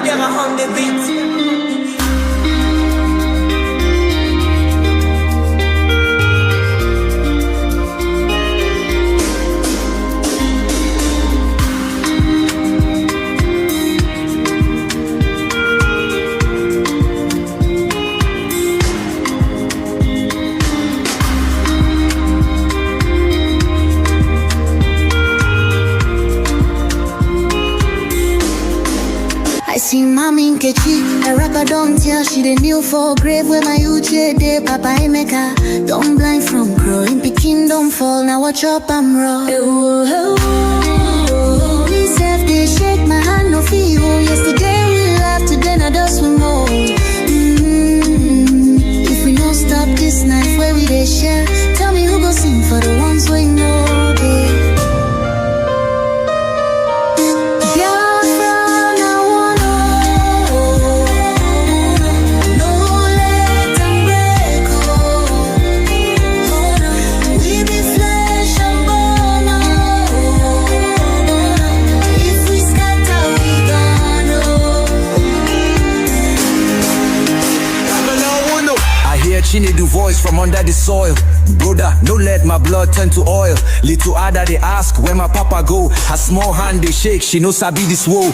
Biafra on the beat. I see mommy in Kechi, a rapper don't tell she the new for grave where my uche de Papa Emeka. Don't blind from growing, Pekin don't fall, now watch up I'm raw. Me self they shake my hand no feel. Yesterday we laughed, today now dust we more. If we don't stop this night where we they share, tell me who go sing for the ones we know, babe. She need the voice from under the soil. Brother, no let my blood turn to oil. Little other they ask where my papa go. Her small hand they shake, she no sabi this woe.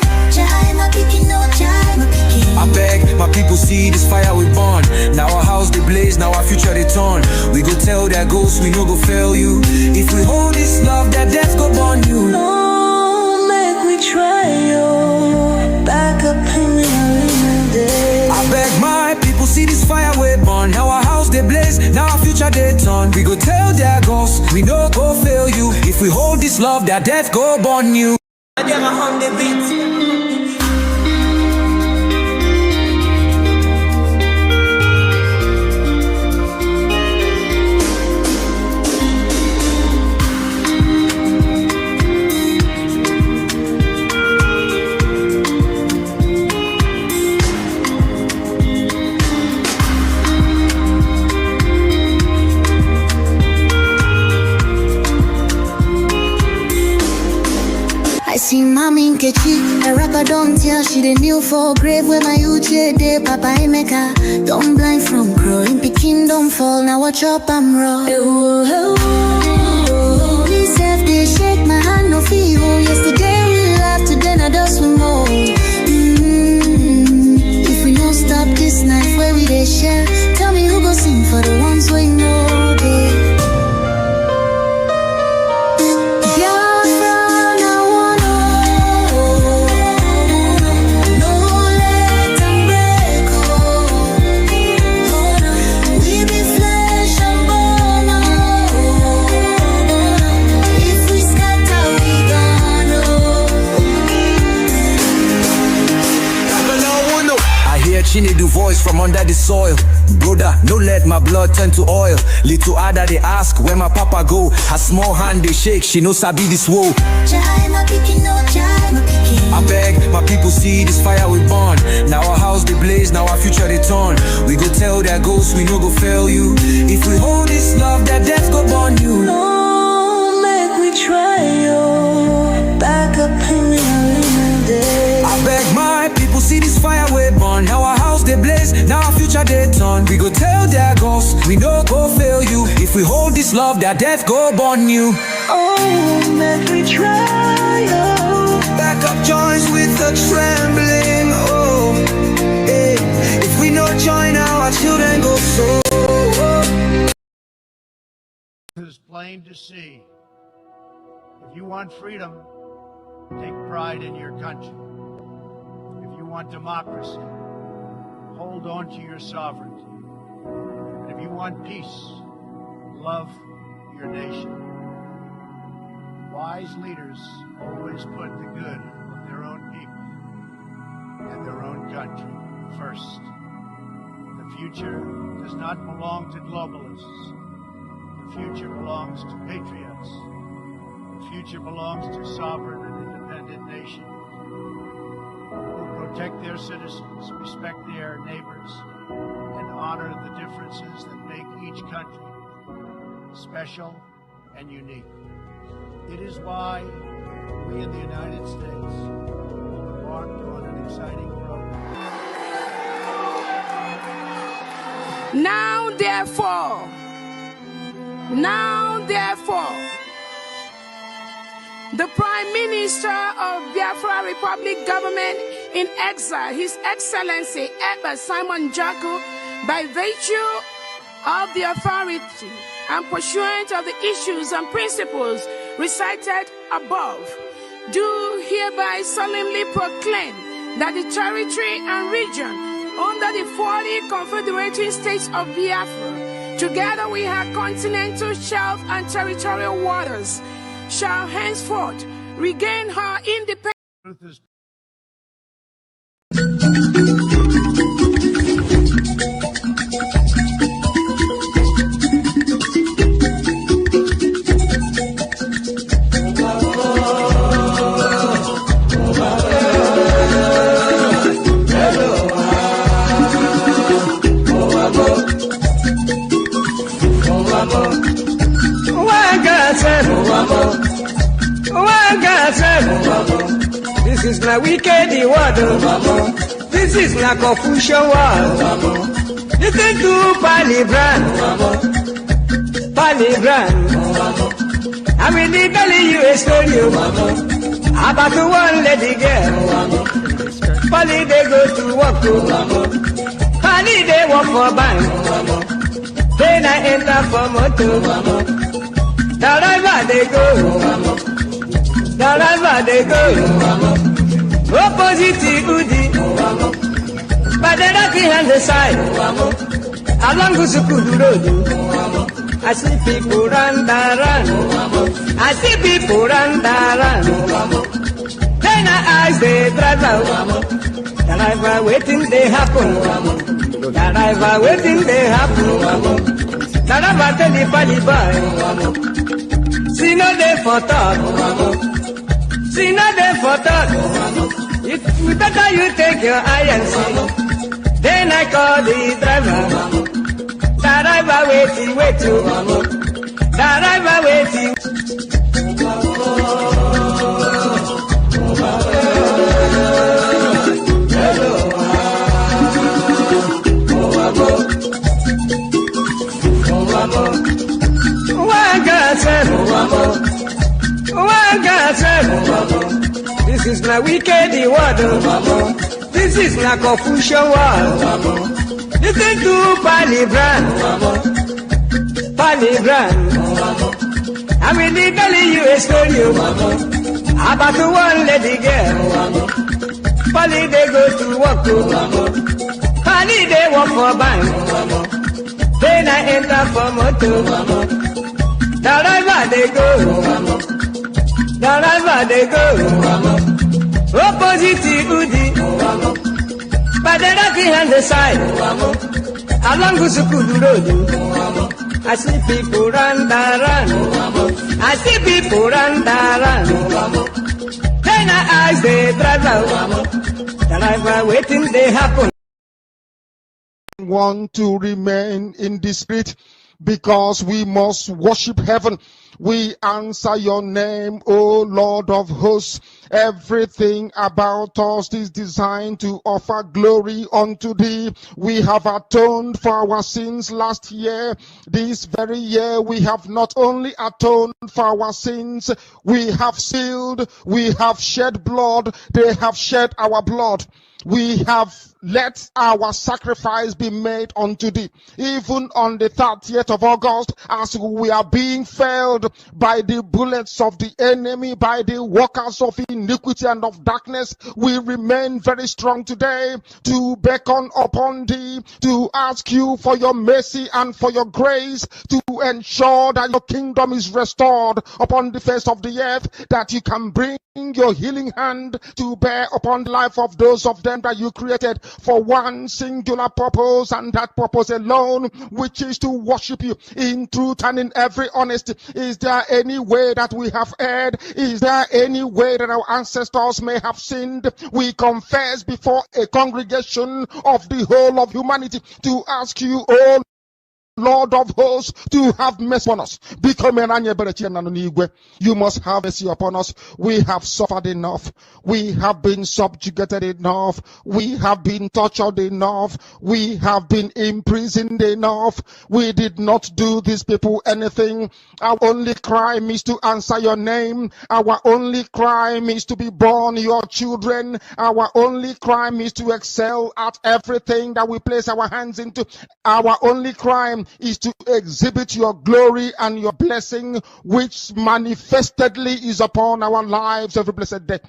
I beg my people see this fire we burn. Now our house they blaze, now our future they turn. We go tell their ghosts we no go fail you. If we hold this love, that death go burn you. No, make we try yo. Back up in the day. I beg my people see this fire we burn. Now our house they blaze, now our future they turn. We go tell their ghosts we no go fail you. If we hold this love, that death go burn you. Biafra on the beat. I see mommy in Kechi, a rapper don't tell she the new for grave where my uche de Papa Emeka. Don't blind from growing, Pekin don't fall, now watch up I'm raw. Me self they shake my hand no feel. Yesterday we laughed, today now dust we more. If we don't stop this night where we they share, tell me who go sing for the ones we know, babe. She need the voice from under the soil. Brother, no let my blood turn to oil. Little other they ask where my papa go. Her small hand they shake, she no sabi this woe. I beg my people see this fire we burn. Now our house they blaze, now our future they turn. We go tell their ghosts we no go fail you. If we hold this love, that death go burn you. No, make we try yo. Back up in the day. I beg my people see this fire we burn. Now our house they blaze, now our future they turn. We go tell their ghosts we no go fail you. If we hold this love, that death go burn you. Oh, make we try yo. Back up joins with the trembling. Oh, hey. If we no join now, our children go so. It is plain to see. If you want freedom, take pride in your country. If you want democracy, hold on to your sovereignty. And if you want peace, love your nation. Wise leaders always put the good of their own people and their own country first. The future does not belong to globalists. The future belongs to patriots. The future belongs to sovereign and independent nations who protect their citizens, respect their neighbors, and honor the differences that make each country special and unique. It is why we in the United States embarked on an exciting program Now therefore, the Prime Minister of Biafra Republic Government in exile, His Excellency Ebba Simon Jaku, by virtue of the authority and pursuant of the issues and principles recited above, do hereby solemnly proclaim that the territory and region under the 40 confederating states of Biafra, together with her continental shelf and territorial waters, shall henceforth regain her independence. This is my wicked word. This is my Confucian word. Listen to Biafran. I will tell you a story about one lady girl. Polly they go to work. Polly they work for bank. Then I enter for motor. Wherever they go. Wherever they go, opposite Udi, but the right hand the side, along Gusukudu Road, I see people run. I see people run. Then I ask the driver waiting they happen, driver waiting they happen, driver tell the Pali boy, see no day for talk. See nothing for talk. It better you take your eye and see. Then I call the driver. The driver waiting. The driver waiting. This is my wicked word. This is my Confucian word. Listen to Biafran. I will tell you a story about one lady girl. Polly they go to work. Polly they work for bank. Then I enter for motor. Wherever they go. Wherever they go, opposite Udi, but the right hand the side, along Gusukudu Road, I see people run. I see people run. Then I ask the driver waiting they happen. Want to remain in the spirit because we must worship heaven. We answer your name, O Lord of hosts. Everything about us is designed to offer glory unto thee. We have atoned for our sins last year. This very year we have not only atoned for our sins, we have sealed, we have shed blood, they have shed our blood. We have let our sacrifice be made unto thee. Even on the 30th of August, as we are being felled by the bullets of the enemy, by the workers of iniquity and of darkness, we remain very strong today to beckon upon thee, to ask you for your mercy and for your grace, to ensure that your kingdom is restored upon the face of the earth, that you can bring your healing hand to bear upon the life of those of them that you created for one singular purpose, and that purpose alone, which is to worship you in truth and in every honesty. Is there any way that we have erred? Is there any way that our ancestors may have sinned? We confess before a congregation of the whole of humanity to ask you, oh Lord of hosts, to have mercy upon us. You must have mercy upon us. We have suffered enough. We have been subjugated enough. We have been tortured enough. We have been imprisoned enough. We did not do these people anything. Our only crime is to answer your name. Our only crime is to be born your children. Our only crime is to excel at everything that we place our hands into. Our only crime is to exhibit your glory and your blessing, which manifestedly is upon our lives every blessed day.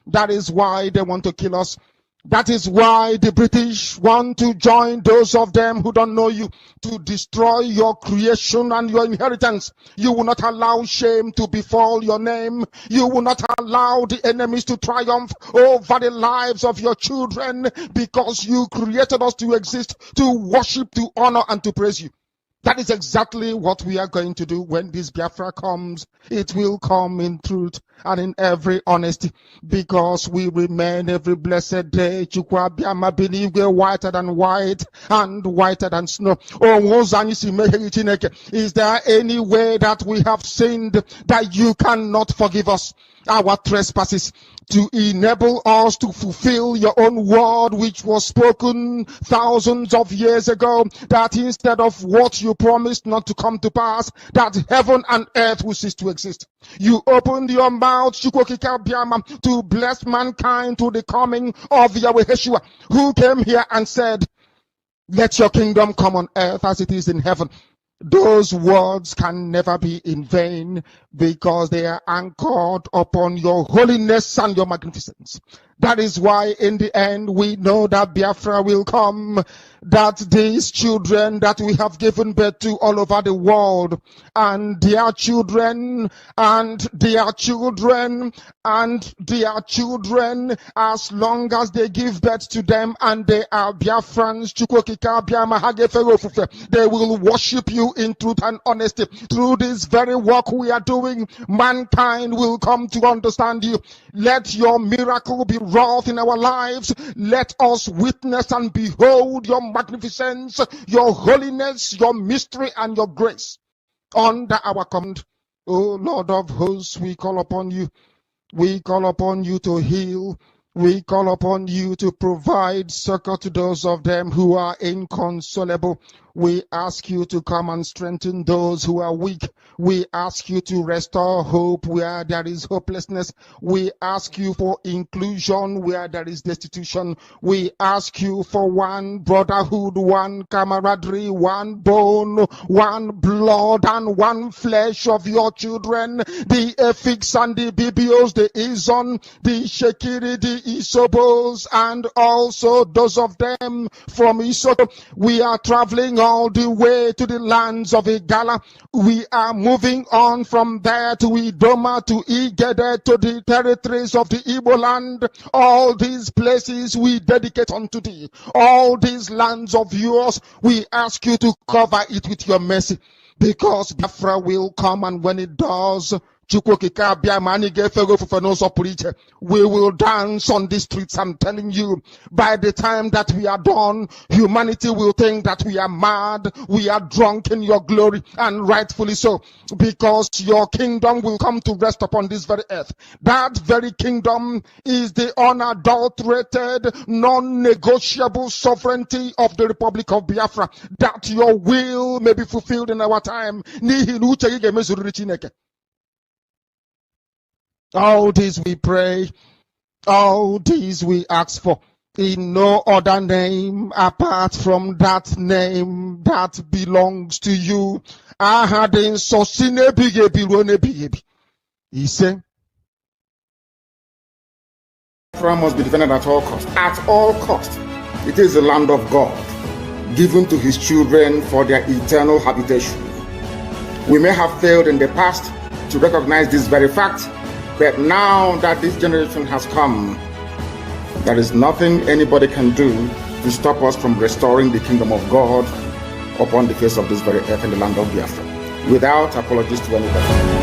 That is why they want to kill us. That is why the British want to join those of them who don't know you to destroy your creation and your inheritance. You will not allow shame to befall your name. You will not allow the enemies to triumph over the lives of your children, because you created us to exist, to worship, to honor, and to praise you. That is exactly what we are going to do when this Biafra comes. It will come in truth and in every honesty, because we remain every blessed day whiter than white and whiter than snow. Is there any way that we have sinned that you cannot forgive us our trespasses, to enable us to fulfill your own word, which was spoken thousands of years ago, that instead of what you promised not to come to pass, that heaven and earth will cease to exist? You opened your mouth to bless mankind to the coming of Yahweh Yeshua, who came here and said, let your kingdom come on earth as it is in heaven. Those words can never be in vain, because they are anchored upon your holiness and your magnificence. That is why in the end we know that Biafra will come, that these children that we have given birth to all over the world, and their children, and their children, and their children, as long as they give birth to them and they are Biafrans, they will worship you in truth and honesty. Through this very work we are doing, mankind will come to understand you. Let your miracle be wrought in our lives. Let us witness and behold your magnificence, your holiness, your mystery, and your grace under our command. O Lord of hosts, we call upon you. We call upon you to heal. We call upon you to provide succor to those of them who are inconsolable. We ask you to come and strengthen those who are weak. We ask you to restore hope where there is hopelessness. We ask you for inclusion where there is destitution. We ask you for one brotherhood, one camaraderie, one bone, one blood, and one flesh of your children. The Efiks and the Bibios, the Izon, the Shekiri, the Isobos, and also those of them from Isoto. We are traveling all the way to the lands of Igala. We are moving on from there to Idoma, to Igede, to the territories of the Igbo land. All these places we dedicate unto thee. All these lands of yours, we ask you to cover it with your mercy, because Biafra will come, and when it does, we will dance on the streets. I'm telling you, by the time that we are done, humanity will think that we are mad, we are drunk in your glory, and rightfully so, because your kingdom will come to rest upon this very earth. That very kingdom is the unadulterated, non-negotiable sovereignty of the Republic of Biafra, that your will may be fulfilled in our time. All this we pray, all these we ask for, in no other name apart from that name that belongs to you. He said, Biafra must be defended at all cost. At all cost. It is the land of God, given to his children for their eternal habitation. We may have failed in the past to recognize this very fact, but now that this generation has come, there is nothing anybody can do to stop us from restoring the kingdom of God upon the face of this very earth in the land of Biafra, without apologies to anybody.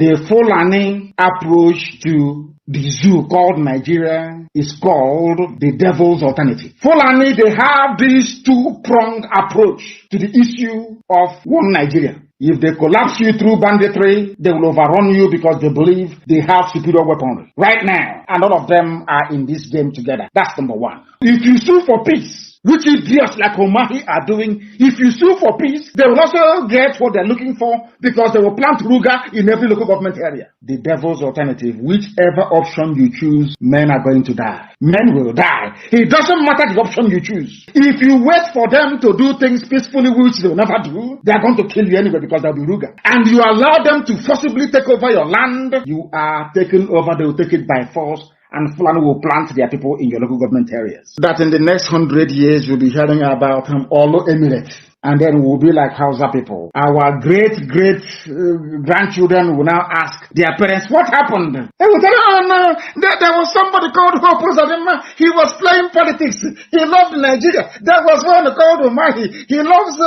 The Fulani approach to the zoo called Nigeria is called the devil's alternative. Fulani, they have this two-pronged approach to the issue of one Nigeria. If they collapse you through banditry, they will overrun you because they believe they have superior weaponry. Right now, and all of them are in this game together. That's number one. If you sue for peace, which idiots like Omahi are doing, if you sue for peace, they will also get what they're looking for because they will plant Ruga in every local government area. The devil's alternative, whichever option you choose, men are going to die. Men will die. It doesn't matter the option you choose. If you wait for them to do things peacefully, which they will never do, they are going to kill you anyway because they'll be Ruga. And you allow them to forcibly take over your land, you are taken over, they will take it by force. And Fulani will plant their people in your local government areas. That in the next 100 years, you'll be hearing about Olo Emirates. And then we'll be like Hausa people. Our great-grandchildren will now ask their parents, what happened? They will tell, oh no, there was somebody called Hope Uzodinma. He was playing politics. He loved Nigeria. There was one called Umahi. He loves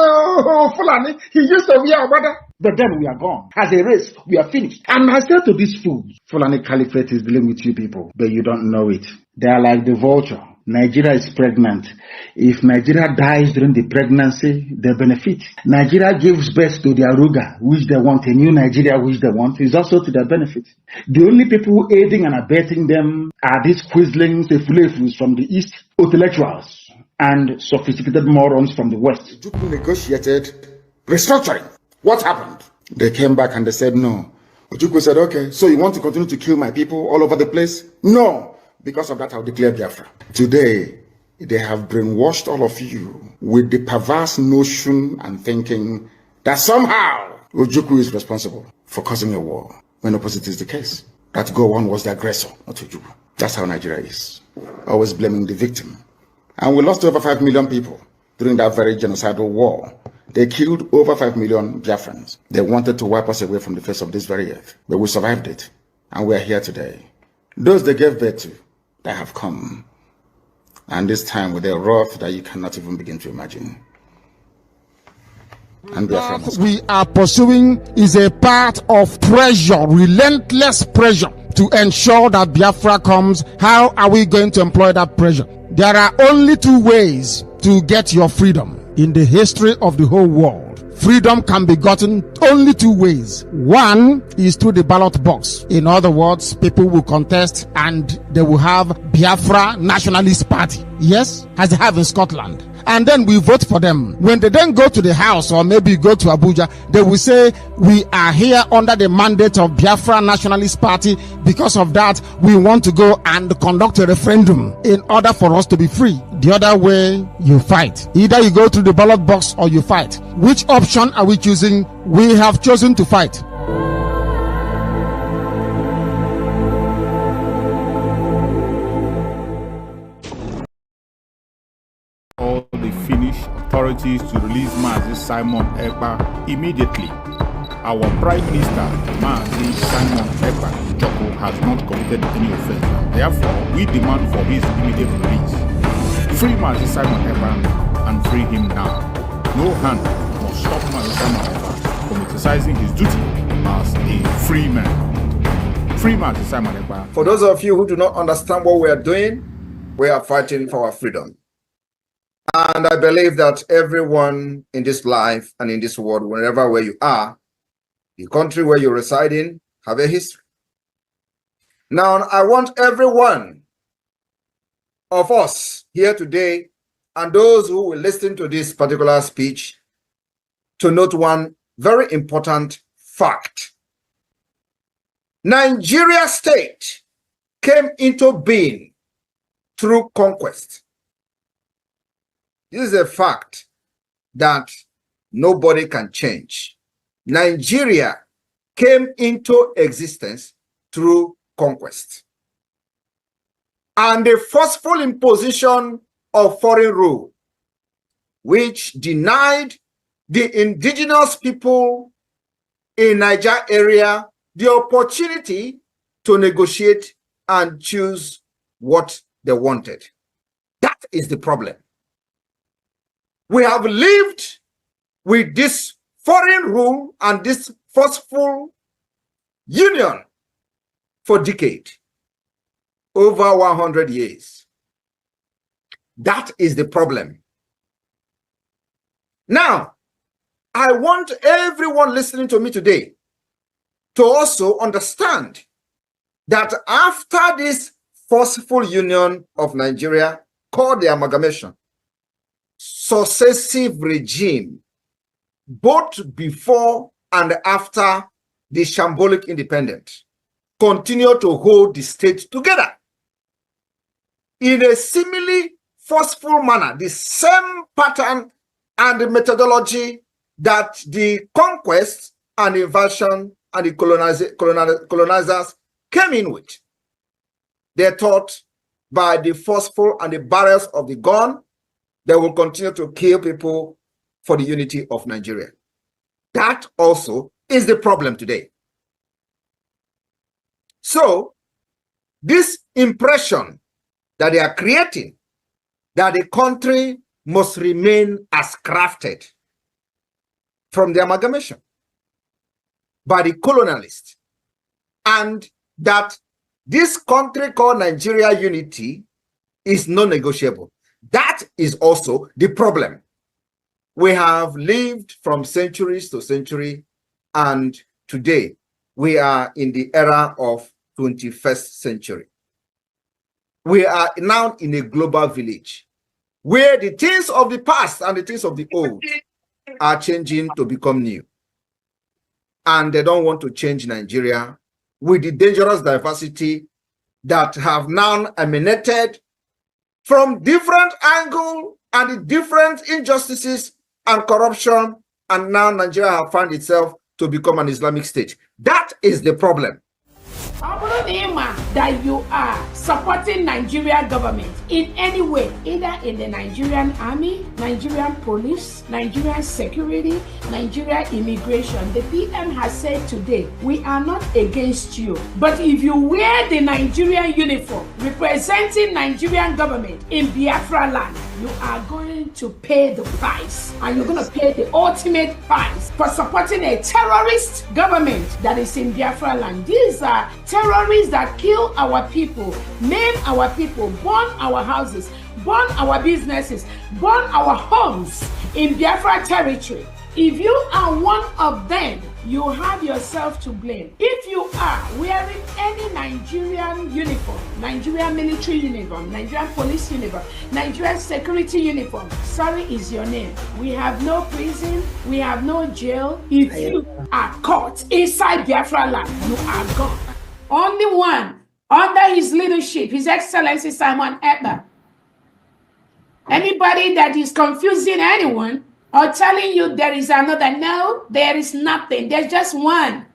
Fulani. He used to be our brother. But then we are gone. As a race, we are finished. And I said to these fools, Fulani Caliphate is dealing with you people, but you don't know it. They are like the vulture. Nigeria is pregnant. If Nigeria dies during the pregnancy, they benefit. Nigeria gives birth to their Ruga, which they want, a new Nigeria, which they want, is also to their benefit. The only people aiding and abetting them are these quislings, the fulefus from the east, intellectuals, and sophisticated morons from the west. Juku negotiated restructuring. What happened? They came back and they said no. Ojukwu said, okay, so you want to continue to kill my people all over the place? No. Because of that, I'll declare Biafra. Today, they have brainwashed all of you with the perverse notion and thinking that somehow Ojukwu is responsible for causing a war, when opposite is the case. That Gowon was the aggressor, not Ojukwu. That's how Nigeria is. Always blaming the victim. And we lost over 5 million people during that very genocidal war. They killed over 5 million Biafrans. They wanted to wipe us away from the face of this very earth. But we survived it. And we are here today. Those they gave birth to, they have come. And this time with a wrath that you cannot even begin to imagine. And Biafrans we are pursuing is a part of pressure, relentless pressure, to ensure that Biafra comes. How are we going to employ that pressure? There are only two ways to get your freedom in the history of the whole world. Freedom can be gotten only two ways. One is through the ballot box. In other words, people will contest and they will have Biafra Nationalist Party. Yes, as they have in Scotland. And then we vote for them. When they then go to the house or maybe go to Abuja, they will say, we are here under the mandate of Biafra Nationalist Party. Because of that, we want to go and conduct a referendum in order for us to be free. The other way, you fight. Either you go through the ballot box or you fight. Which option are we choosing? We have chosen to fight. All the Finnish authorities to release Mazi Simon Ekpa immediately. Our Prime Minister, Mazi Simon Ekpa Joko, has not committed any offense. Therefore, we demand for his immediate release. Free Mazi Simon Ekpa and free him now. No hand must stop Mazi Simon Ekpa from exercising his duty as a free man. Free Mazi Simon Ekpa. For those of you who do not understand what we are doing, we are fighting for our freedom. And I believe that everyone in this life and in this world, wherever where you are, the country where you reside in, have a history. Now, I want every one of us here today and those who will listen to this particular speech to note one very important fact. Nigeria state came into being through conquest. This is a fact that nobody can change. Nigeria came into existence through conquest. And the forceful imposition of foreign rule, which denied the indigenous people in Niger area the opportunity to negotiate and choose what they wanted. That is the problem. We have lived with this foreign rule and this forceful union for decades, over 100 years. That is the problem. Now, I want everyone listening to me today to also understand that after this forceful union of Nigeria called the amalgamation, successive regime, both before and after the shambolic independence, continue to hold the state together in a similarly forceful manner, the same pattern and the methodology that the conquest and invasion and the colonizers came in with. They thought by the forceful and the barrels of the gun, they will continue to kill people for the unity of Nigeria. That also is the problem today. So, this impression that they are creating, that the country must remain as crafted from the amalgamation by the colonialists, and that this country called Nigeria unity is non-negotiable. That is also the problem. We have lived from centuries to century, and today we are in the era of 21st century. We are now in a global village where the things of the past and the things of the old are changing to become new. And they don't want to change Nigeria with the dangerous diversity that have now emanated from different angles and the different injustices and corruption, and now Nigeria has found itself to become an Islamic state. That is the problem. That you are supporting Nigerian government in any way, either in the Nigerian army, Nigerian police, Nigerian security, Nigerian immigration. The PM has said today, we are not against you, but if you wear the Nigerian uniform representing Nigerian government in Biafra land, you are going to pay the price, and you're going to pay the ultimate price for supporting a terrorist government that is in Biafra land. These are terrorists that kill our people, maim our people, burn our houses, burn our businesses, burn our homes in Biafra territory. If you are one of them, you have yourself to blame. If you are wearing any Nigerian uniform, Nigerian military uniform, Nigerian police uniform, Nigerian security uniform, sorry is your name. We have no prison, we have no jail. If you are caught inside Biafra land, you are gone. Only one, under his leadership, His Excellency Simon Ekpa. Anybody that is confusing anyone or telling you there is another, no, there is nothing. There's just one,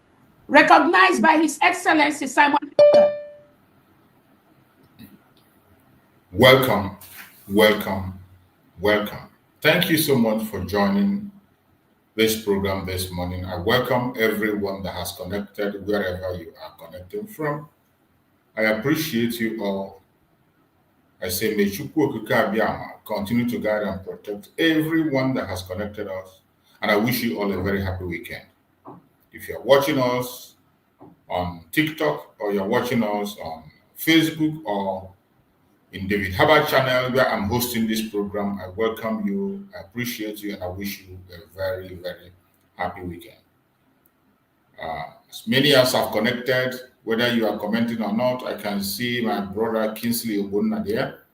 recognized by His Excellency Simon Ekpa. Welcome, welcome, welcome. Thank you so much for joining this program this morning. I welcome everyone that has connected wherever you are connecting from. I appreciate you all. I say, may Chukwu Okike Abiyama continue to guide and protect everyone that has connected us. And I wish you all a very happy weekend. If you're watching us on TikTok, or you're watching us on Facebook, or in David Hubbard channel where I'm hosting this program, I welcome you, I appreciate you, and I wish you a very, very happy weekend. As many as have connected, whether you are commenting or not, I can see my brother Kingsley Obunna there,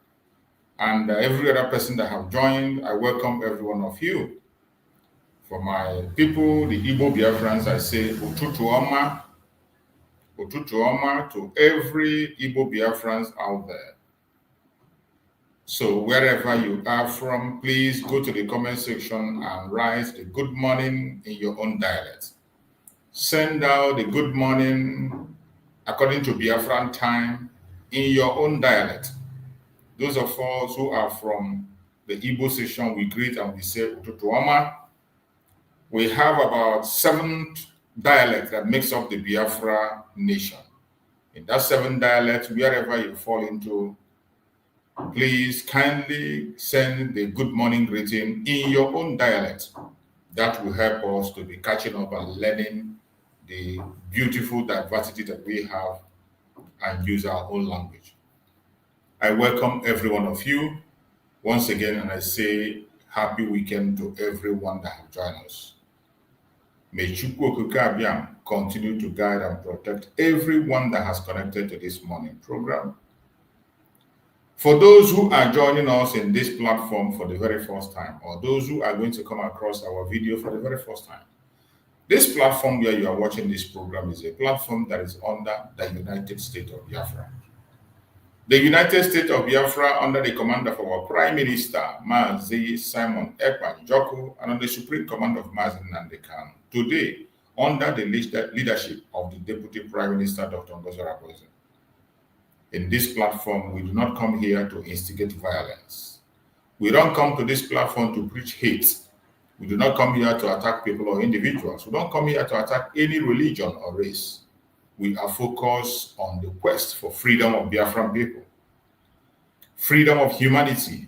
and every other person that have joined. I welcome every one of you. For my people, the Igbo Biafrans, I say Ututu Oma to every Igbo Biafrans out there. So wherever you are from, please go to the comment section and write the good morning in your own dialect. Send out the good morning according to Biafran time in your own dialect. Those of us who are from the Igbo section, we greet and we say Ututu Oma. We have about 7 dialects that makes up the Biafra nation. In that 7 dialects, wherever you fall into, please kindly send the good morning greeting in your own dialect. That will help us to be catching up and learning the beautiful diversity that we have and use our own language. I welcome every one of you once again, and I say happy weekend to everyone that have joined us. May Chukwu Okike Abiam continue to guide and protect everyone that has connected to this morning program. For those who are joining us in this platform for the very first time, or those who are going to come across our video for the very first time, this platform where you are watching this program is a platform that is under the United States of Biafra. The United States of Biafra, under the command of our Prime Minister, Mazi Simon Ekpa Njoku, and under the Supreme Command of Mazi Nnamdi Kanu. Today, under the leadership of the Deputy Prime Minister, Dr. Ngozi Okonjo-Iweala. In this platform, we do not come here to instigate violence. We don't come to this platform to preach hate. We do not come here to attack people or individuals. We don't come here to attack any religion or race. We are focused on the quest for freedom of Biafran people, freedom of humanity,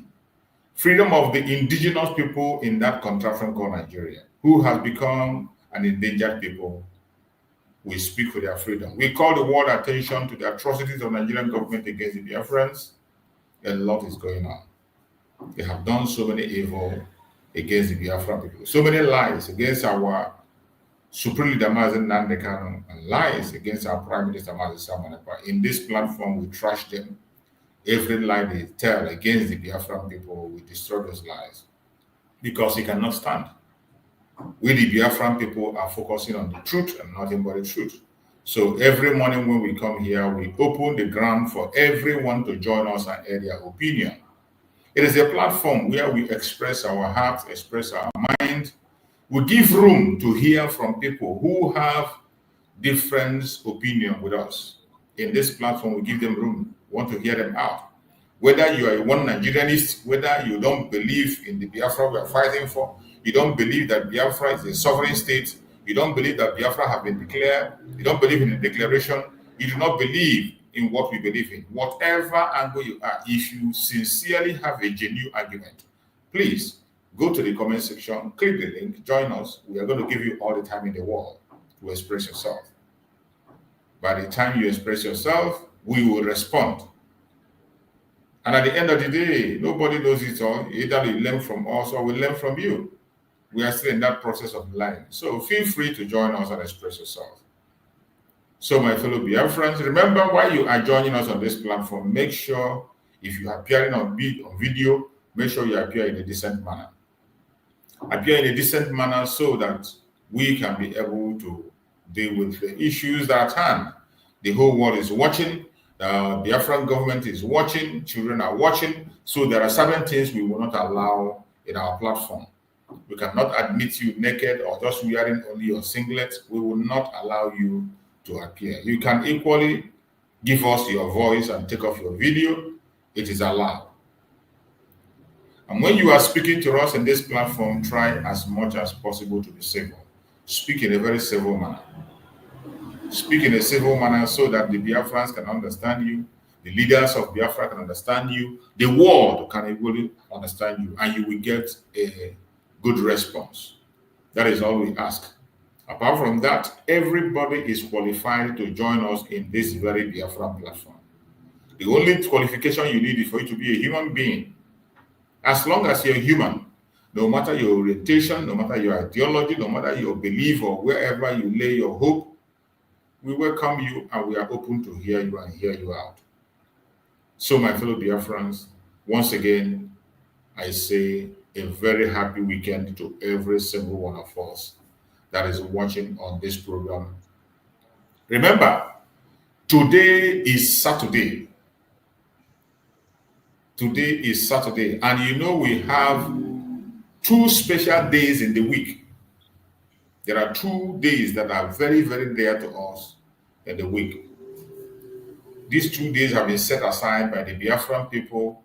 freedom of the indigenous people in that contraction called Nigeria, who has become an endangered people. We speak for their freedom. We call the world attention to the atrocities of Nigerian government against the Biafrans. A lot is going on. They have done so many evil against the Biafran people, so many lies against our Supreme Leader Mazi Nnamdi Kanu, and lies against our Prime Minister Mazi Simon Ekpa. In this platform, we trash them. Every lie they tell against the Biafran people, we destroy those lies because it cannot stand. We, the Biafran people, are focusing on the truth and nothing but the truth. So every morning when we come here, we open the ground for everyone to join us and air their opinion. It is a platform where we express our hearts, express our mind. We give room to hear from people who have different opinion with us. In this platform, we give them room. We want to hear them out. Whether you are a one Nigerianist, whether you don't believe in the Biafra we are fighting for, you don't believe that Biafra is a sovereign state, you don't believe that Biafra have been declared, you don't believe in the declaration, you do not believe in what we believe in. Whatever angle you are, if you sincerely have a genuine argument, please go to the comment section, click the link, join us. We are going to give you all the time in the world to express yourself. By the time you express yourself, we will respond. And at the end of the day, nobody knows it all. Either you learn from us or we learn from you. We are still in that process of learning. So feel free to join us and express yourself. So my fellow Biafrans, remember why you are joining us on this platform. Make sure if you are appearing on video, make sure you appear in a decent manner. Appear in a decent manner so that we can be able to deal with the issues that are at hand. The whole world is watching. The Biafran government is watching. Children are watching. So there are certain things we will not allow in our platform. We cannot admit you naked or just wearing only your singlet. We will not allow you to appear. You can equally give us your voice and take off your video. It is allowed. And when you are speaking to us in this platform, try as much as possible to be civil. Speak in a very civil manner. Speak in a civil manner so that the Biafrans can understand you, the leaders of Biafra can understand you, the world can equally understand you, and you will get a good response. That is all we ask. Apart from that, everybody is qualified to join us in this very Biafran platform. The only qualification you need is for you to be a human being. As long as you're human, no matter your orientation, no matter your ideology, no matter your belief or wherever you lay your hope, we welcome you and we are open to hear you and hear you out. So my fellow Biafrans, once again, I say a very happy weekend to every single one of us that is watching on this program. Remember, today is Saturday. Today is Saturday, and you know we have 2 special days in the week. There are 2 days that are very, very dear to us in the week. These 2 days have been set aside by the Biafran people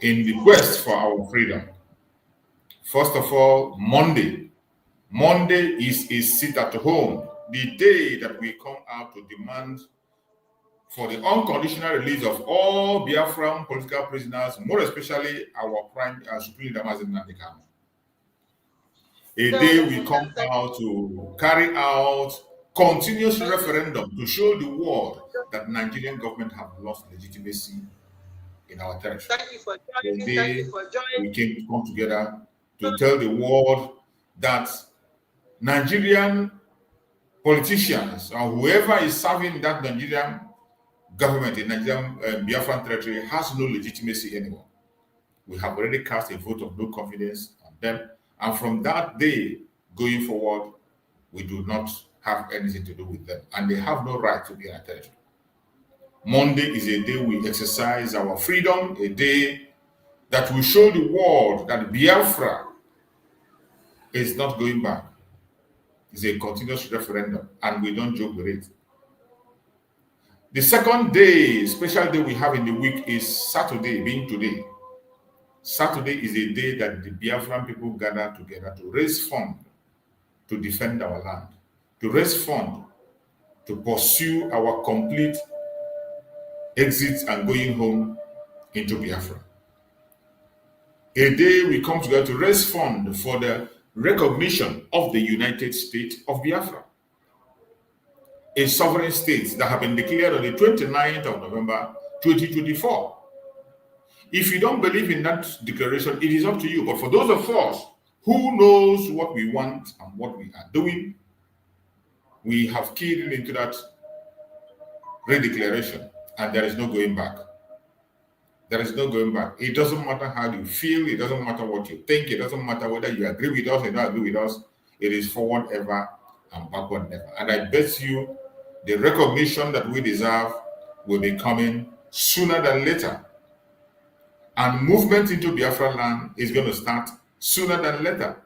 in the quest for our freedom. First of all, Monday. Monday is a sit at home, the day that we come out to demand for the unconditional release of all Biafran political prisoners, more especially our Supreme Leader Mazi Nnamdi Kanu. A day we come out to carry out continuous referendum to show the world that Nigerian government have lost legitimacy in our territory. A day we came to come together to tell the world that Nigerian politicians or whoever is serving that Nigerian government in Nigerian Biafran territory has no legitimacy anymore. We have already cast a vote of no confidence on them. And from that day going forward, we do not have anything to do with them. And they have no right to be in our territory. Monday is a day we exercise our freedom, a day that will show the world that Biafra is not going back. It's a continuous referendum, and we don't joke with it. The second day, special day we have in the week is Saturday, being today. Saturday is a day that the Biafran people gather together to raise funds to defend our land, to raise funds to pursue our complete exit and going home into Biafra. A day we come together to raise funds for the recognition of the United States of Biafra, a sovereign state that have been declared on the 29th of November 2024. If you don't believe in that declaration, it is up to you. But for those of us who knows what we want and what we are doing, we have keyed into that redeclaration, and there is no going back. There is no going back. It doesn't matter how you feel. It doesn't matter what you think. It doesn't matter whether you agree with us or don't agree with us. It is forward ever and backward never. And I bet you the recognition that we deserve will be coming sooner than later. And movement into Biafra land is going to start sooner than later.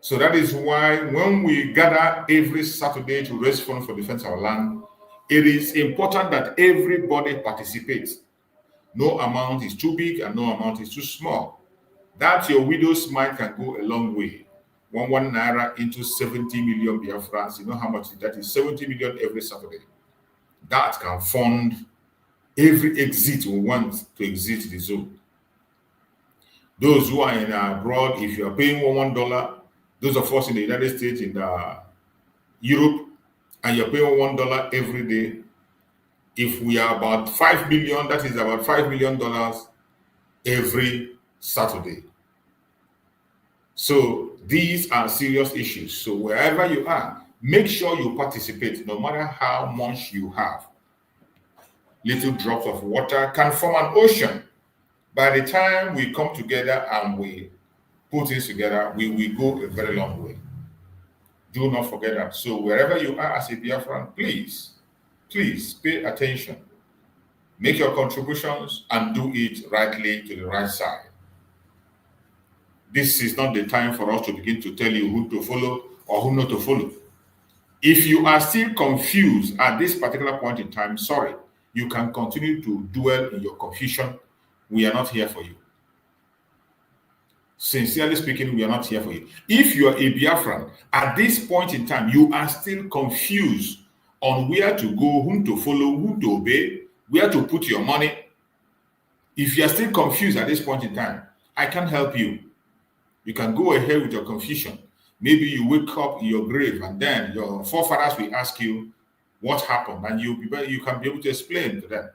So that is why when we gather every Saturday to raise funds for defense of our land, it is important that everybody participates. No amount is too big and no amount is too small. That your widow's mite can go a long way. 1 naira into 70 million Biafrans. You know how much that is? 70 million every Saturday. That can fund every exit we want to exit the zone. Those who are in abroad, if you are paying $1, those of us in the United States, in Europe, and you're paying $1 every day, if we are about 5 million, that is about $5 million every Saturday. So these are serious issues. So wherever you are, make sure you participate, no matter how much you have. Little drops of water can form an ocean. By the time we come together and we put things together, we will go a very long way. Do not forget that. So wherever you are as a Biafran, please pay attention. Make your contributions and do it rightly to the right side. This is not the time for us to begin to tell you who to follow or who not to follow. If you are still confused at this particular point in time, sorry, you can continue to dwell in your confusion. We are not here for you. Sincerely speaking, we are not here for you. If you are a Biafran, at this point in time, you are still confused on where to go, whom to follow, who to obey, where to put your money. If you are still confused at this point in time, I can't help you. You can go ahead with your confusion. Maybe you wake up in your grave and then your forefathers will ask you what happened, and you can be able to explain to them.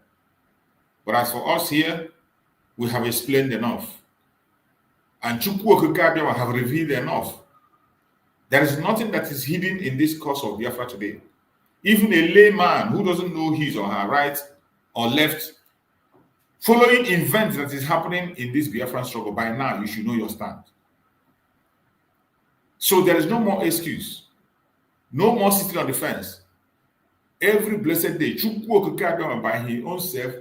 But as for us here, we have explained enough. And Chukwu have revealed enough. There is nothing that is hidden in this cause of Biafra today. Even a layman who doesn't know his or her right or left, following events that is happening in this Biafran struggle, by now you should know your stand. So there is no more excuse. No more sitting on the fence. Every blessed day, Chukwu by his own self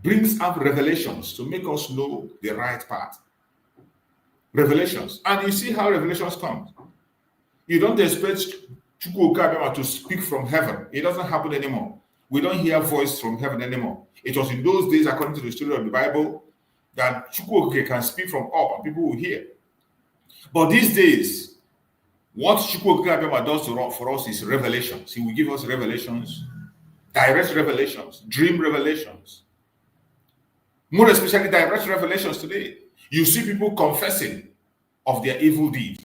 brings up revelations to make us know the right path. Revelations. And you see how revelations come. You don't expect Chukwu to speak from heaven. It doesn't happen anymore. We don't hear voice from heaven anymore. It was in those days, according to the story of the Bible, that Chukwu can speak from up and people will hear. But these days, what Chukwu does for us is revelations. He will give us revelations, direct revelations, dream revelations. More especially direct revelations today. You see people confessing of their evil deeds.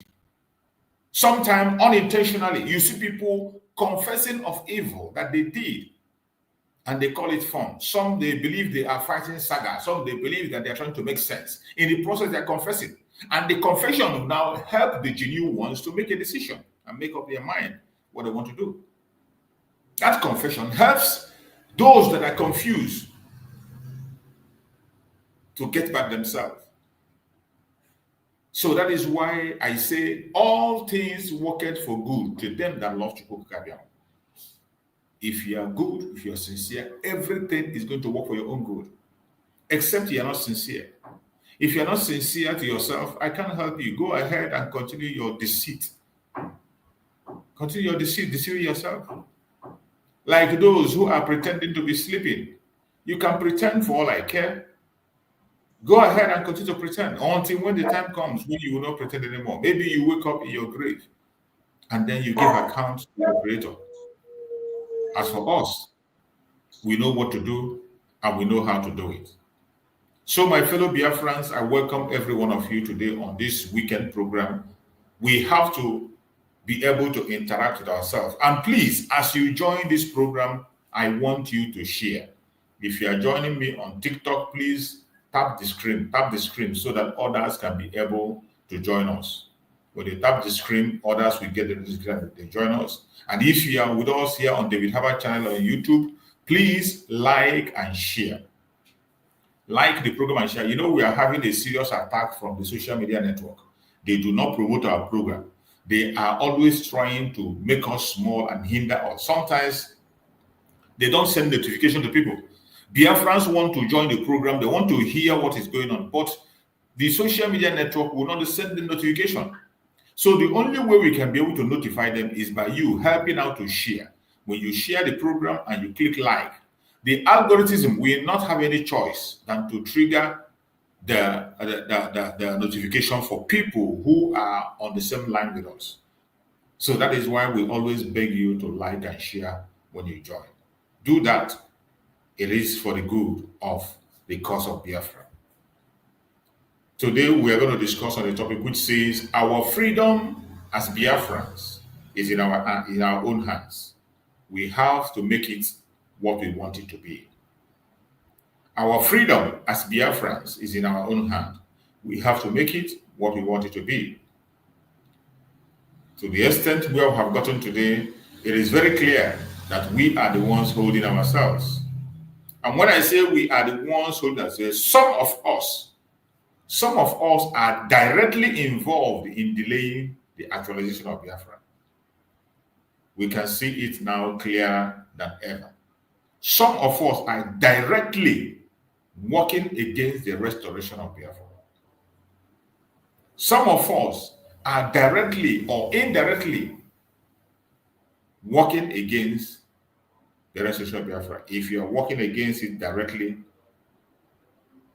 Sometimes unintentionally, you see people confessing of evil that they did, and they call it fun. Some, they believe they are fighting saga. Some, they believe that they're trying to make sense. In the process, they're confessing. And the confession will now help the genuine ones to make a decision and make up their mind what they want to do. That confession helps those that are confused to get back themselves. So that is why I say all things worketh for good to them that love Chukwu. If you are good, if you are sincere, everything is going to work for your own good, except you are not sincere. If you are not sincere to yourself, I can't help you. Go ahead and continue your deceit. Continue your deceit, deceiving yourself. Like those who are pretending to be sleeping. You can pretend for all I care. Go ahead and continue to pretend until when the time comes when you will not pretend anymore. Maybe you wake up in your grave and then you give account to your Creator. As for us, we know what to do and we know how to do it. So, my fellow Biafrans, I welcome every one of you today on this weekend program. We have to be able to interact with ourselves. And please, as you join this program, I want you to share. If you are joining me on TikTok, please tap the screen so that others can be able to join us. When they tap the screen, others will get the notification that they join us. And if you are with us here on David Harbour channel on YouTube, please like and share. Like the program and share. You know, we are having a serious attack from the social media network. They do not promote our program. They are always trying to make us small and hinder us. Sometimes they don't send notification to people. Biafrans want to join the program. They want to hear what is going on, but the social media network will not send the notification. So the only way we can be able to notify them is by you helping out to share. When you share the program and you click like, the algorithm will not have any choice than to trigger the notification for people who are on the same line with us. So that is why we always beg you to like and share when you join. Do that. It is for the good of the cause of Biafra. Today we are going to discuss on a topic which says our freedom as Biafrans is in our own hands. We have to make it what we want it to be. Our freedom as Biafrans is in our own hand. We have to make it what we want it to be. To the extent we have gotten today, it is very clear that we are the ones holding ourselves. And when I say we are the ones holding ourselves, some of us are directly involved in delaying the actualization of Biafra. We can see it now clearer than ever. Some of us are directly working against the restoration of Biafra. Some of us are directly or indirectly working against the restoration of Biafra. If you are working against it directly,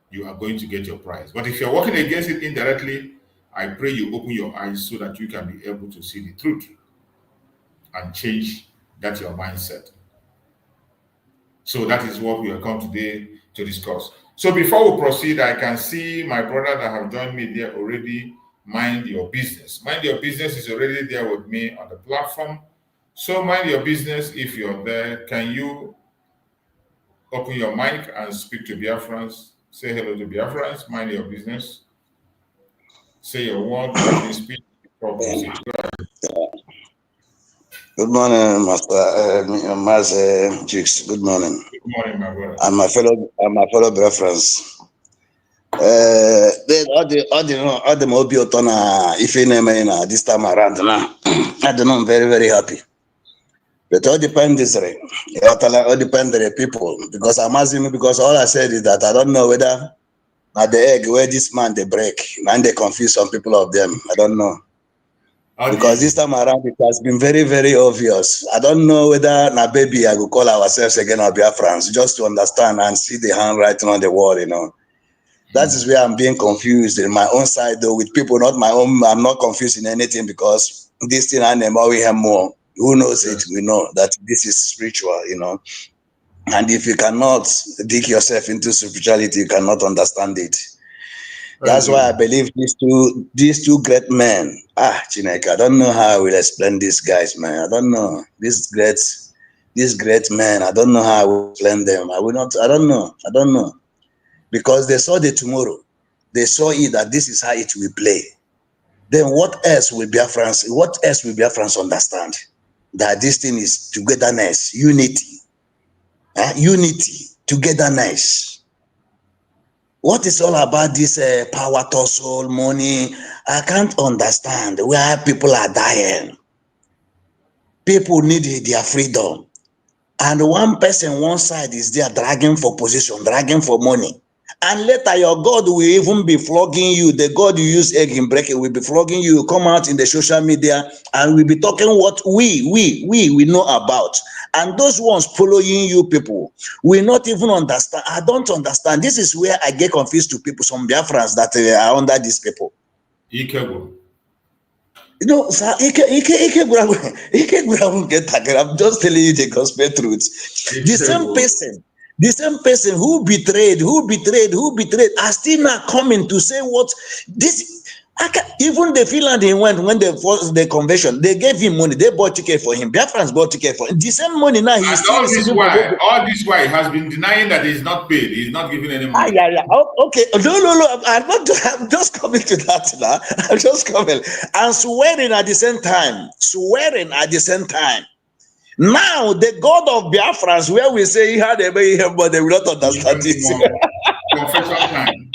you are going to get your prize. But if you're working against it indirectly, I pray you open your eyes so that you can be able to see the truth and change that your mindset. So that is what we are come today to discuss. So before we proceed, I can see my brother that have joined me there already. Mind your business. Mind your business is already there with me on the platform. So mind your business. If you're there, can you open your mic and speak to Biafrans? Say hello to Biafrans. Mind your business. Say your word. Speak. Good morning, Master Chicks. Good morning. Good morning, my brother. And my fellow Biafrans. All the mobile tona if you name this time around now. I don't know, I'm very, very happy. But all depends on the people. Because I'm asking me, because all I said is that I don't know whether at the egg where this man they break and they confuse some people of them. I don't know. Because this time around it has been very, very obvious. I don't know whether na baby I will call ourselves again or Biafrans just to understand and see the handwriting on the wall, you know. That is where I'm being confused in my own side though with people, not my own. I'm not confused in anything because this thing and we have more. Who knows it? We know that this is spiritual, you know. And if you cannot dig yourself into spirituality, you cannot understand it. That's why I believe these two great men. Chineke, I don't know how I will explain these guys, man. I don't know. These great men, I don't know how I will explain them. I don't know. Because they saw the tomorrow. They saw it that this is how it will play. Then what else will Biafrans understand? That this thing is togetherness, unity. Unity, togetherness. What is all about this power tussle, money? I can't understand where people are dying. People need their freedom. And one person, one side is there dragging for position, dragging for money. And later your God will even be flogging you. The God you use egg in break it will be flogging you. Come out in the social media and we'll be talking what we know about. And those ones following you people will not even understand. I don't understand. This is where I get confused to people, some Biafrans that are under these people. You know, sir, I'm just telling you the gospel truth. The same person who betrayed, are still not coming to say what this. Even the Finland he went when they forced the convention, they gave him money, they bought ticket for him. Biafrans bought ticket for him. The same money now he's still receiving. All this why he has been denying that he's not paid, he's not giving any money. Yeah. Okay. No. I'm just coming to that now. I'm just coming. And swearing at the same time. Now the God of Biafrans, where we say he had a way, but they will not understand it. Confession time.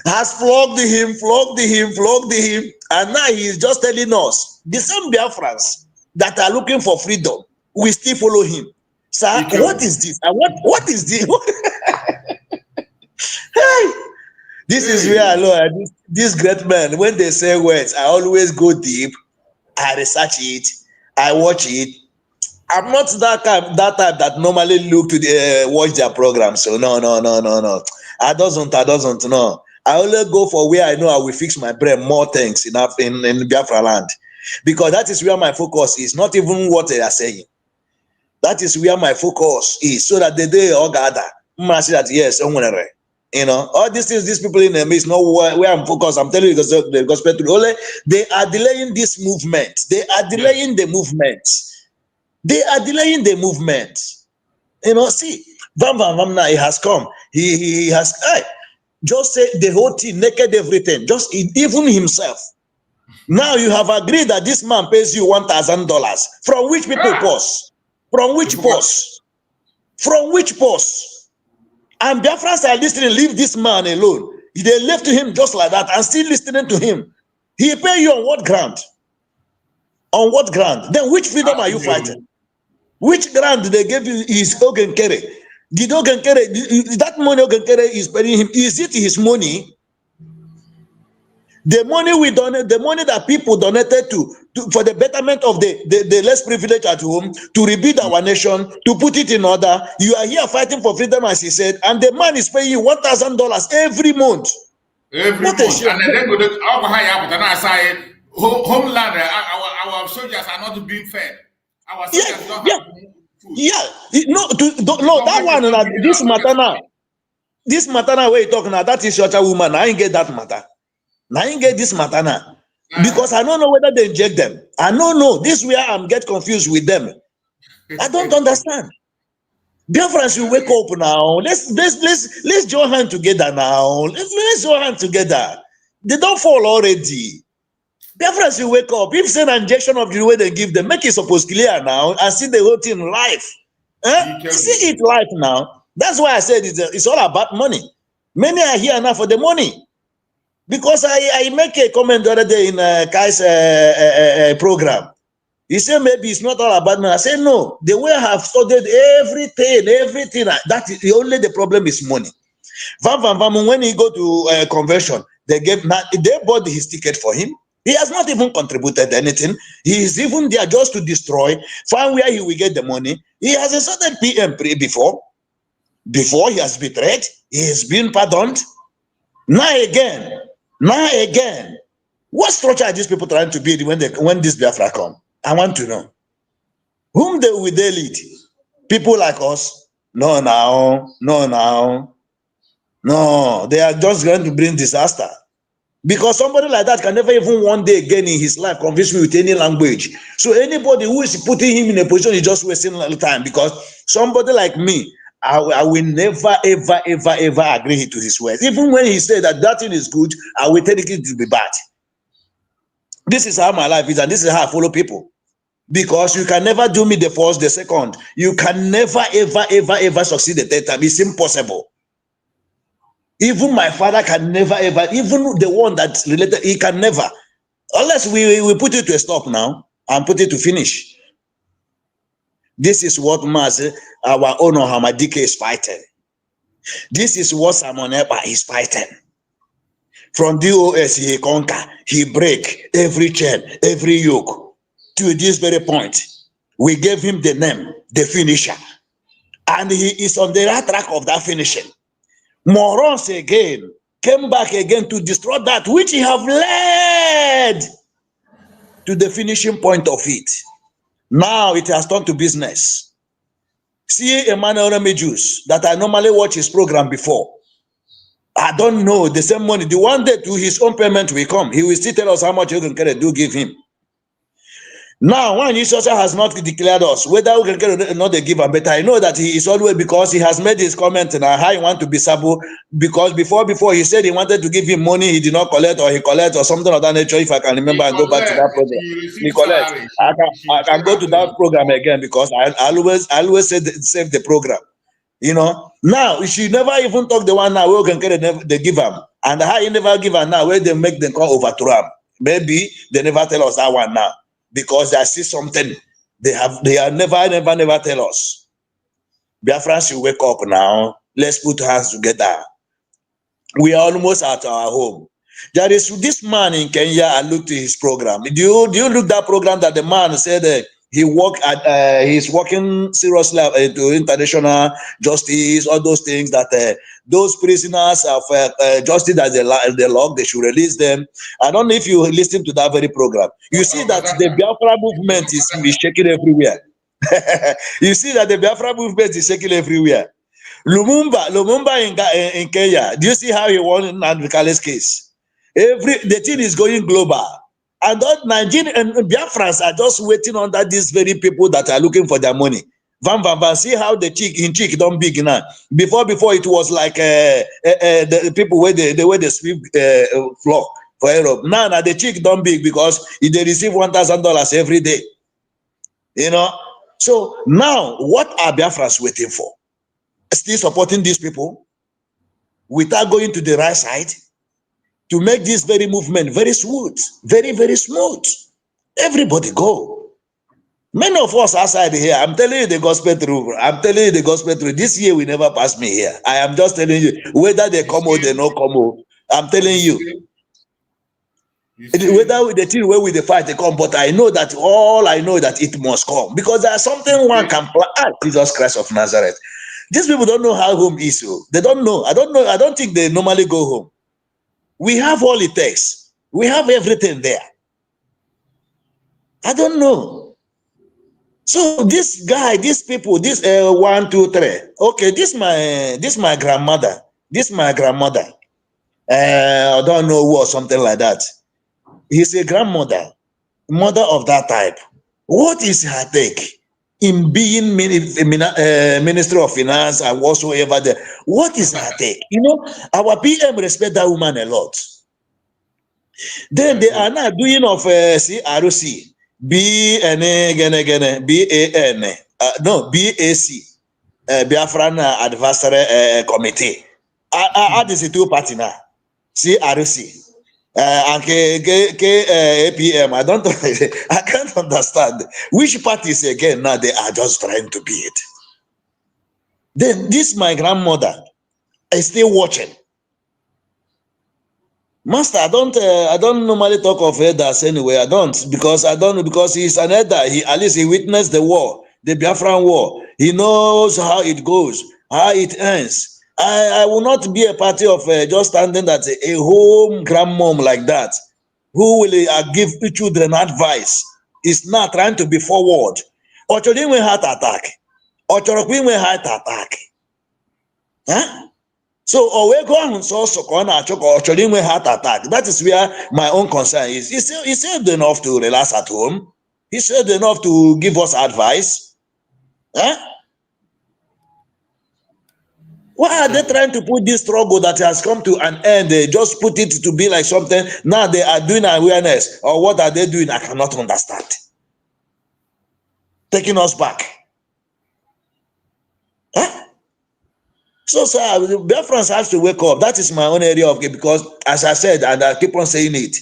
Has flogged him, and now he is just telling us the same Biafrans that are looking for freedom, we still follow him. Sir, what is this? What is this? Hey, this is where I know this great man, when they say words, I always go deep, I research it, I watch it. I'm not that type that normally look to watch their program. So no. I doesn't know. I only go for where I know I will fix my brain more things in Biafra land. Because that is where my focus is, not even what they are saying. That is where my focus is, so that the day all gather, I say that yes, you know, all these things, these people in the midst, not where I'm focused. I'm telling you the gospel truth. Only they are delaying this movement. They are delaying the movement. You know, see, Vam now he has come. He has just say the whole thing, naked everything, just even himself. Now you have agreed that this man pays you $1,000. From which people post? From which post? And Biafrans are listening, leave this man alone. They left him just like that and still listening to him. He pay you on what ground? On what ground? Then which freedom are you fighting? Which ground they gave you is Ogenkere? Did Ogenkere, that money Ogenkere is paying him, is it his money? The money we donate, the money that people donated to for the betterment of the less privileged at home, to rebuild our nation, to put it in order. You are here fighting for freedom, as he said, and the man is paying you $1,000 every month. Every month. And then go to homeland, our soldiers are not being fed. Our soldiers don't have food. No, that one, this matter now, where you talking now, that is your woman. I ain't get that matter. Now I get this matter now. Because I don't know whether they inject them. I don't know. This is where I'm get confused with them. I don't understand. Biafrans, you wake up now. Let's join hands together now. Let's join hands together. They don't fall already. Biafrans, you wake up. If send an injection of the way they give them, make it supposed clear now and see the whole thing live. See it live now. That's why I said it's all about money. Many are here now for the money. Because I make a comment the other day in Kai's program. He said maybe it's not all about money. I said no. The way I have studied everything. That is only the problem is money. When he go to conversion, they bought his ticket for him. He has not even contributed anything. He is even there just to destroy. Find where he will get the money. He has insulted PM before. Before he has betrayed, he has been pardoned. Now again, what structure are these people trying to build when this Biafra come? I want to know. Whom will they lead? People like us? No now. No, they are just going to bring disaster. Because somebody like that can never even one day again in his life convince me with any language. So anybody who is putting him in a position is just wasting a little time. Because somebody like me, I will never, ever agree to his words. Even when he said that thing is good, I will take it to be bad. This is how my life is, and this is how I follow people. Because you can never do me the first, the second. You can never, ever succeed the third time. It's impossible. Even my father can never, ever, even the one that's related, he can never. Unless we put it to a stop now and put it to finish. This is what our owner Hamadike is fighting. This is what Simon Ekpa is fighting. From DOS, he conquer, he break every chain, every yoke. To this very point, we gave him the name, the finisher. And he is on the right track of that finishing. Morons again came back again to destroy that which he have led to the finishing point of it. Now it has turned to business. See Emmanuel Remedios that I normally watch his program before. I don't know, the same money, the one day to his own payment will come. He will still tell us how much you can get, do give him. Now, when Jesus has not declared us whether we can get or not, they give him. But I know that he is always, because he has made his comment now how he want to be Sabu. Because before he said he wanted to give him money, he did not collect, or he collect or something of that nature. If I can remember and go back to that program, he collect. I can go to that program again because I always save the program. You know, now she never even talk the one now where we can get they give him, and how he never give him now where they make them come overthrow him. Maybe they never tell us that one now. Because I see something they are never tell us. Biafrans, you wake up now. Let's put hands together. We are almost at our home. There is this man in Kenya. I looked at his program. Do you look that program that the man said he worked at? He's working seriously to international justice, all those things that those prisoners of justice that they lock, they should release them. I don't know if you listen to that very program. You see that the Biafra movement is shaking everywhere. You see that the Biafra movement is shaking everywhere. Lumumba in Kenya. Do you see how he won in Nandikale's case? The thing is going global. And that Nigerian and Biafrans are just waiting under these very people that are looking for their money. Van, see how the cheek don't big now. Before it was like the people where they sweep floor for Europe. Now the cheek don't big because they receive $1,000 every day. You know. So now what are Biafrans waiting for? Still supporting these people without going to the right side to make this very movement very smooth, very, very smooth. Everybody go. Many of us outside here, I'm telling you the gospel truth. I'm telling you the gospel truth. This year will never pass me here. I am just telling you, whether they come or they not come or, I'm telling you. Whether with the team where with the fight they come, but I know that it must come because there's something one can plan. Jesus Christ of Nazareth. These people don't know how home is. So they don't know. I don't think they normally go home. We have all it takes. We have everything there. I don't know. So this guy, these people, this 1, 2, 3. Okay, this my grandmother. This my grandmother. I don't know who or something like that. He's a grandmother, mother of that type. What is her take in being Minister of Finance and whatsoever there? What is her take? You know, our PM respect that woman a lot. Then they are now doing of CRC, BAC, Biafran Advocacy Committee. This is two party now, CRC. And APM, I can't understand which parties again now they are just trying to be it. Then this my grandmother is still watching. Master, I don't normally talk of elders anyway. I don't because he's an elder. At least he witnessed the war, the Biafran war. He knows how it goes, how it ends. I will not be a party of just standing at a home grandmom like that, who will give children advice. Is not trying to be forward. Or heart attack. Or heart attack. Huh? So, or we go on so corner choke or heart attack. That is where my own concern is. He's said enough to relax at home. He said enough to give us advice. Huh? Why are they trying to put this struggle that has come to an end? They just put it to be like something. Now they are doing awareness. Or what are they doing? I cannot understand. Taking us back. Huh? So, sir, Biafrans have to wake up. That is my own area of game because, as I said, and I keep on saying it,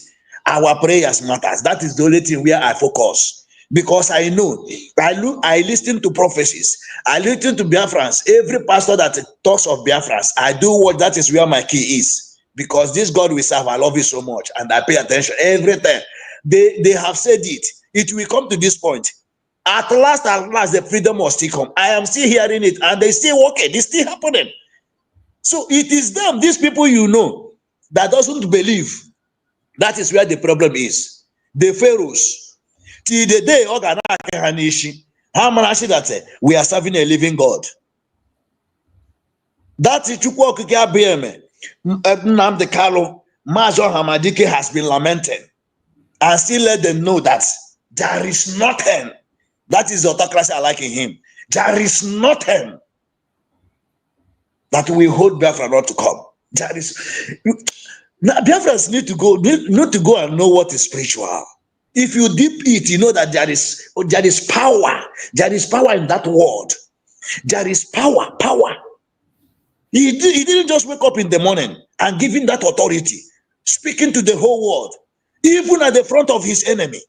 our prayers matters. That is the only thing where I focus. Because I know, I listen to prophecies. I listen to Biafrans. Every pastor that talks of Biafrans, I do what that is where my key is. Because this God we serve, I love it so much. And I pay attention every time. They have said it. It will come to this point. At last, the freedom must still come. I am still hearing it. And they still working. It's still happening. So it is them, these people you know, that doesn't believe. That is where the problem is. The pharaohs. Till the day that we are serving a living God. That is Nnamdi Kanu, Major Hamadike has been lamenting and still let them know that there is nothing. That is the autocracy I like in him. There is nothing that will hold Biafra not to come. There is now Biafrans need to go and know what is spiritual. If you deep it, you know that there is power. There is power in that word. There is power. He didn't just wake up in the morning and give him that authority, speaking to the whole world, even at the front of his enemy.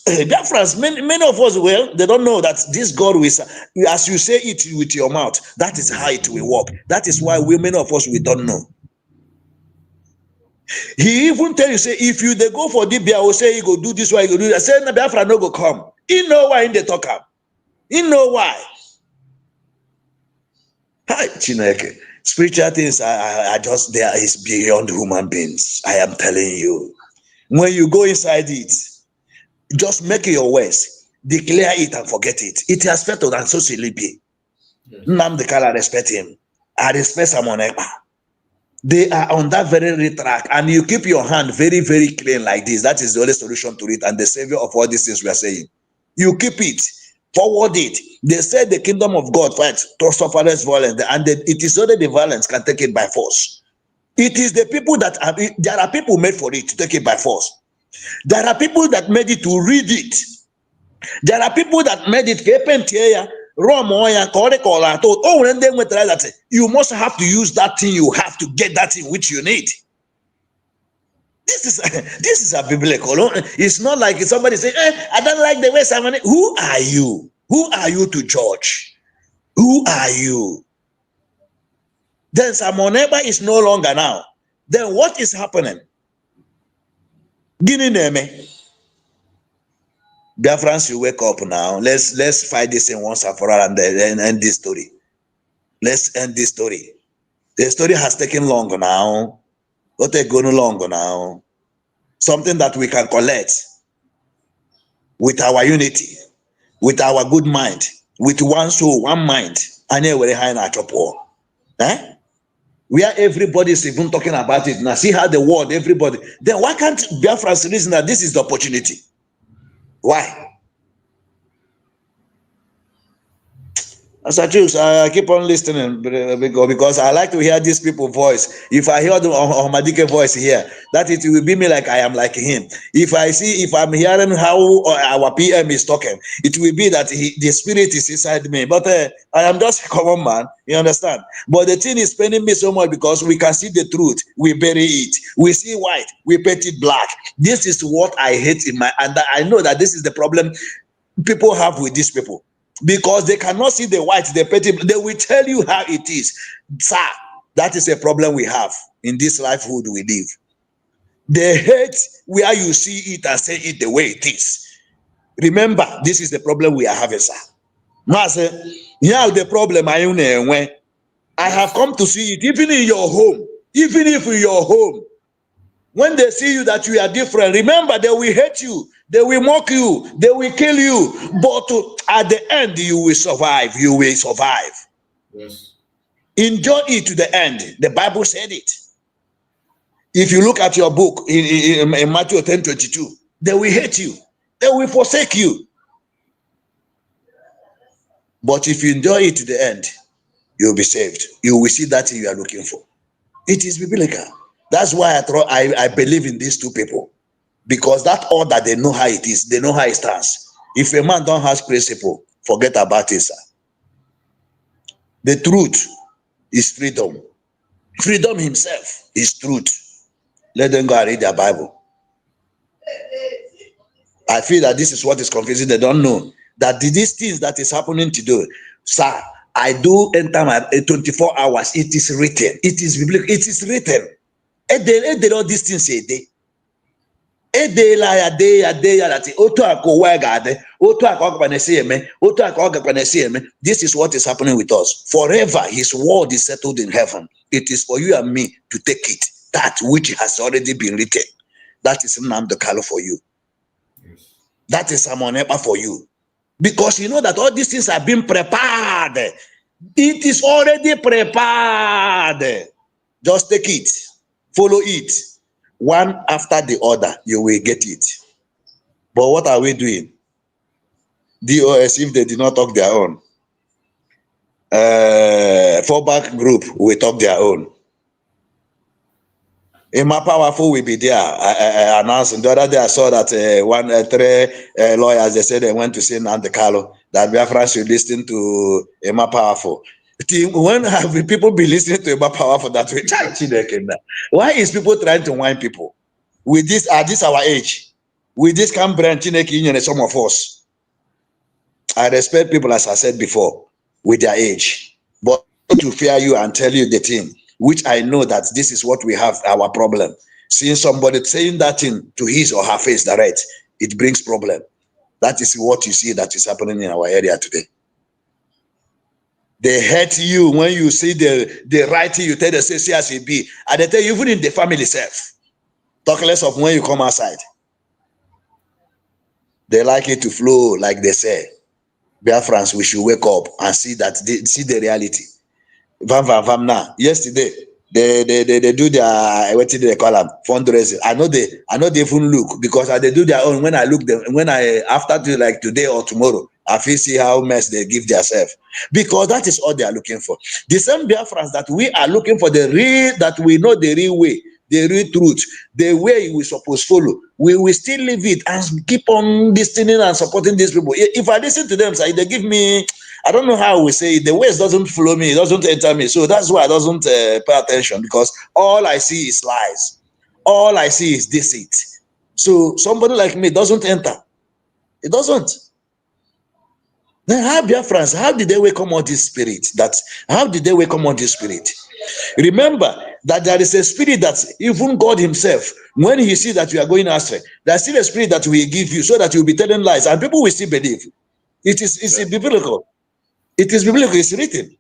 Biafrans, many of us, well, they don't know that this God will, as you say it with your mouth, that is how it will work. That is why many of us, we don't know. He even tell you, say, if you they go for DBA, will say, you go do this, why you go do that. Say, no, Biafra no go come. He know why in the talk up. He know why. Hi, Chineke. Spiritual things are just there is beyond human beings. I am telling you. When you go inside it, just make your ways, declare it and forget it. It has settled and so shall it be. Nnamdi Kanu, I respect him. I respect Simon Ekpa. They are on that very track, and you keep your hand very, very clean like this. That is the only solution to it, and the savior of all these things we are saying. You keep it, forward it. They said the kingdom of God fights to suffer less violence, and it is only the violence can take it by force. It is the people that are, there are people made for it to take it by force. There are people that made it to read it. There are people that made it. You must have to use that thing you have to get that thing which you need. This is a biblical. It's not like somebody say, I don't like the way someone. Who are you? Who are you to judge? Who are you? Then Simon Ekpa is no longer now. Then what is happening? Guinea name. Biafrans, you wake up now. Let's fight this thing once and for all and end this story. Let's end this story. The story has taken long now. What a going long now. Something that we can collect with our unity, with our good mind, with one soul, one mind, and we're high in our chopper. Where everybody is even talking about it now. See how the world, everybody. Then why can't Biafrans reason that this is the opportunity? Why? As I keep on listening because I like to hear these people's voice. If I hear the Omadike voice here, that it will be me like I am like him. If I'm hearing how our PM is talking, it will be that the spirit is inside me. But I am just a common man, you understand? But the thing is paining me so much because we can see the truth, we bury it. We see white, we paint it black. This is what I hate and I know that this is the problem people have with these people. Because they cannot see the white, the petty, they will tell you how it is. Sir, that is a problem we have in this lifehood we live. They hate where you see it and say it the way it is. Remember, this is the problem we are having, sir. Master, here the problem I have come to see it, even in your home, even if in your home, When they see you that you are different, remember they will hate you, they will mock you, they will kill you. But at the end, you will survive. You will survive. Yes. Enjoy it to the end. The Bible said it. If you look at your book in Matthew 10:22, they will hate you, they will forsake you. But if you enjoy it to the end, you'll be saved. You will see that thing you are looking for. It is biblical. That's why I believe in these two people. Because that order, they know how it is. They know how it stands. If a man don't have principle, forget about it, sir. The truth is freedom. Freedom himself is truth. Let them go and read their Bible. I feel that this is what is confusing. They don't know that these things that is happening today, sir, I do enter my 24 hours. It is written. It is biblical. It is written. And they all these things say they. This is what is happening with us. Forever, his word is settled in heaven. It is for you and me to take it. That which has already been written. That is Nnamdi Kanu for you. Yes. That is Simon Ekpa for you. Because you know that all these things have been prepared. It is already prepared. Just take it. Follow it. One after the other, you will get it. But what are we doing? DOS, if they did not talk their own. Fallback group will talk their own. Emma Powerful will be there. I announced the other day. I saw that three lawyers, they said they went to see Nnamdi Kanu, that Biafra should listen to Emma Powerful. When have people been listening to Emma Powerful that way? Why is people trying to whine people? With this, at this our age, with this can brand Chineke, some of us. I respect people, as I said before, with their age, but to fear you and tell you the thing, which I know that this is what we have our problem. Seeing somebody saying that thing to his or her face direct, it brings problem. That is what you see that is happening in our area today. They hate you when you see the right thing, you tell them, say CSB, and they tell you, even in the family self, talk less of when you come outside. They like it to flow, like they say. Biafrans, we should wake up and see that see the reality. Vam now. Yesterday, they do their, what did they call them, fundraising. I know they even look, because they do their own. When I look them, when I after to like today or tomorrow, I feel see how mess they give themselves, because that is all they are looking for. The same Biafrans that we are looking for, the real, that we know the real way, the real truth, the way we supposed to follow, we will still live it and keep on listening and supporting these people. If I listen to them, they give me, I don't know how we say it, the ways doesn't follow me, it doesn't enter me. So that's why I doesn't pay attention, because all I see is lies. All I see is deceit. So somebody like me doesn't enter. It doesn't. Then how Biafrans, how did they welcome all this spirit? How did they welcome all this spirit? Remember that there is a spirit that even God himself, when he sees that you are going astray, there's still a spirit that will give you so that you'll be telling lies and people will still believe. It's biblical. It is biblical, it's written.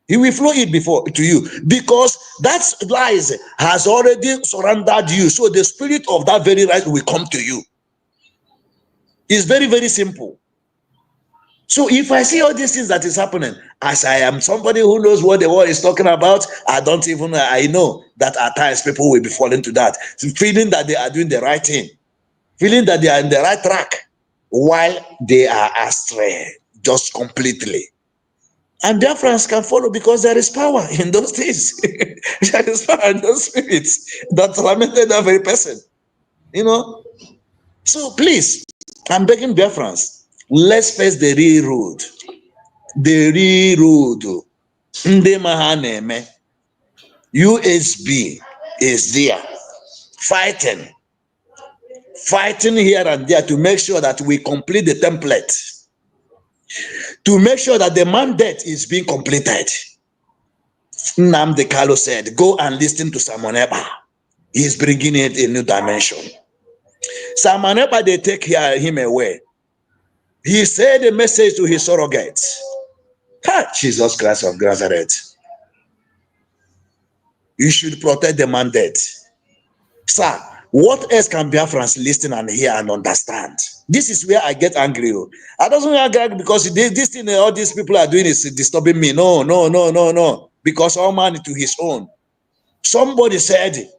He will flow it before to you, because that lies has already surrendered you. So the spirit of that very right will come to you. It's very, very simple. So if I see all these things that is happening, as I am somebody who knows what the world is talking about, I know that at times people will be falling to that, feeling that they are doing the right thing, feeling that they are in the right track, while they are astray, just completely. And Biafrans can follow, because there is power in those things. There is power in those spirits that tormented that very person. You know? So please, I'm begging Biafrans, let's face the real road. The real road. Nde Mahaneme. USB is there. Fighting here and there to make sure that we complete the template. To make sure that the mandate is being completed. Nnamdi Kanu said, go and listen to Simon Ekpa. He's bringing it a new dimension. Simon Ekpa, they take him away. He said a message to his surrogates. Jesus Christ of Nazareth. You should protect the mandate. Sir, What else can Biafrans listen and hear and understand? This is where I get angry. I don't get angry because this thing all these people are doing is disturbing me. No, no, no, no, no. Because all man to his own. Somebody said,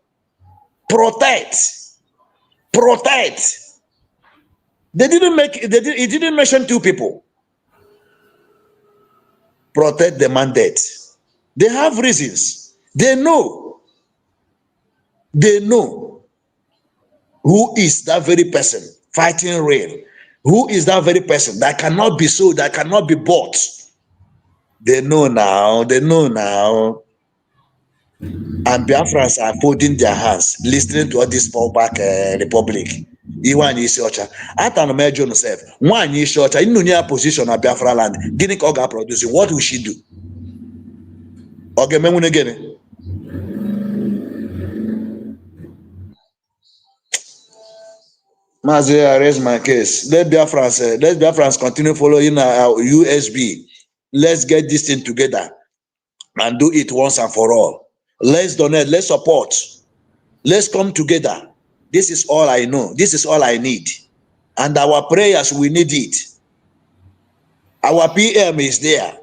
protect, protect. They didn't make it didn't mention two people. Protect the mandate. They have reasons. They know who is that very person fighting real. Who is that very person that cannot be sold, that cannot be bought? They know now. They know now. And Biafrans are folding their hands, listening to all this fallback republic. Iwan Isiocha. Atan Mejo himself. One Isiocha. In no position of Biafra land. Guinea Koga producing. What will she do? Okay, me again. Mazi, I raise my case. Let Biafrans continue following our USB. Let's get this thing together and do it once and for all. Let's donate, let's support. Let's come together. This is all I know. This is all I need. And our prayers, we need it. Our PM is there.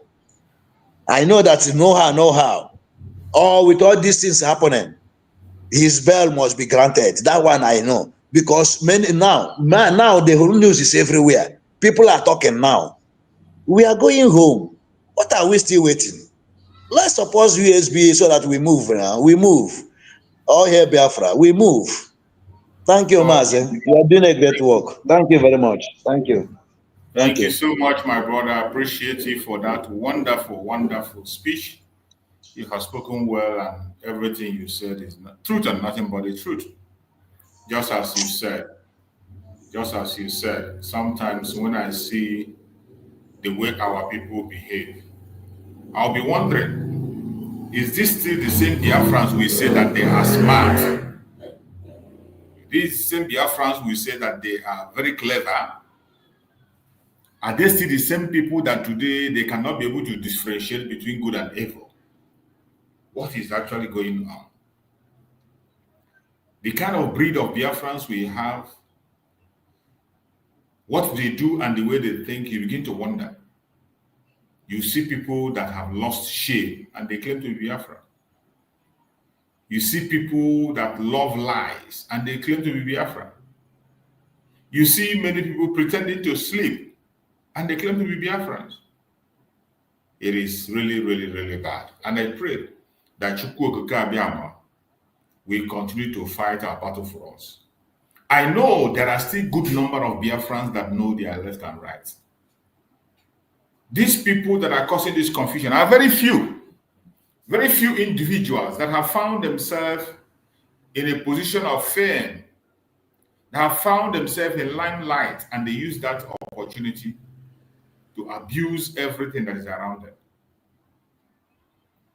I know that know how. With all these things happening, his bail must be granted. That one I know. Because now the whole news is everywhere. People are talking now. We are going home. What are we still waiting? Let's support USB so that we move now. We move. All here Biafra. We move. Thank you, Mazen. You are doing a great work. Thank you very much. Thank you. Thank you so much, my brother. I appreciate you for that wonderful, wonderful speech. You have spoken well, and everything you said is truth and nothing but the truth. Just as you said, sometimes when I see the way our people behave, I'll be wondering, is this still the same Biafrans we say that they are smart? These same Biafrans we say that they are very clever? Are they still the same people that today they cannot be able to differentiate between good and evil? What is actually going on? The kind of breed of Biafrans we have, what they do and the way they think, you begin to wonder. You see people that have lost shame and they claim to be Biafran. You see people that love lies and they claim to be Biafran. You see many people pretending to sleep and they claim to be Biafrans. It is really, really, really bad. And I pray that Chukwu Okike will continue to fight our battle for us. I know there are still good number of Biafrans that know their left and right. These people that are causing this confusion are very few individuals that have found themselves in a position of fame, that have found themselves in limelight, and they use that opportunity to abuse everything that is around them.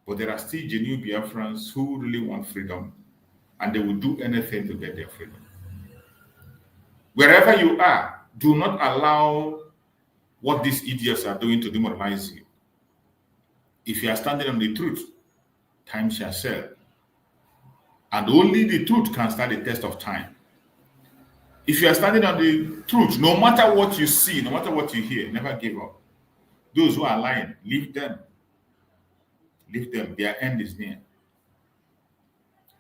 But there are still genuine Biafrans who really want freedom, and they will do anything to get their freedom. Wherever you are, do not allow what these idiots are doing to demoralize you. If you are standing on the truth, time shall serve. And only the truth can stand the test of time. If you are standing on the truth, no matter what you see, no matter what you hear, never give up. Those who are lying, leave them. Leave them. Their end is near.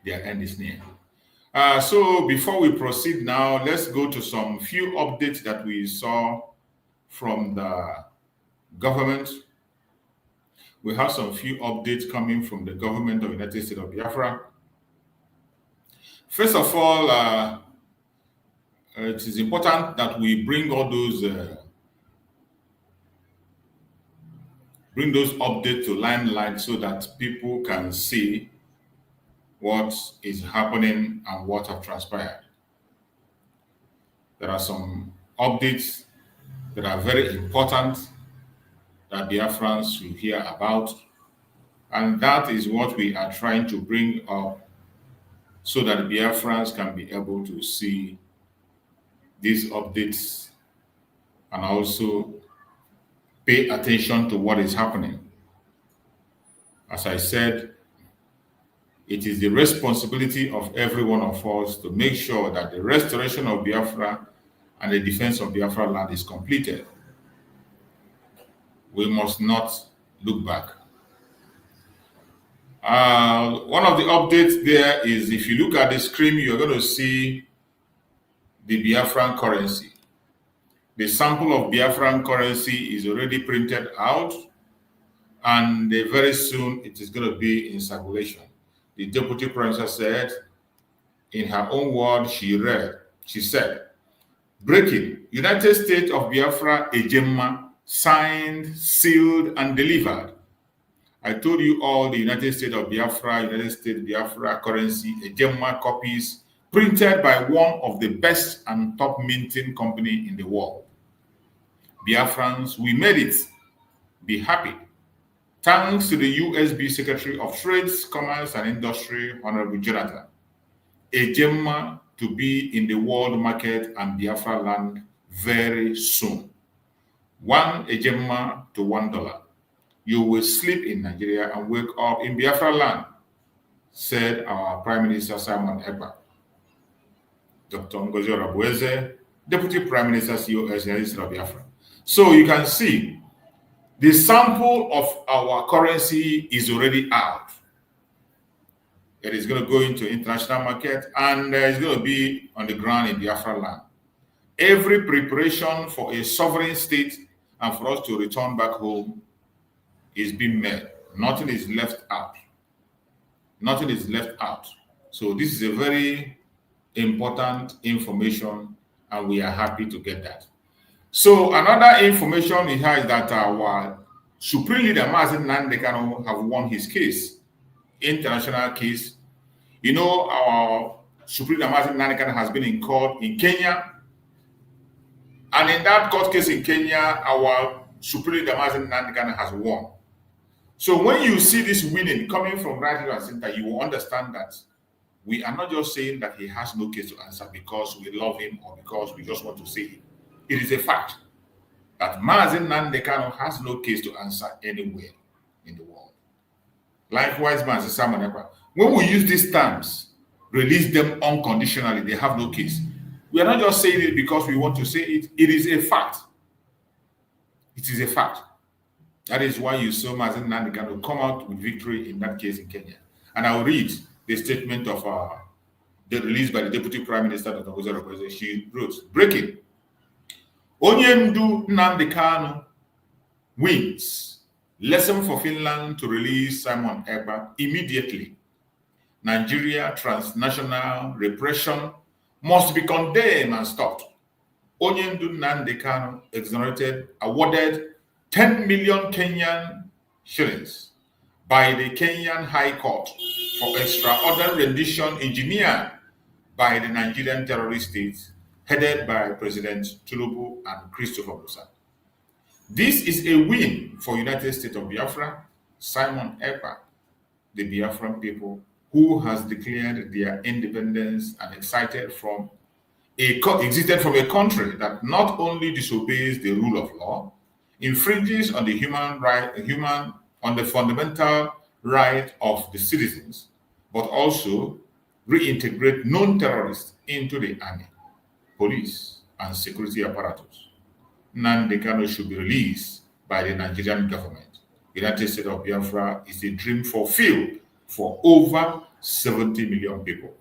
Their end is near. So before we proceed now, let's go to some few updates that we saw from the government. We have some few updates coming from the government of the United States of Biafra. First of all, it is important that we bring all those updates to limelight so that people can see what is happening and what have transpired. There are some updates that are very important that Biafrans will hear about, and that is what we are trying to bring up so that Biafrans can be able to see these updates and also pay attention to what is happening. As I said, It is the responsibility of every one of us to make sure that the restoration of Biafra and the defense of Biafra land is completed. We must not look back. One of the updates there is, if you look at the screen, you're going to see the Biafran currency. The sample of Biafran currency is already printed out, and very soon it is going to be in circulation. The Deputy Prime Minister said, in her own words, she said, breaking, United States of Biafra, Ejemma, signed, sealed, and delivered. I told you all the United States of Biafra, United States Biafra currency, Ejemma copies, printed by one of the best and top minting company in the world. Biafrans, we made it. Be happy. Thanks to the USB Secretary of Trade, Commerce and Industry, Honorable Jonathan. Ejemma to be in the world market and Biafra land very soon. 1 Ejemma to $1. You will sleep in Nigeria and wake up in Biafra land, said our Prime Minister Simon Ekpa. Dr. Ngozi Orabueze, Deputy Prime Minister, COS, of Biafra. So you can see the sample of our currency is already out. It is going to go into international market and it's going to be on the ground in Biafra land. Every preparation for a sovereign state and for us to return back home is being made. Nothing is left out. Nothing is left out. So this is a very important information and we are happy to get that. So another information we have is that our Supreme Leader Mazen Nandekano have won his case, international case. You know, our Supreme Leader Mazen Nandekano has been in court in Kenya. And in that court case in Kenya, our Supreme Leader Mazen Nandekano has won. So when you see this winning coming from right here and center, you will understand that we are not just saying that he has no case to answer because we love him or because we just want to say him. It is a fact that Mazen Nandekano has no case to answer anywhere in the world. Likewise, Mazen Simon Ekpa. When we use these terms, release them unconditionally, they have no case. We are not just saying it because we want to say it. It is a fact. It is a fact. That is why you saw Mazen Nandekano come out with victory in that case in Kenya. And I will read the statement of the release by the Deputy Prime Minister, Dr. Ngozi Orabueze. She wrote, breaking. Onyendu Nandekano wins. Lesson for Finland to release Simon Ekpa immediately. Nigeria transnational repression must be condemned and stopped. Onyendu Nandekano exonerated, awarded 10 million Kenyan shillings by the Kenyan High Court for extraordinary rendition engineered by the Nigerian terrorist state headed by President Tinubu and Christopher Musa. This is a win for United States of Biafra, Simon Ekpa, the Biafran people who has declared their independence and exited from a country that not only disobeys the rule of law, infringes on the on the fundamental right of the citizens, but also reintegrate known terrorists into the army, police, and security apparatus. Nandekano should be released by the Nigerian government. United States of Biafra is a dream fulfilled for over 70 million people.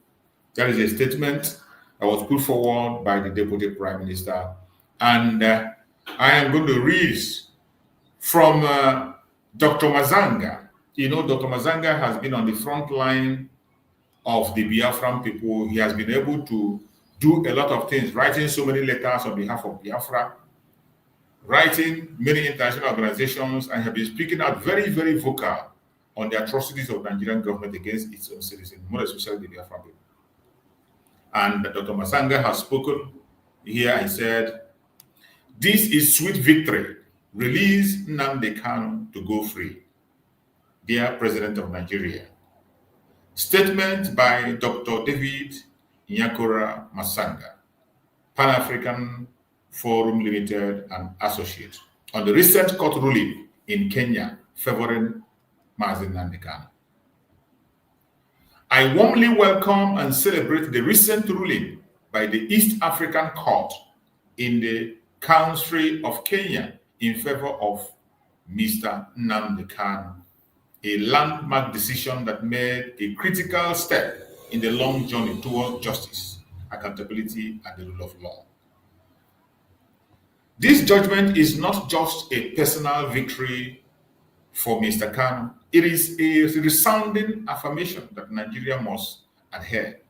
That is a statement that was put forward by the Deputy Prime Minister. And I am going to read from Dr. Mazanga. You know, Dr. Mazanga has been on the front line of the Biafran people. He has been able to do a lot of things, writing so many letters on behalf of Biafra, writing many international organizations, and have been speaking out very, very vocal on the atrocities of the Nigerian government against its own citizens, more especially the Biafran people. And Dr. Mazanga has spoken here and said, this is sweet victory. Release Nnamdi Kanu to go free. Dear President of Nigeria. Statement by Dr. David Nyakora Masanga, Pan-African Forum Limited and Associate, on the recent court ruling in Kenya favoring Mazen Nnamdi Kanu. I warmly welcome and celebrate the recent ruling by the East African Court in the country of Kenya in favor of Mr. Nnamdi Kanu, a landmark decision that made a critical step in the long journey towards justice, accountability, and the rule of law. This judgment is not just a personal victory for Mr. Kanu. It is a resounding affirmation that Nigeria must adhere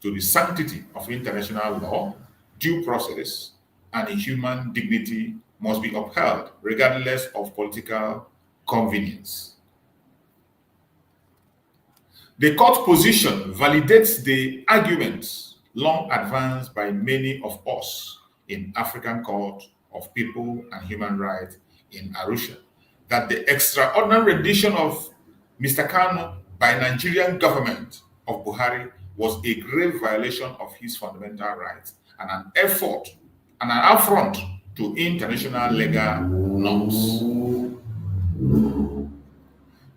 to the sanctity of international law, due process, and human dignity must be upheld regardless of political convenience. The court position validates the arguments long advanced by many of us in African Court of People and Human Rights in Arusha, that the extraordinary rendition of Mr. Kanu by Nigerian government of Buhari was a grave violation of his fundamental rights and an effort and an affront to international legal norms.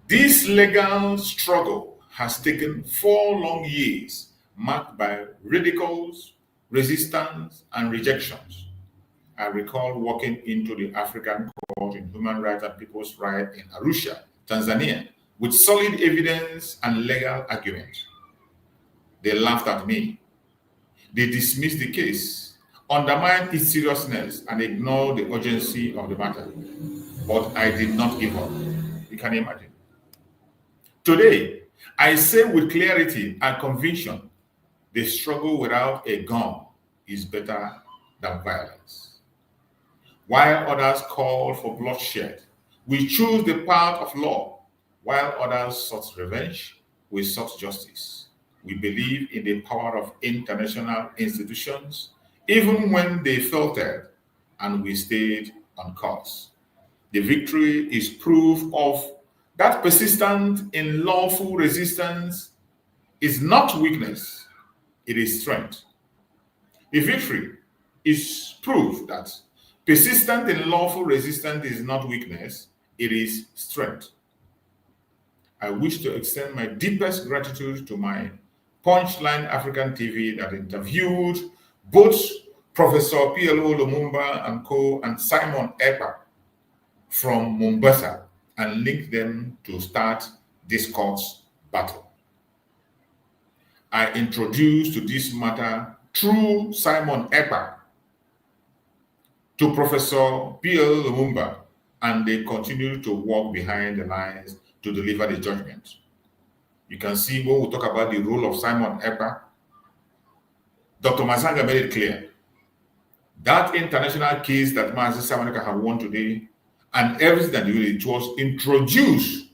This legal struggle has taken 4 long years, marked by ridicules, resistance, and rejections. I recall walking into the African Court in Human Rights and People's Rights in Arusha, Tanzania, with solid evidence and legal argument. They laughed at me. They dismissed the case, undermined its seriousness, and ignored the urgency of the matter. But I did not give up. You can imagine. Today, I say with clarity and conviction, the struggle without a gun is better than violence. While others call for bloodshed, we choose the path of law. While others sought revenge, we sought justice. We believe in the power of international institutions, even when they faltered, and we stayed on course. The victory is proof of that persistent in lawful resistance is not weakness, it is strength. The victory is proof that persistent in lawful resistance is not weakness, it is strength. I wish to extend my deepest gratitude to my Punchline African TV that interviewed both Professor PLO Lumumba and Co. and Simon Ekpa from Mombasa and linked them to start this court's battle. I introduced to this matter through Simon Ekpa to Professor PLO Lumumba, and they continue to walk behind the lines to deliver the judgment. You can see when we talk about the role of Simon Ekpa, Dr. Mazanga made it clear. That international case that Mazi Simon Ekpa have won today, and everything that it was introduced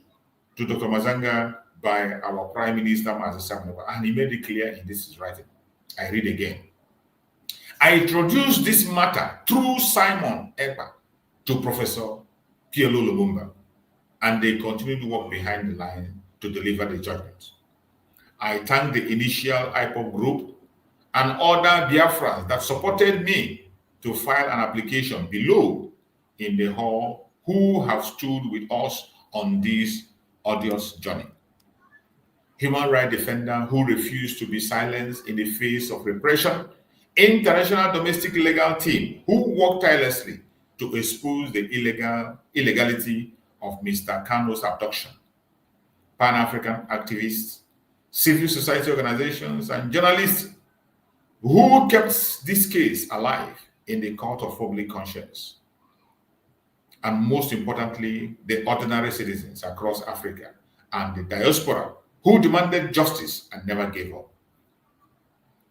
to Dr. Mazanga by our Prime Minister Mazi Simon Ekpa, and he made it clear in this writing. I read again. I introduced this matter through Simon Ekpa to Professor PLO Lumumba, and they continue to walk behind the line to deliver the judgment. I thank the initial IPOP group and other Biafrans that supported me to file an application below in the hall who have stood with us on this odious journey. Human rights defenders who refuse to be silenced in the face of repression, international domestic legal team who work tirelessly to expose the illegality of Mr. Kanu's abduction, Pan-African activists, civil society organizations, and journalists who kept this case alive in the court of public conscience. And most importantly, the ordinary citizens across Africa and the diaspora who demanded justice and never gave up.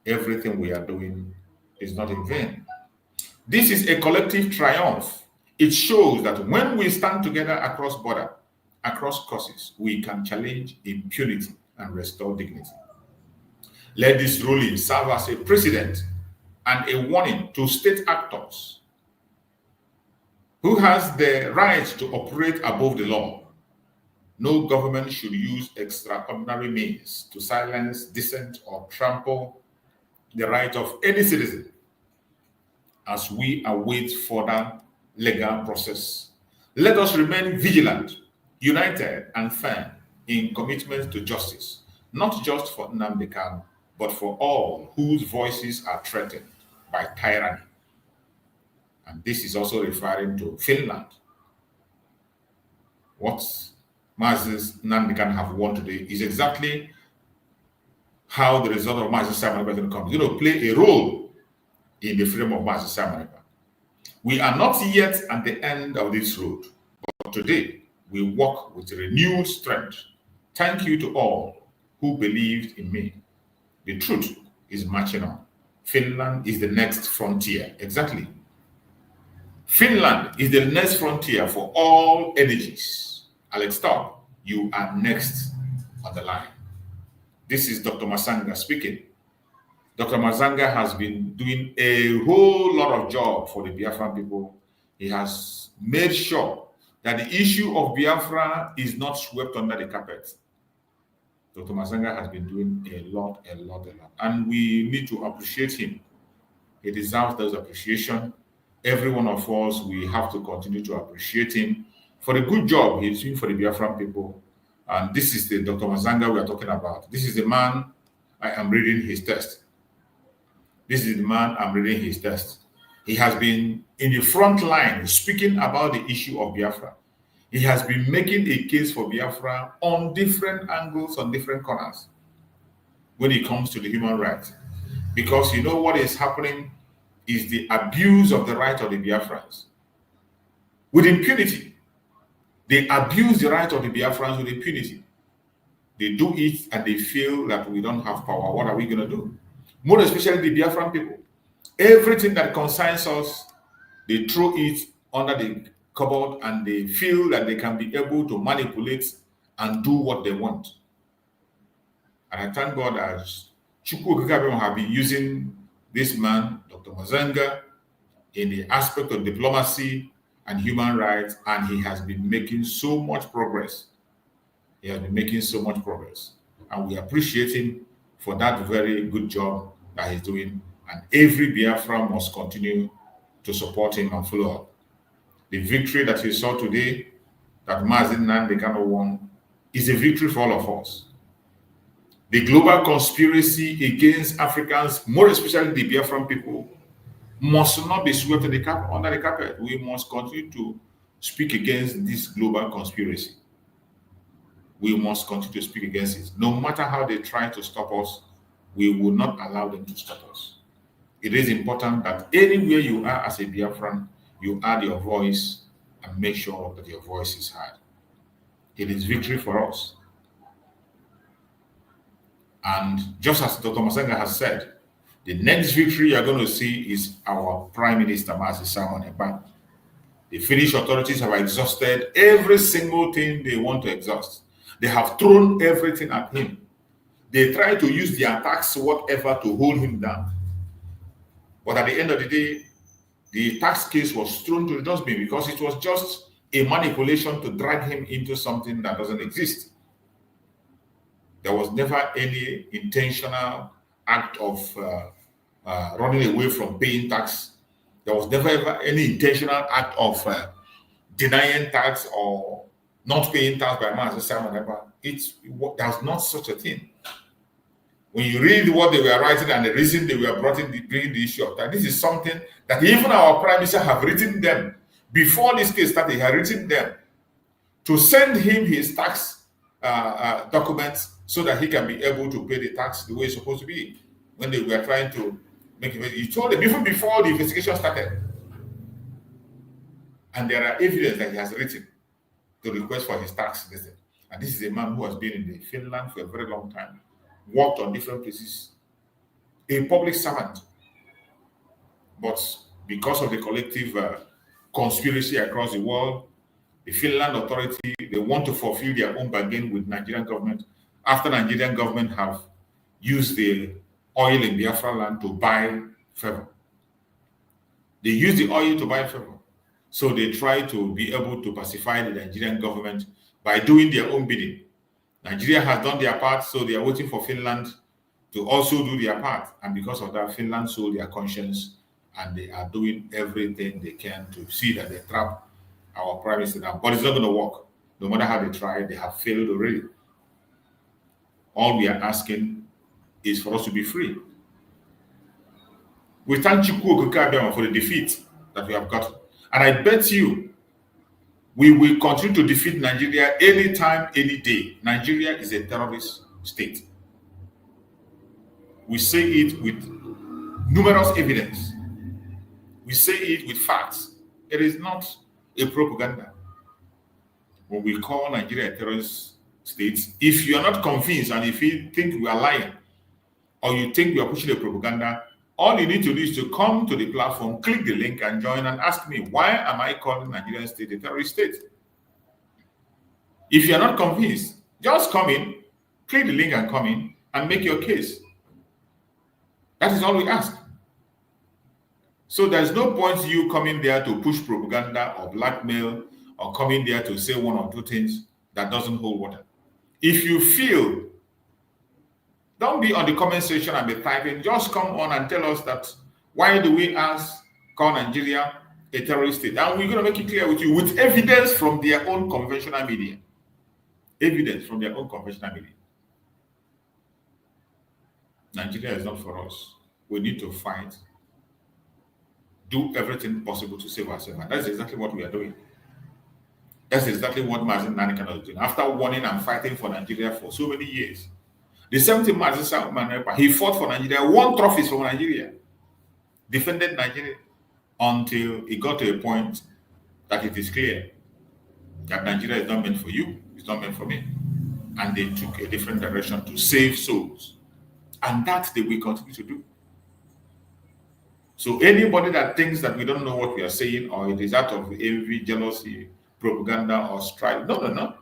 Everything we are doing is not in vain. This is a collective triumph. It shows that when we stand together across borders, across causes, we can challenge impunity and restore dignity. Let this ruling serve as a precedent and a warning to state actors who has the right to operate above the law. No government should use extraordinary means to silence dissent or trample the right of any citizen. As we await further legal process, let us remain vigilant, united, and firm in commitment to justice, not just for Nnamdi Kanu, but for all whose voices are threatened by tyranny. And this is also referring to Finland. What Mazis Nnamdi Kanu have won today is exactly how the result of Mazis Simon is going to come. It's going to play a role in the freedom of Mazis Simon. We are not yet at the end of this road, but today we walk with renewed strength. Thank you to all who believed in me. The truth is marching on. Finland is the next frontier. Exactly. Finland is the next frontier for all energies. Alex Stop, you are next on the line. This is Dr. Masanga speaking. Dr. Masanga has been doing a whole lot of job for the Biafran people. He has made sure that the issue of Biafra is not swept under the carpet. Dr. Masanga has been doing a lot. And we need to appreciate him. He deserves those appreciation. Every one of us, we have to continue to appreciate him for the good job he's doing for the Biafran people. And this is the Dr. Masanga we are talking about. This is the man I am reading his text. This is the man I'm reading his text. He has been in the front line speaking about the issue of Biafra. He has been making a case for Biafra on different angles, on different corners when it comes to the human rights. Because you know what is happening is the abuse of the right of the Biafrans with impunity. They abuse the right of the Biafrans with impunity. They do it and they feel that we don't have power. What are we going to do? More especially the Biafran people. Everything that concerns us, they throw it under the cupboard and they feel that they can be able to manipulate and do what they want. And I thank God that Chukwu Okike have been using this man, Dr. Masanga, in the aspect of diplomacy and human rights, and he has been making so much progress. He has been making so much progress. And we appreciate him for that very good job that he's doing. And every Biafra must continue to support him and follow up. The victory that you saw today, that Mazin Nnamdi Kanu won, is a victory for all of us. The global conspiracy against Africans, more especially the Biafran people, must not be swept under the carpet. We must continue to speak against this global conspiracy. We must continue to speak against it. No matter how they try to stop us, we will not allow them to stop us. It is important that anywhere you are as a Biafran, you add your voice and make sure that your voice is heard. It is victory for us. And just as Dr. Masanga has said, the next victory you're going to see is our Prime Minister, Mazi Simon Ekpa. The Finnish authorities have exhausted every single thing they want to exhaust. They have thrown everything at him. They try to use their tax, whatever, to hold him down. But at the end of the day, the tax case was thrown to the dustbin because it was just a manipulation to drag him into something that doesn't exist. There was never any intentional act of running away from paying tax. There was never ever any intentional act of denying tax or not paying tax by Mazi Simon Ekpa. There's not such a thing. When you read what they were writing and the reason they were bringing the issue of tax, this is something that even our Prime Minister have written them. Before this case started, he had written them to send him his tax documents so that he can be able to pay the tax the way it's supposed to be. When they were trying to make it, he told them even before the investigation started. And there are evidence that he has written to request for his tax. And this is a man who has been in Finland for a very long time, worked on different places, a public servant. But because of the collective conspiracy across the world, the Finland authority, they want to fulfill their own bargain with Nigerian government after Nigerian government have used the oil in Biafra land to buy favor. They use the oil to buy favor. So they try to be able to pacify the Nigerian government by doing their own bidding. Nigeria has done their part, so they are waiting for Finland to also do their part. And because of that, Finland sold their conscience and they are doing everything they can to see that they trap our Prime Minister now. But it's not going to work. No matter how they try, they have failed already. All we are asking is for us to be free. We thank Chukwu Okike for the defeat that we have got. And I bet you we will continue to defeat Nigeria anytime, any day. Nigeria is a terrorist state. We say it with numerous evidence. We say it with facts. It is not a propaganda. When we call Nigeria a terrorist state, if you are not convinced and if you think we are lying or you think we are pushing a propaganda, all you need to do is to come to the platform, click the link and join and ask me, why am I calling Nigerian state a terrorist state? If you are not convinced, just come in, click the link and come in and make your case. That is all we ask. So there's no point you coming there to push propaganda or blackmail or coming there to say one or two things that doesn't hold water. If you feel, don't be on the comment section and be typing, just come on and tell us that why do we call Nigeria a terrorist state? And we're going to make it clear with you with evidence from their own conventional media. Evidence from their own conventional media. Nigeria is not for us. We need to fight. Do everything possible to save ourselves. And that's exactly what we are doing. That's exactly what Mazin Nanikano is doing. After warning and fighting for Nigeria for so many years, the 17th Mazin, he fought for Nigeria, won trophies from Nigeria, defended Nigeria until it got to a point that it is clear that Nigeria is not meant for you, it's not meant for me. And they took a different direction to save souls. And that they will continue to do. So anybody that thinks that we don't know what we are saying, or it is out of envy, jealousy, propaganda, or strife, no.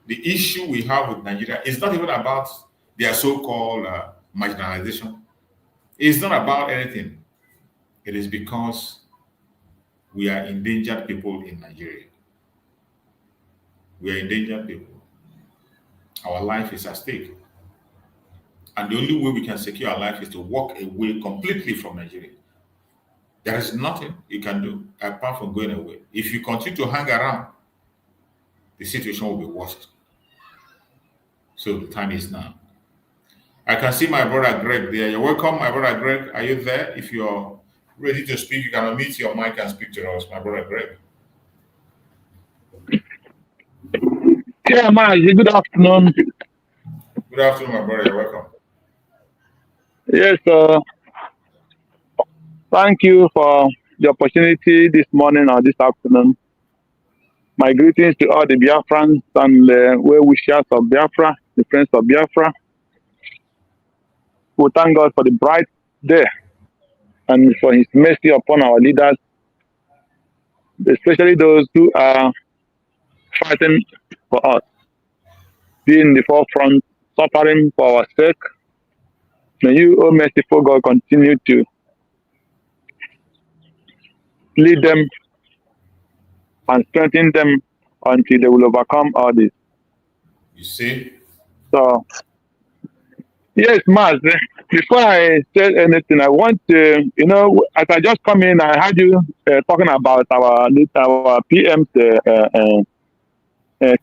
The issue we have with Nigeria is not even about their so-called marginalization. It's not about anything. It is because we are endangered people in Nigeria. We are endangered people. Our life is at stake. And the only way we can secure our life is to walk away completely from Nigeria. There is nothing you can do apart from going away. If you continue to hang around, the situation will be worse. So the time is now. I can see my brother Greg there. You're welcome, my brother Greg. Are you there? If you're ready to speak, you can unmute your mic and speak to us, my brother Greg. Yeah, man. Good afternoon. Good afternoon, my brother. You're welcome. Yes, thank you for the opportunity this morning or this afternoon. My greetings to all the Biafrans and well-wishers of Biafra, the friends of Biafra. We thank God for the bright day and for His mercy upon our leaders, especially those who are fighting for us, being in the forefront, suffering for our sake. May you, O merciful God, continue to lead them and strengthen them until they will overcome all this. You see? So, yes, Maz, before I say anything, I want to, as I just come in, I heard you talking about our PM's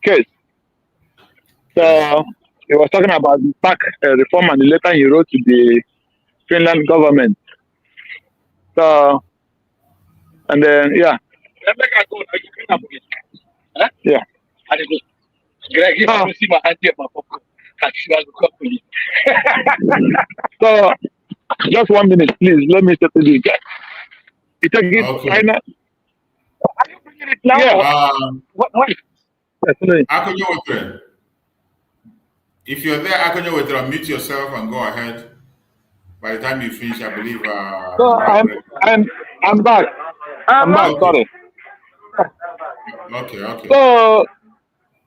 case. So, he was talking about the tax reform and the letter he wrote to the Finland government. So, and then, yeah. Yeah. So, just 1 minute, please. Let me settle this. You take it right now. Are you bringing it now? Yeah. What? If you're there, Akonyo, unmute yourself and go ahead. By the time you finish, I believe. So I'm back. I'm back. Okay. Sorry. Okay. So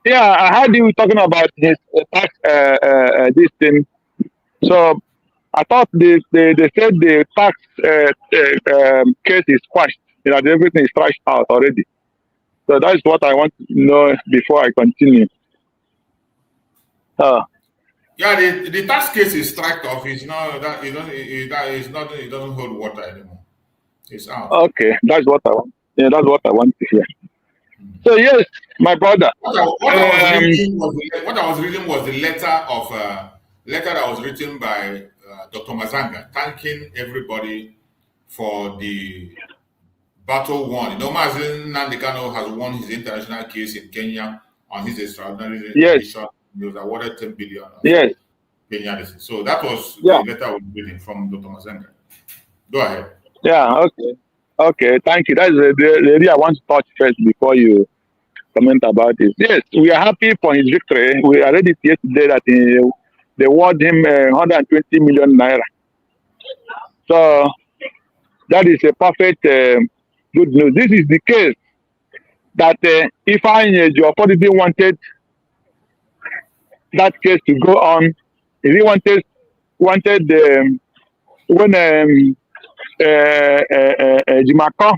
yeah, I heard you talking about his tax this thing. So I thought they said the tax case is quashed. That everything is trashed out already. So that's what I want to know before I continue. Yeah, the tax case is struck off. It's not that it doesn't hold water anymore. It's out. Okay, that's what I want. Yeah, that's what I want to hear. So yes, my brother. What I was reading was the letter that was written by Dr. Mazanga, thanking everybody for the battle won. You know, Mazin Nandekano has won his international case in Kenya on his extraordinary mission. He was awarded 10 billion. Yes. Kenya. So that was the letter I was reading from Dr. Mazanga. Go ahead. Yeah. Okay. Okay. Thank you. That's the area I want to touch first before you comment about it. Yes, we are happy for his victory. We read it yesterday that they award him 120 million naira. So that is a perfect good news. This is the case that if your authority wanted that case to go on, if he wanted when Jimako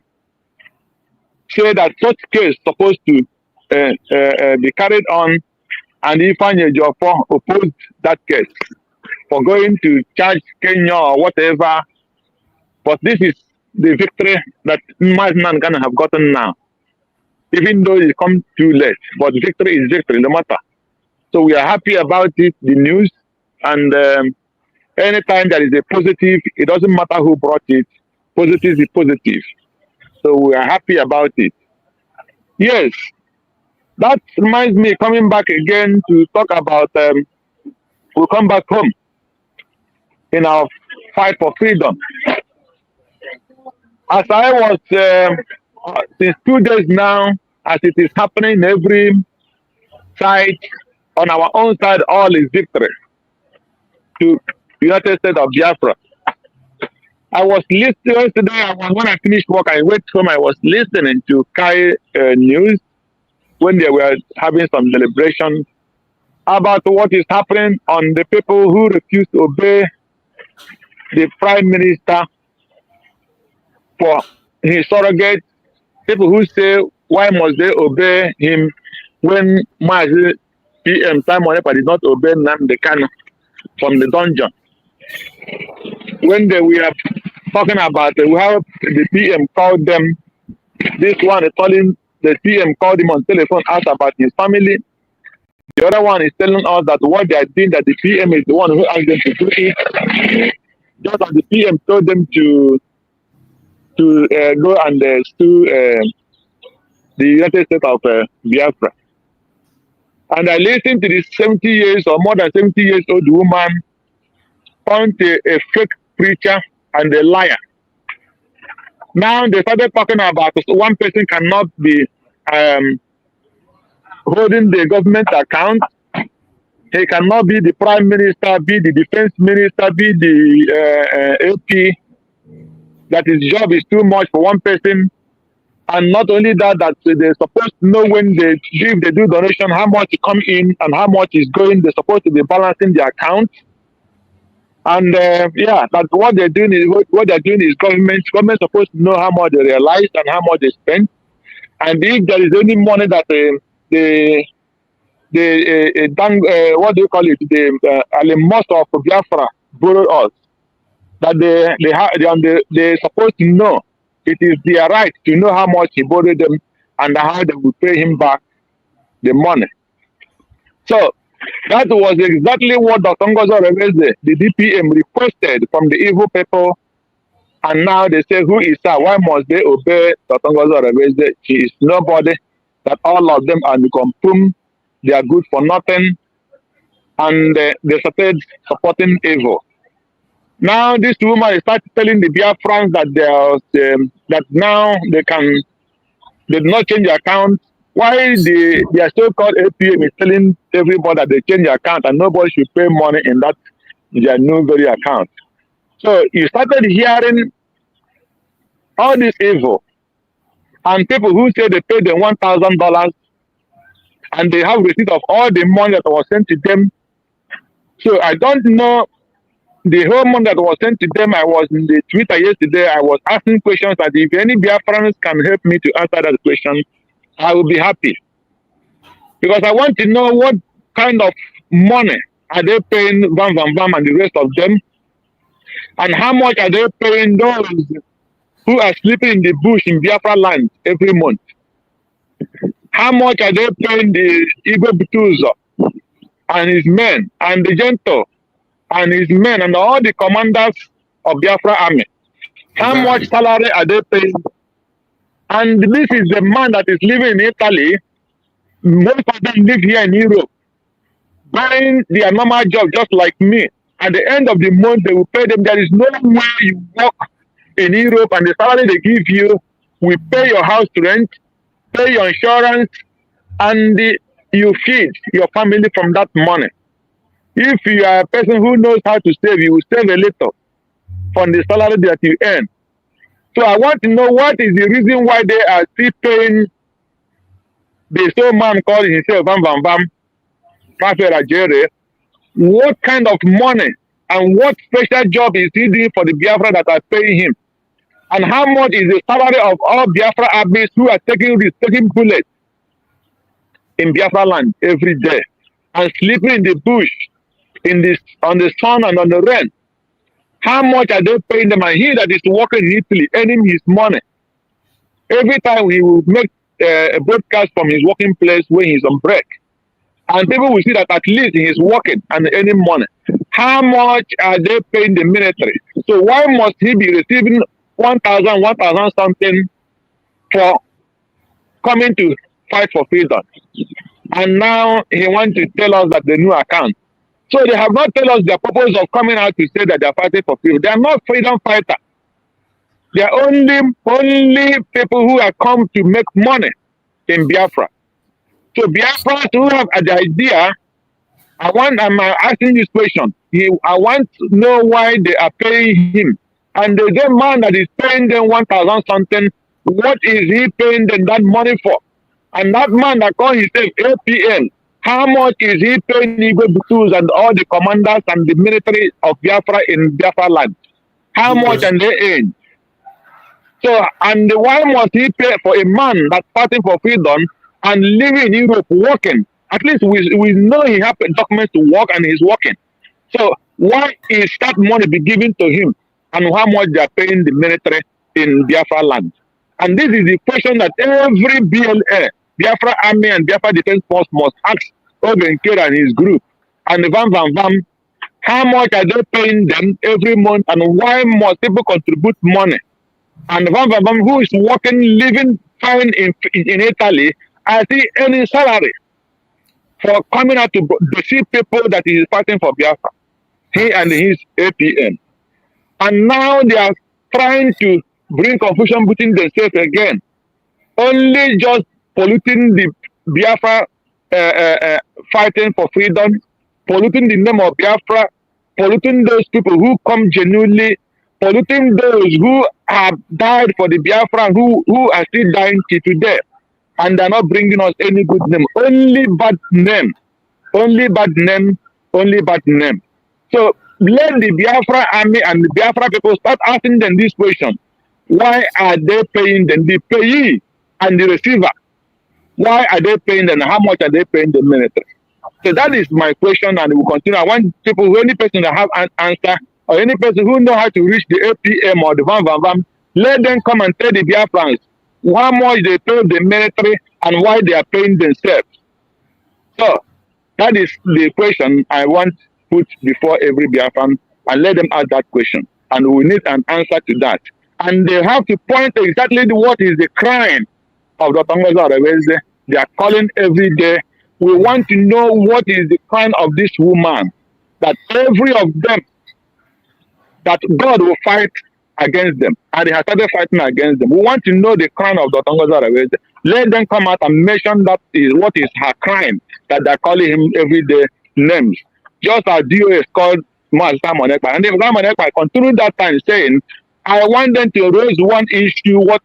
said that such case supposed to be carried on, and Ifeanyi Ejiofor opposed that case for going to charge Kenya or whatever. But this is the victory that Maznan gonna have gotten now, even though it comes too late. But victory is victory, no matter. So we are happy about it, the news, and anytime there is a positive, it doesn't matter who brought it. Positive is positive. So we are happy about it. Yes, that reminds me coming back again to talk about we'll come back home in our fight for freedom. As I was since 2 days now, as it is happening every side, on our own side, all is victory to United States of Biafra. I was listening yesterday, when I finished work, I went home, I was listening to Kai news when they were having some deliberation about what is happening on the people who refuse to obey the Prime Minister for his surrogate, people who say, why must they obey him when Mazi PM Simon Ekpa did not obey Nnamdi Kanu from the dungeon? When they were talking about how the PM called them, this one is calling, the PM called him on telephone, asked about his family. The other one is telling us that what they are doing, that the PM is the one who asked them to do it. Just as the PM told them to go and sue the United States of Biafra. And I listened to this 70 years or more than 70 years old woman, found a fake preacher and a liar. Now they started talking about one person cannot be holding the government account. He cannot be the prime minister, be the defense minister, be the AP. That his job is too much for one person. And not only that, that they're supposed to know when they give, they do donation, how much come in and how much is going. They're supposed to be balancing the account. And yeah, that's what they're doing is government. Government supposed to know how much they realize and how much they spend. And if there is any money that what do you call it? The most of Biafra borrowed us, that they're supposed to know. It is their right to know how much he borrowed them and how they will pay him back the money. So that was exactly what Dr. Ngozo Reveze, the DPM, requested from the evil people. And now they say, who is that? Why must they obey Dr. Ngozo Reveze? He is nobody. That all of them are become they are good for nothing. And they started supporting evil. Now this woman started telling the Biafrans that that now they did not change their account. Why their so-called APM is telling everybody that they change their account and nobody should pay money in that their new very account. So you started hearing all this evil, and people who say they paid them $1,000 and they have receipt of all the money that was sent to them. So I don't know. The whole money that was sent to them, I was in the Twitter yesterday, I was asking questions that if any Biafrans can help me to answer that question, I will be happy. Because I want to know what kind of money are they paying Bam Bam Bam and the rest of them, and how much are they paying those who are sleeping in the bush in Biafra land every month. How much are they paying the Igwe Butuzo and his men, and the Gento and his men, and all the commanders of Biafra army? How much salary are they paying? And this is the man that is living in Italy. Most of them live here in Europe, buying their normal job just like me. At the end of the month, they will pay them. There is no way you work in Europe and the salary they give you will pay your house rent, pay your insurance, and you feed your family from that money. If you are a person who knows how to save, you will save a little from the salary that you earn. So I want to know what is the reason why they are still paying the sole man calling himself Vam Vam Vam, Kafera Jere. What kind of money and what special job is he doing for the Biafra that are paying him? And how much is the salary of all Biafra armies who are taking bullets in Biafra land every day and sleeping in the bush, on the sun and on the rain? How much are they paying them? And he that is working in Italy, earning his money, every time he will make a broadcast from his working place when he's on break. And people will see that at least he is working and earning money. How much are they paying the military? So why must he be receiving 1,000 something for coming to fight for freedom? And now he wants to tell us that the new account. So they have not told us the purpose of coming out to say that they are fighting for freedom. They are not freedom fighters. They are only people who have come to make money in Biafra. So Biafrans who have the idea, I'm asking this question. I want to know why they are paying him. And the man that is paying them 1,000 something, what is he paying them that money for? And that man that calls himself APN, how much is he paying Igwe Butus and all the commanders and the military of Biafra in Biafra land? How much are they earn? So, and why must he pay for a man that's fighting for freedom and living in Europe working? At least we know he has documents to work and he's working. So why is that money be given to him and how much they are paying the military in Biafra land? And this is the question that every BLA, Biafra Army and Biafra Defense Force must ask Ogenkere and his group. And Vam Vam Vam, how much are they paying them every month and why must people contribute money? And Vam Vam Vam, who is working, living fine in Italy, as he earning salary for coming out to deceive people that he is fighting for Biafra. He and his APN. And now they are trying to bring confusion between themselves again. Only just polluting the Biafra fighting for freedom, polluting the name of Biafra, polluting those people who come genuinely, polluting those who have died for the Biafra, who are still dying till today. And they're not bringing us any good name. Only bad name. Only bad name. Only bad name. So let the Biafra army and the Biafra people start asking them this question. Why are they paying them? The payee and the receiver. Why are they paying them? How much are they paying the military? So that is my question and we will continue. I want people, any person that have an answer or any person who know how to reach the APM or the Vam Vam Vam, let them come and tell the Biafrans how much they pay the military and why they are paying themselves. So that is the question I want put before every Biafran and let them ask that question. And we need an answer to that. And they have to point exactly what is the crime of the Tongoza Reweze. They are calling every day. We want to know what is the crime of this woman, that every of them, that God will fight against them. And they have started fighting against them. We want to know the crime of the Tongoza Reweze. Let them come out and mention that is what is her crime, that they're calling him every day names. Just as DOS called Master Monekpa. And then Monekpa continued that time saying, I want them to raise one issue, what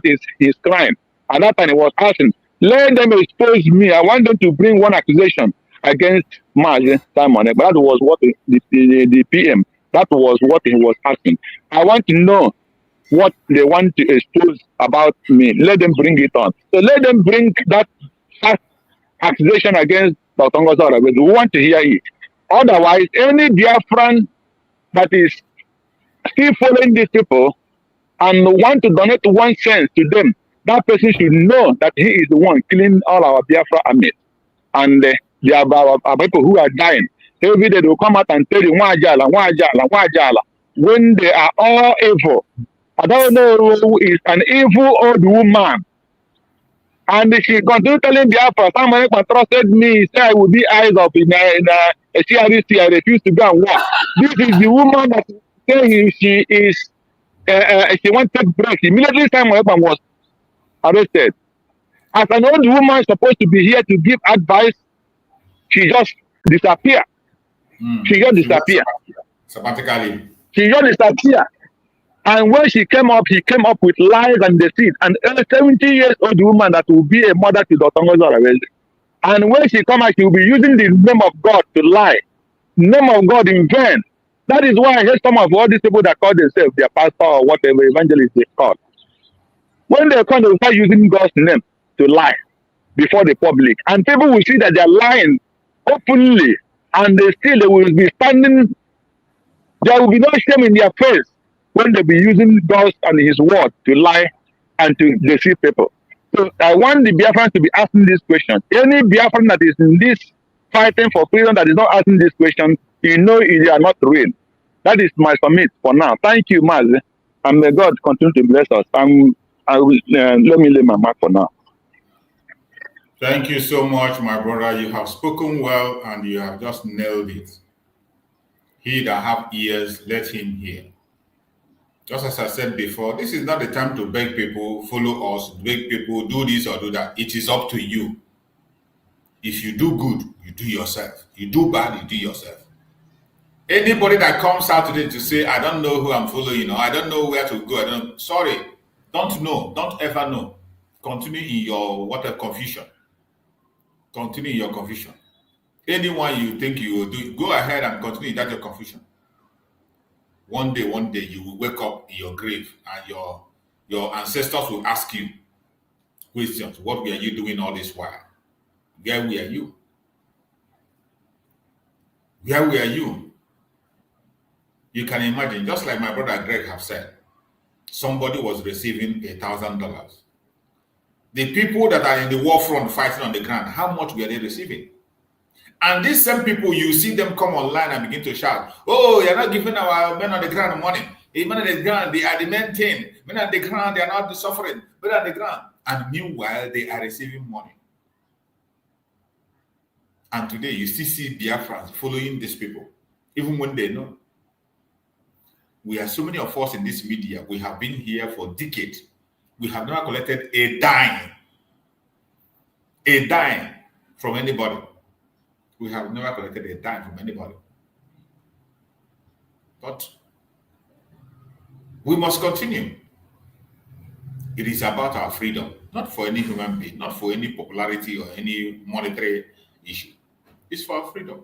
is his crime. At that time he was asking, let them expose me. I want them to bring one accusation against Master Monekpa. That was what the PM, that was what he was asking. I want to know what they want to expose about me. Let them bring it on. So let them bring that accusation against Tongoza Reweze. We want to hear it. Otherwise, any Biafran that is still following these people and want to donate 1 cent to them that person should know that he is the one killing all our Biafra army. And there are our people who are dying. Every day they will come out and tell you, Wajala, Wajala, Wajala, when they are all evil. I don't know who is an evil old woman. And she continued telling Biafra, someone trusted me, say I will be eyes of in a CRC, I refuse to go and work. This is the woman that saying she is, she wants to take break. Immediately Simon was arrested. As an old woman supposed to be here to give advice, she just disappeared. She just disappeared. Sabbatically. She just disappeared. And when she came up, he came up with lies and deceit. And a 70-year-old woman that will be a mother to Dr. Ngozi. And when she come out, she will be using the name of God to lie. Name of God in vain. That is why I hate some of all these people that call themselves their pastor or whatever evangelist they call. When they come, they will start using God's name to lie before the public. And people will see that they are lying openly. And they will be standing, there will be no shame in their face when they be using God and his word to lie and to deceive people. So I want the Biafrans to be asking this question. Any Biafran that is in this fighting for freedom that is not asking this question, you know they are not real. That is my submit for now. Thank you, Maz. And may God continue to bless us. I will, let me lay my mark for now. Thank you so much, my brother. You have spoken well and you have just nailed it. He that have ears, let him hear. Just as I said before, this is not the time to beg people, follow us, beg people, do this or do that. It is up to you. If you do good, you do yourself. You do bad, you do yourself. Anybody that comes out today to say, I don't know who I'm following, or I don't know where to go, sorry, don't know, don't ever know. Continue in your confusion. Continue in your confusion. Anyone you think you will do, go ahead and continue that your confusion. One day, you will wake up in your grave and your ancestors will ask you questions. What were you doing all this while? Where were you? Where were you? You can imagine, just like my brother Greg have said, somebody was receiving $1,000. The people that are in the war front fighting on the ground, how much were they receiving? And these same people, you see them come online and begin to shout, oh, you're not giving our men on the ground money. The men on the ground, they are the main thing. Men on the ground, they are not suffering. Men on the ground. And meanwhile, they are receiving money. And today, you still see Biafrans following these people, even when they know. We are so many of us in this media. We have been here for decades. We have never collected a dime from anybody. We have never collected a dime from anybody. But we must continue. It is about our freedom, not for any human being, not for any popularity or any monetary issue. It's for our freedom.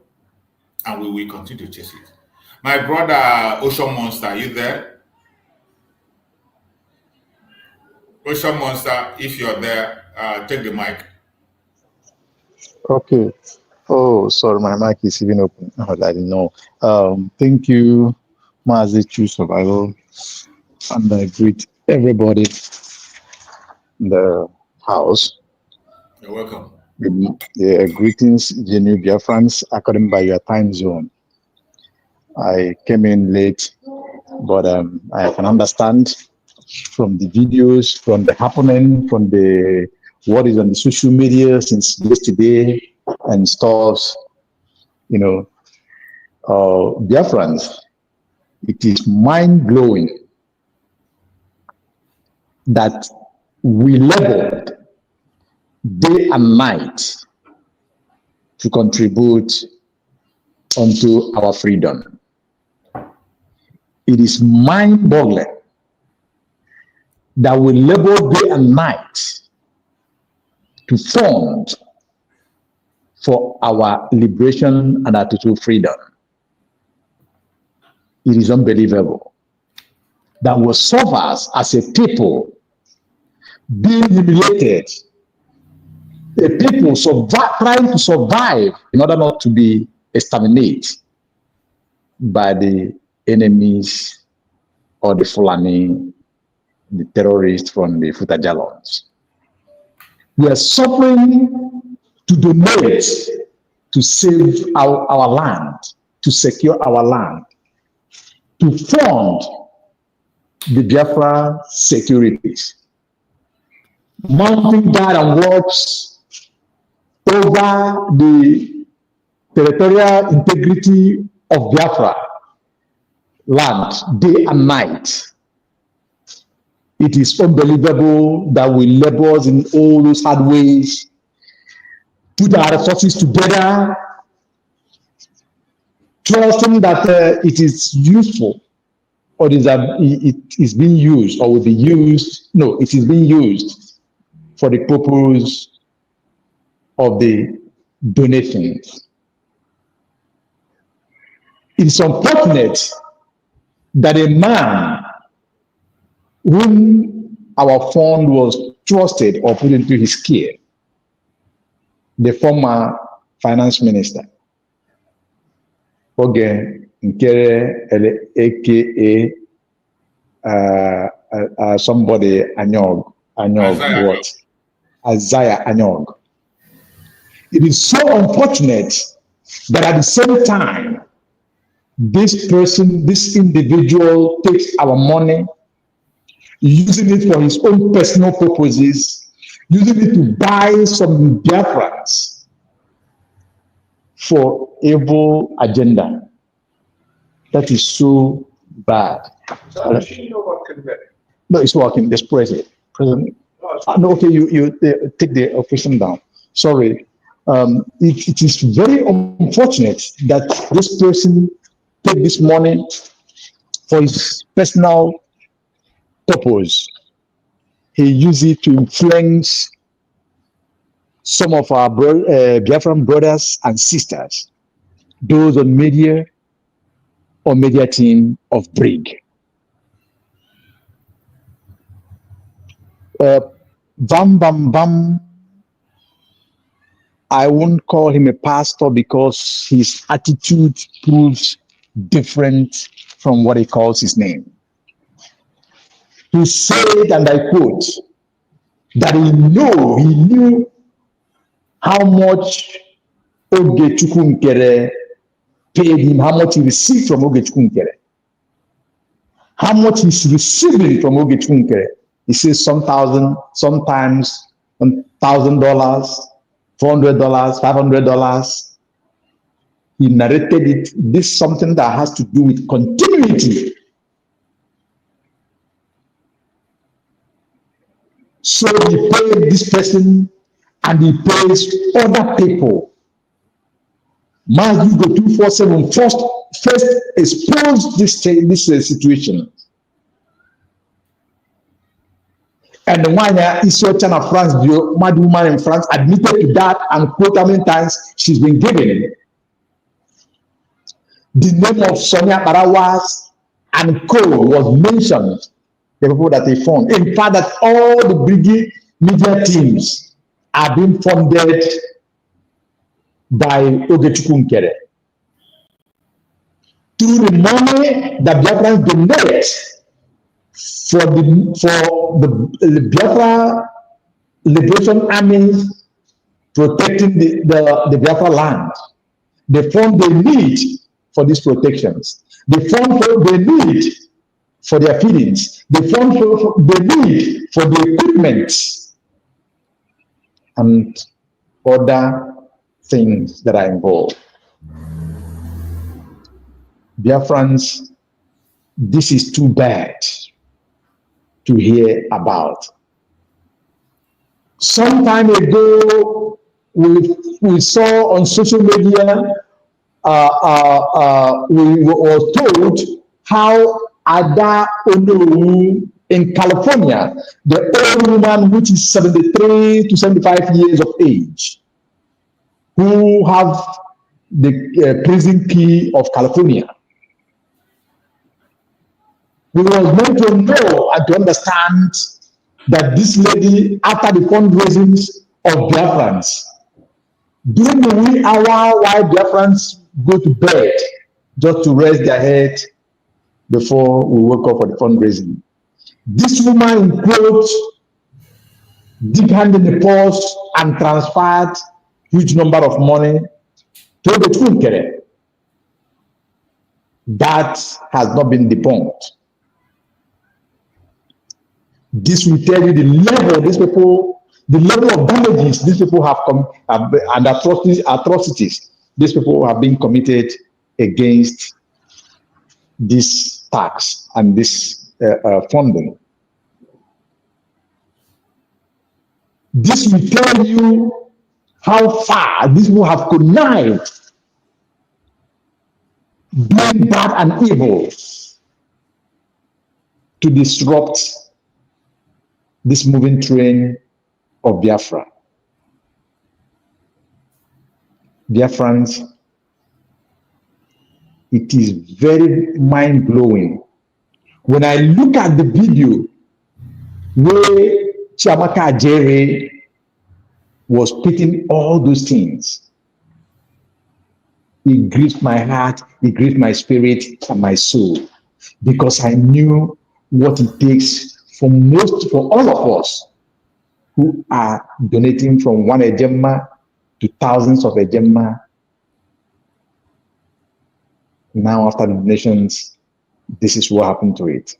And we will continue to chase it. My brother, Ocean Monster, are you there? Ocean Monster, if you're there, take the mic. Okay. Oh, sorry, my mic is even open. Oh, I didn't know. Thank you, Mazi True Survival, and I greet everybody in the house. You're welcome. Greetings, Genuine Biafrans, according by your time zone. I came in late, but I can understand from the videos, from the happening, from the what is on the social media since yesterday and stuff. You know, Biafrans, it is mind-blowing that we labored day and night to contribute unto our freedom. It is mind-boggling that we labor day and night to fund for our liberation and our total freedom. It is unbelievable that we suffer as a people being humiliated, a people trying to survive in order not to be exterminated by the enemies or the Fulani the terrorists from the Futajalons. We are suffering to donate to save our land, to secure our land, to fund the Biafra securities, mounting guard and watch over the territorial integrity of Biafra land day and night. It is unbelievable that we labor in all those hard ways, put our resources together, trusting that it is useful, or it is being used, or will be used. No, it is being used for the purpose of the donations. It's unfortunate that a man whom our fund was trusted or put into his care, the former finance minister, Oge Nkere, aka somebody Anyog, what? Isaiah Anyog. It is so unfortunate that at the same time, this person, this individual takes our money, using it for his own personal purposes, using it to buy some Biafrans for evil agenda. That is so bad. No, it's working. Just press it. President. No, okay, you take the operation down. Sorry. It is very unfortunate that this person take this money for his personal purpose. He used it to influence some of our Biafran brothers and sisters, those on media or media team of Brig. Bam Bam Bam, I won't call him a pastor because his attitude proves different from what he calls his name. He said, and I quote, that he knew how much Oge Chukwunkere paid him, how much he received from Oge Chukwunkere. How much he's receiving from Oge Chukwunkere. He says sometimes $1,000, $400, $500. He narrated it. This is something that has to do with continuity. So he paid this person and he pays other people. Hugo 247 first exposed this situation. And the one is China France, the mad woman in France, admitted to that and quote how many times she's been given. The name of Sonia Barawas and Co was mentioned, the people that they found. In fact, that all the Brigade media teams are being funded by Oge Chukwunkere. Through the money that Biafrans donate for the Biafra Liberation Army protecting the Biafra land, the fund they need for these protections, the fund they need for their feedings, the fund they need for the equipment, and other things that are involved. Biafrans, this is too bad to hear about. Some time ago, we saw on social media, we were told how Ada Onu in California, the old woman which is 73 to 75 years of age, who have the prison key of California. We were meant to know and to understand that this lady, after the fundraisings of Biafrans, during the wee hour while Biafrans go to bed just to rest their head before we woke up for the fundraising, This woman in quotes dig hand in the purse and transferred huge number of money to the Twinkere. That has not been debunked. This will tell you the level these people, the level of damages these people have come and atrocities these people have been committed against this tax and this funding. This will tell you how far these people have connived, doing bad and evil to disrupt this moving train of Biafra. Biafrans, it is very mind-blowing. When I look at the video where Chiamaka Ajere was pitting all those things, it grieves my heart, it grieves my spirit and my soul, because I knew what it takes for all of us who are donating from 1 ejema to thousands of ejema. Now, after the donations, this is what happened to it.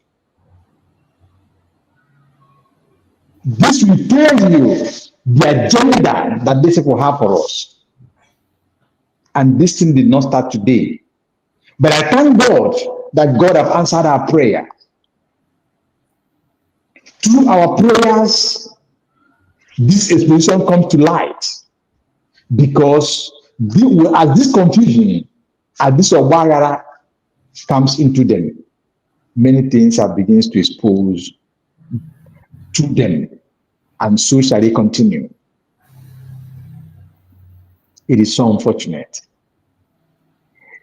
This will tell you the agenda that these people have for us. And this thing did not start today. But I thank God that God has answered our prayer. Through our prayers, this explanation comes to light, because as this confusion, as this Obagara comes into them, many things are begins to expose to them, and so shall it continue. It is so unfortunate.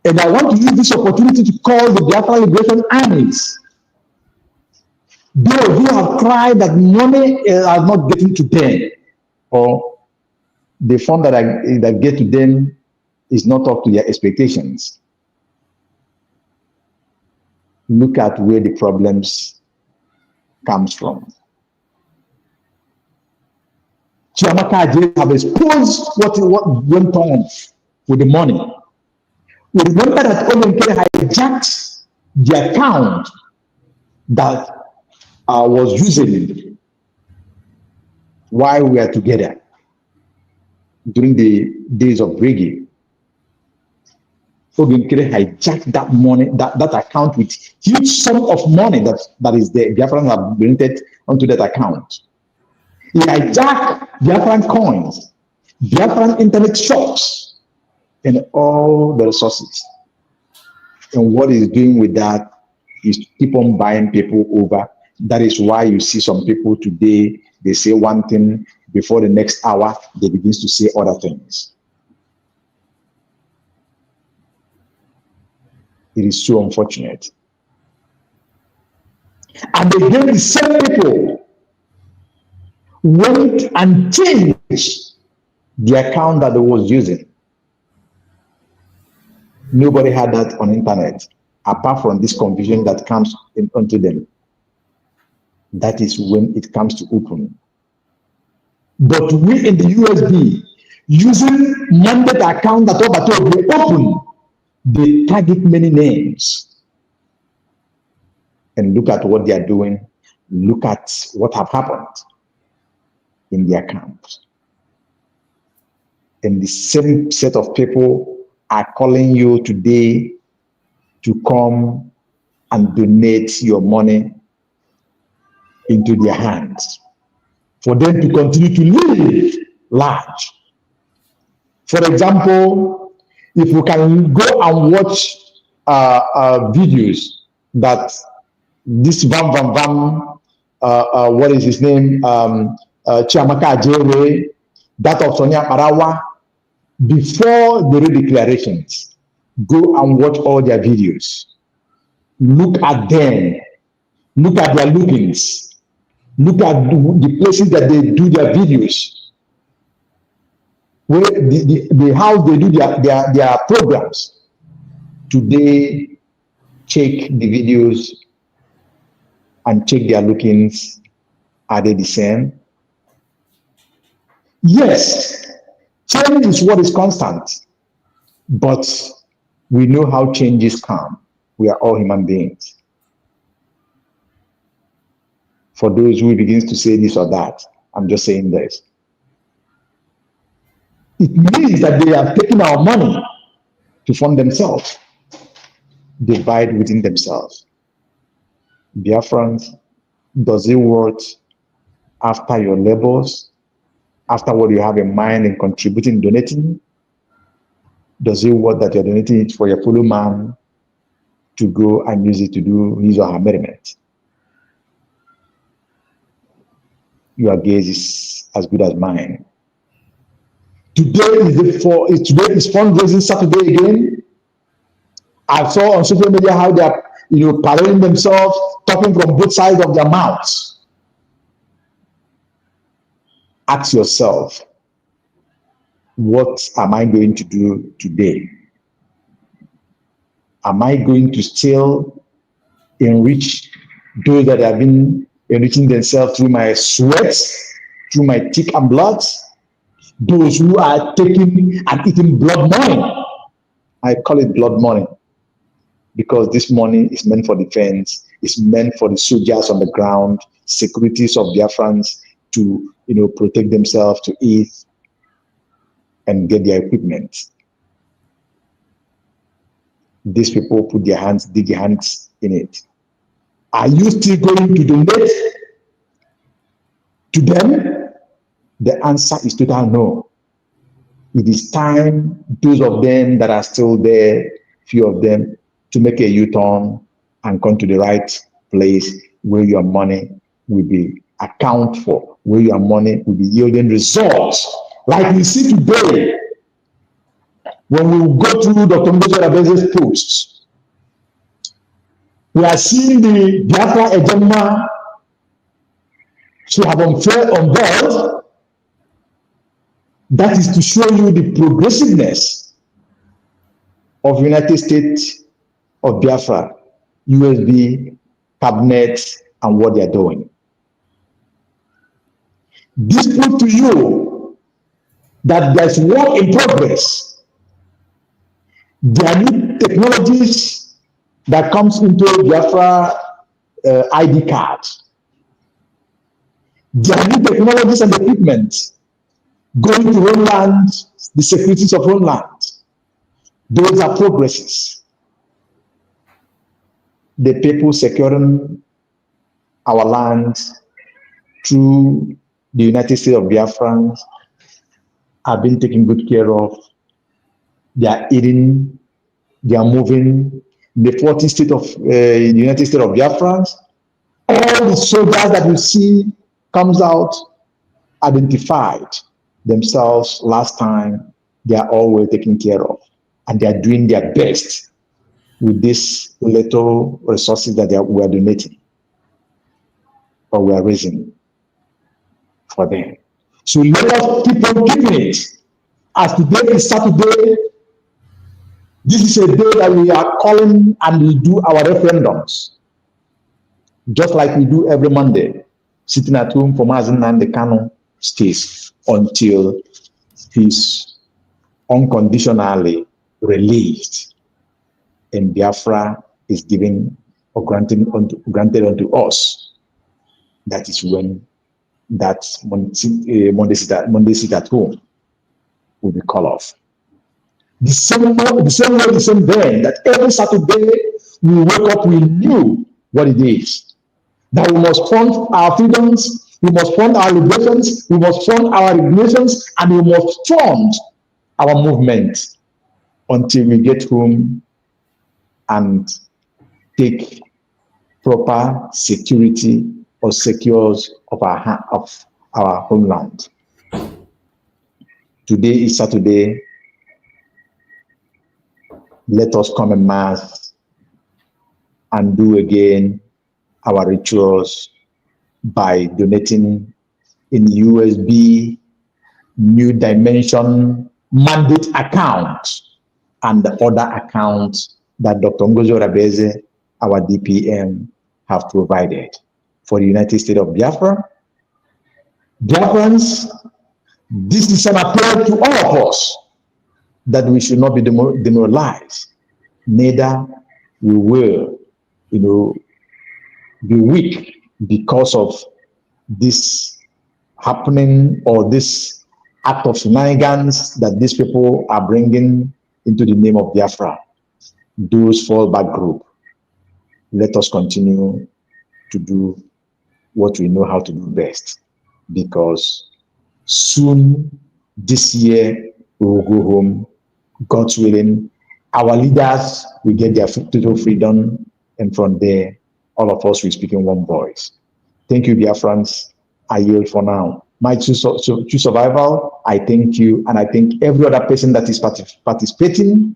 And I want to use this opportunity to call the Biafra Liberation Armies. Those who have cried that money are not getting to them, or the fund that get to them is not up to their expectations. Look at where the problems comes from. Chiamaka Ajere have exposed what went on with the money. We remember that Oyenkere hijacked the account that was using while we are together during the days of Brigade. Oyenkere hijacked that money, that account, with huge sum of money that is there. Biafran have donated onto that account. He hijacked Biafran coins, Biafran internet shops, and all the resources. And what he's doing with that is to keep on buying people over. That is why you see some people today, they say one thing, before the next hour, they begin to say other things. It is so unfortunate. And again, the same people went and changed the account that they was using. Nobody had that on internet, apart from this confusion that comes onto them. That is when it comes to open. But we in the USB, using mandate account that we open, they target many names. And look at what they are doing. Look at what have happened in the account. And the same set of people are calling you today to come and donate your money into their hands for them to continue to live large. For example, if you can go and watch videos that this what is his name, Chiamaka Ajere, that of Sonia Parawa, before the declarations, go and watch all their videos. Look at them. Look at their lookings. Look at the places that they do their videos. Where how they do their programs. Today, check the videos and check their lookings. Are they the same? Yes, change is what is constant, but we know how changes come. We are all human beings. For those who begins to say this or that, I'm just saying this. It means that they have taken our money to fund themselves, divide within themselves. Biafrans, does it work after your labors, after what you have in mind in contributing, donating? Does it work that you're donating it for your fellow man to go and use it to do his or her merriment? Your gaze is as good as mine. Today is fundraising Saturday again. I saw on social media how they are, parading themselves, talking from both sides of their mouths. Ask yourself, what am I going to do today? Am I going to still enrich those that have been enriching themselves through my sweat, through my thick and blood? Those who are taking and eating blood money. I call it blood money because this money is meant for defense. It's meant for the soldiers on the ground, securities of Biafrans to, protect themselves, to eat and get their equipment. These people put their hands, dig their hands in it. Are you still going to donate to them? The answer is total no. It is time, those of them that are still there, few of them, to make a U-turn and come to the right place where your money will be accounted for, where your money will be yielding results. Like we see today, when we go through Dr. Ngozi posts, we are seeing the Biafra agenda to have unveiled. That is to show you the progressiveness of United States of Biafra, USB, cabinet, and what they're doing. This proves to you that there's work in progress. There are new technologies that comes into Biafra ID card. There are new technologies and equipment going to homeland, the securities of homeland. Those are progresses. The people securing our land through the United States of Biafrans have been taken good care of. They are eating, they are moving. The 40 state of the United States of Biafrans, all the soldiers that you see comes out identified themselves last time. They are all well taken care of, and they are doing their best with this little resources that we are donating or we are raising for them. So let us keep on keeping it. As today is Saturday, this is a day that we are calling and we do our referendums, just like we do every Monday, sitting at home for Mazen Nnamdi Kanu stays until he's unconditionally released and Biafra is given or granted unto us. That is when that Monday sit at home will be called off. The same way that every Saturday we wake up, we knew what it is. That we must fund our freedoms, we must fund our liberations, we must fund our regulations, and we must fund our movement until we get home and take proper security or secures of our homeland. Today is Saturday. Let us come en masse and do again our rituals by donating in USB, New Dimension mandate account, and the other accounts that Dr. Ngozi Orabeze, our DPM, have provided. for the United States of Biafra. Biafrans, this is an appeal to all of us that we should not be demoralized. Neither we will, be weak because of this happening or this act of shenanigans that these people are bringing into the name of Biafra, those fallback group. Let us continue to do what we know how to do best, because soon this year we will go home, God's willing. Our leaders will get their total freedom, and from there, all of us will speak in one voice. Thank you, Biafrans. I yield for now. My true survival, I thank you, and I thank every other person that is participating.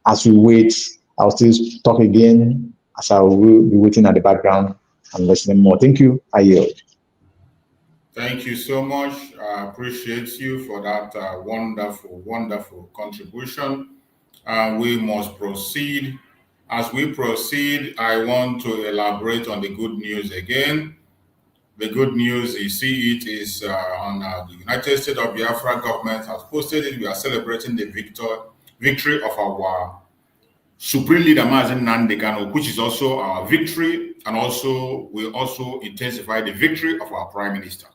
As we wait, I'll still talk again, as I will be waiting at the background and listening more. Thank you. I yield. Thank you so much. I appreciate you for that wonderful, wonderful contribution. We must proceed. As we proceed, I want to elaborate on the good news again. The good news, you see it, is on the United States of Biafra government has posted it. We are celebrating the victory of our Supreme Leader Mazen Nnamdi Kanu, which is also our victory, and also we also intensify the victory of our Prime Minister.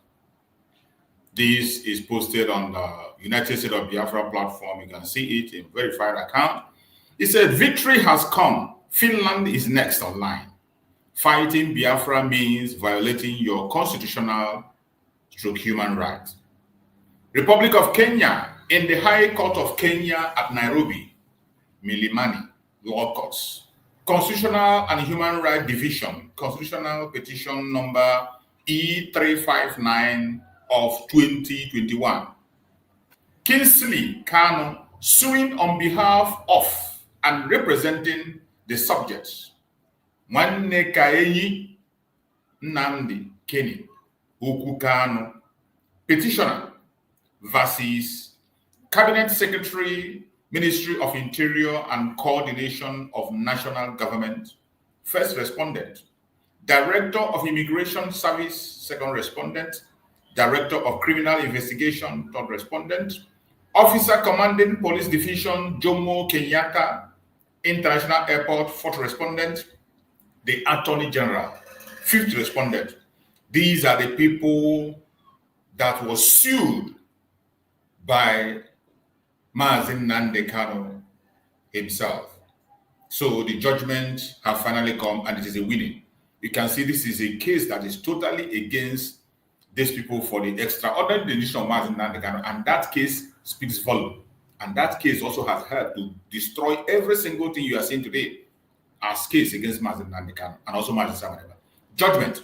This is posted on the United States of Biafra platform. You can see it in verified account. It said, "Victory has come. Finland is next online. Fighting Biafra means violating your constitutional/human rights." Republic of Kenya, in the High Court of Kenya at Nairobi, Milimani Law Courts, Constitutional and Human Rights Division, Constitutional Petition number E359 of 2021. Kingsley Kanu suing on behalf of and representing the subjects. Nwanne Kaenyi Nnamdi Keni Ukwu Kanu, petitioner versus Cabinet Secretary, Ministry of Interior and Coordination of National Government, first respondent, Director of Immigration Service, second respondent, Director of Criminal Investigation, third respondent, Officer Commanding Police Division, Jomo Kenyatta International Airport, fourth respondent, the Attorney General, fifth respondent. These are the people that was sued by Mazen Nnamdi Kanu himself. So the judgment has finally come, and it is a winning. You can see this is a case that is totally against these people for the extraordinary decision of Mazen Nnamdi Kanu, and that case speaks volume. And that case also has helped to destroy every single thing you are seeing today as case against Mazen Nnamdi Kanu and also Mazen Samaneba. Judgment.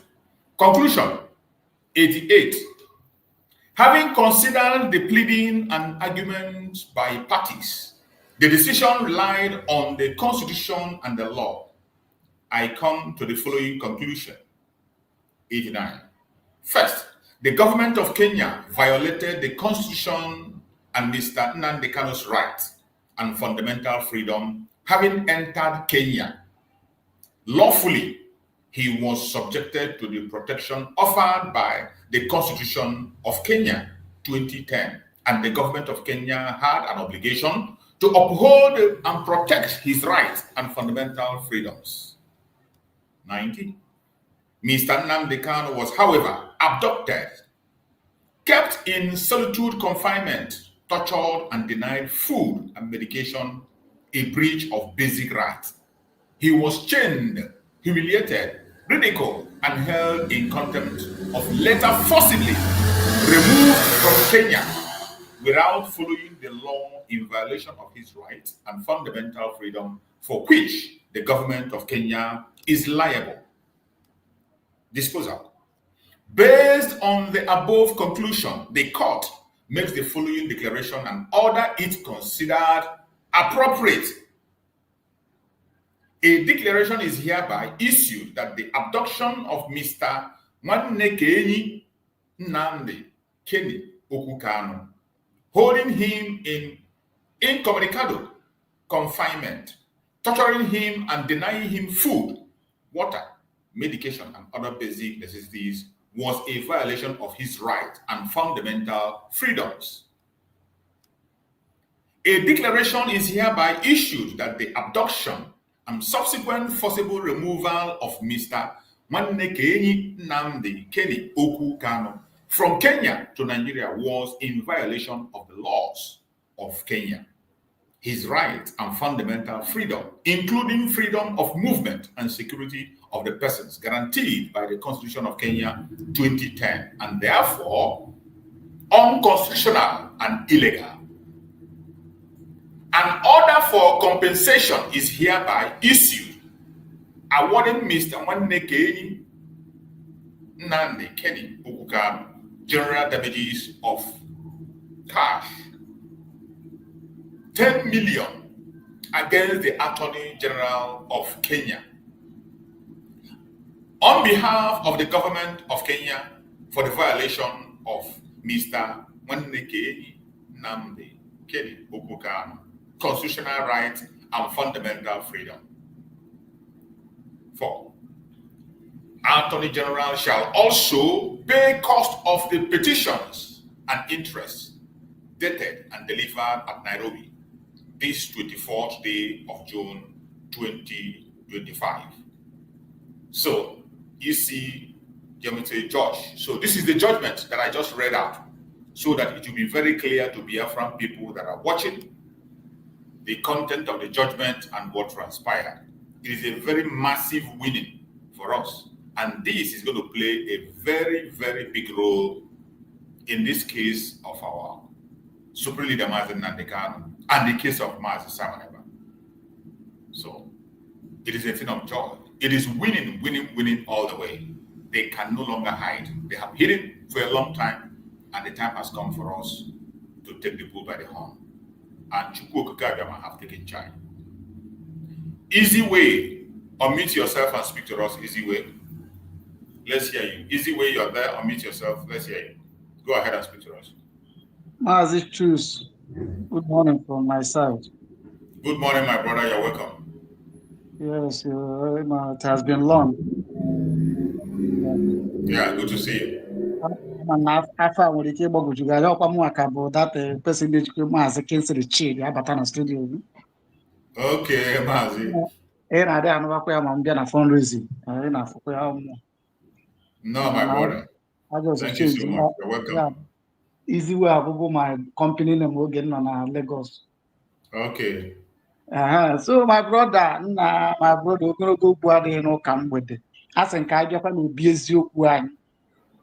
Conclusion. 88. Having considered the pleading and arguments by parties, the decision relied on the Constitution and the law. I come to the following conclusion. 89. First, the government of Kenya violated the Constitution and Mr. Nnamdi Kanu's rights and fundamental freedom, having entered Kenya lawfully. He was subjected to the protection offered by the Constitution of Kenya 2010, and the government of Kenya had an obligation to uphold and protect his rights and fundamental freedoms. 90. Mr. Nnamdi Kanu was, however, abducted, kept in solitude confinement, tortured, and denied food and medication, a breach of basic rights. He was chained, humiliated, ridiculed, and held in contempt of, later forcibly removed from Kenya without following the law, in violation of his rights and fundamental freedom, for which the government of Kenya is liable. Disposal. Based on the above conclusion, the court makes the following declaration and order it considered appropriate. A declaration is hereby issued that the abduction of Mr. Nwanne Kaenyi Nnamdi Keni Ukwu Kanu, holding him in incommunicado confinement, torturing him and denying him food, water, medication, and other basic necessities was a violation of his right and fundamental freedoms. A declaration is hereby issued that the abduction and subsequent forcible removal of Mr. Nwannekenyi Nnamdi Kenny Oku Kanu from Kenya to Nigeria was in violation of the laws of Kenya. His rights and fundamental freedom, including freedom of movement and security of the persons guaranteed by the Constitution of Kenya 2010, and therefore unconstitutional and illegal. An order for compensation is hereby issued, awarding Mr. Nwannekenyi Nnamdi Kenny Oku Kanu general damages of cash 10 million against the Attorney General of Kenya on behalf of the government of Kenya for the violation of Mr. Nwannekenyi Nnamdi Kenny Oku Kanu constitutional rights and fundamental freedom. 4. Attorney General shall also pay cost of the petitions and interests dated and delivered at Nairobi this 24th day of June 2025. So, you see, Judge. So this is the judgment that I just read out, so that it will be very clear to Biafran people that are watching the content of the judgment and what transpired. It is a very massive winning for us. And this is going to play a very, very big role in this case of our Supreme Leader Mazi Nnamdi Kanu and the case of Mazi Simon Ekpa. So it is a thing of joy. It is winning, winning, winning all the way. They can no longer hide. They have hidden for a long time, and the time has come for us to take the bull by the horn. And Chukwu Okikabiyama have taken charge. Easy way, unmute yourself and speak to us. Easy way. Let's hear you. Easy way, you're there, unmute yourself. Let's hear you. Go ahead and speak to us. Mazi Chus, good morning from my side. Good morning, my brother. You're welcome. Yes, it has been long. Yeah, good to see you. After we came back, you guys help me about that person that you Mazi cancel chill. I batana studio. Okay, Mazi. I don't know why I'm getting a fundraising. I don't know. No, my brother. I just Thank you so much. You're welcome. Yeah. Easy way I go my company name will get on Lagos. Okay. So my brother, we're gonna go body no come with it. I think I just want to be eziokwu.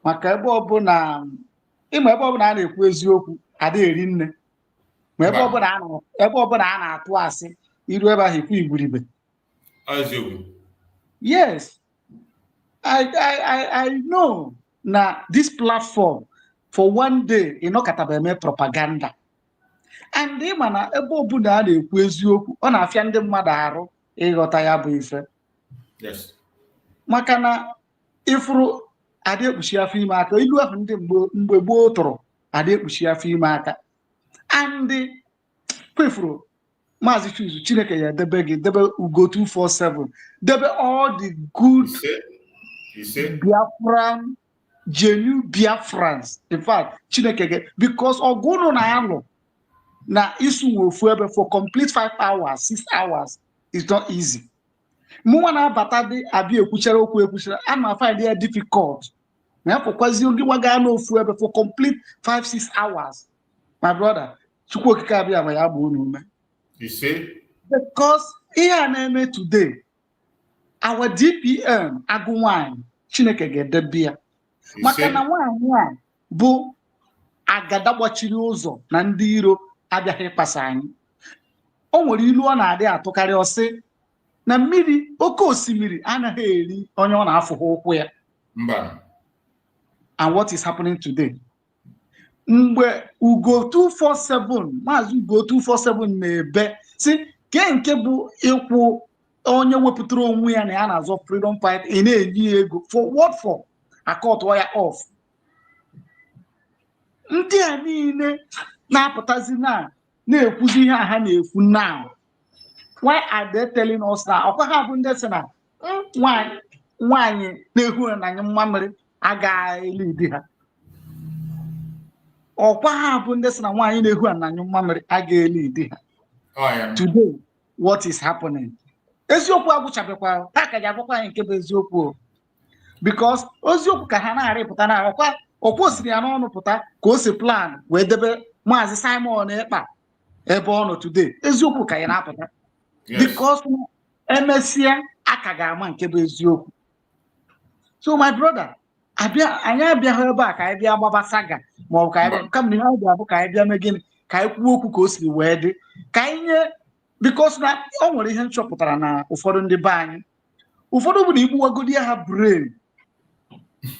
Maka ebe ọbụla ebe ọbụla a na-ekwu eziokwu adịghị eri nne. Ma ebe ọbụla a na-atụ asị iru ebe ahụ ekwu igwuribe. Yes. I know na this platform for one day kataba propaganda. And ịma na ebe ọbụla a na-ekwu eziokwu ọ na-afịa ndị mmadụ arụ ịghọta ya bụ ife. Yes. Maka na ifuru adị ekpuchi afọ ime aka ilu ahụ ndị mgbe gboo tụrụ adị ekpuchi afọ ime aka. And kwefuru Mazi Chuzu Chineke ya debe gị debe Ugo 247 debe all the good Biafran genuine Biafrans. In fact, Chineke because ọgụnụ na-alụ na isu nwofu ebe for complete 5 hours 6 hours is not easy. Mụnwa na-abata dị abịa ekwuchara okwu ekwuchara a na find it difficult. Na afọkwazi oge nwaga n'ofu ebe for complete 5-6 hours. My brother, Chukwu Okikabiyama ya bụ unu ume. You see? Because here na-eme today, our DPM agụ nwanyị Chineke ga-edebe ya. Maka na nwanyị a bụ agada gbachiri ụzọ na ndị iro abịaghị ịkpasa anyị. O nwere ilu ọ na-adị atụkarị ọsị na mmiri oke osimiri anaghị eri onye ọ na-afụghị ụkwụ ya. Mba. And what is happening today? Mgbe Ugo 247 Maazị Ugo 247 na-ebe si ke nke bụ ịkwụ onye wepụtara onwe ya na ya na-azọ freedom fight ị na-enye ego for what for? Akọtụọ ya off. Ndị a niile na-apụtazi na-ekwuzi ihe ha na-ekwu now. Why are they telling us now? Ọkwa ha bụ ndị sị na nwanyị nwaanyị na-ehu na anyị mmamịrị agaghị elidi ha. Ọkwa ha bụ ndị sị na nwaanyị na-ehu na anyị mmamịrị agaghị elidi ha. Today, what is happening? Eziokwu agwụchabekwa, ha ka ga-agwakwa anyị nke bụ eziokwu. Because eziokwu ka ha na-arịpụta na ọkwa osiri ya n'ọnụ pụta ka o si plan wee debe Maazị Simon Ekpa ebe ọ nọ today. Eziokwu ka ya na-apụta. Because emesịa aka ga-ama nke bụ eziokwu. So my brother, anyị abịaghị ebe a ka anyị bịa gbaba saga ma ọ bụ ka anyị kam na ihe anyị ga-abụ ka anyị bịa mee gịnị ka anyị kwuo okwu ka o siri wee dị ka anyị nye because na o nwere ihe nchọpụtara na ụfọdụ ndị be anyị. Ụfọdụ bụ na igbuwagodi ha brain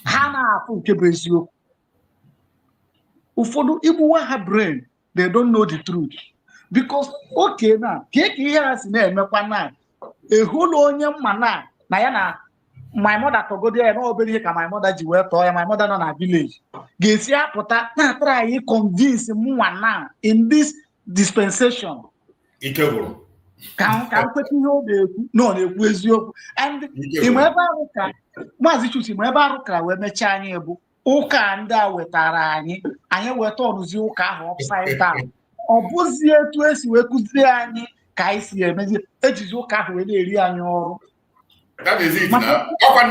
ha na-afụ nke bụ eziokwu. Ụfọdụ igbuwa ha brain, they don't know the truth. Because okay na ka ihe ha si na-emekwa na ehụla onye mma na ya na my mother togodi ya na obere ihe ka my mother ji wee tọọ ya, my mother nọ na village ga-esi apụta na-atara anyị convince mụnwa na in this dispensation ike gwụrụ ka nkweta ihe ọ na-ekwu na ọ na-ekwu eziokwu. And ịma ebe arụ ka Maazị Chuks, ịma ebe arụ ka wee mechaa anyị bụ ụka ndị a wetara anyị weta ọnụzi ụka ahụ upside down. Ọ bụzi etu esi wee kụziri anyị ka anyị si emezi ejizi ụka ahụ wee na-eri anyị ọrụ. That is it now. Akwa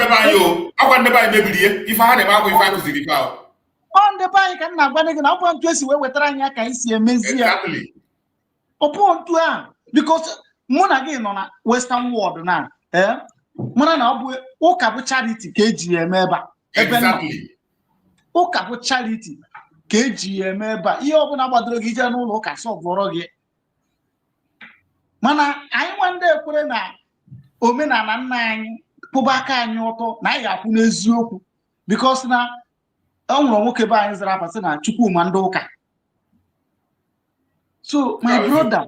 ndebe anyị mebiri ihe ife ha na-eme akwa ife akụziri ife ahụ. Ọ ndebe anyị ka m na-agwa gị na ọ bụ ntu esi wee wetara anyị ka anyị si emezi ya. Ọ bụ ntu ahụ because mụ na gị nọ na western world na mana na ọ bụ ụka bụ charity ka eji eme ebe a. Ụka bụ charity ka eji eme ebe a. Ihe ọbụla gbadoro gị ije n'ụlọ ụka sọvọrọ gị. Mana anyị nwande ekwere na omenala nna anyị kwụba aka anyị ọtọ na anyị ga-akwụ n'eziokwu because na ọ nwere nwoke be anyị zara afa sị na Chukwuma ndị ụka. So my brother,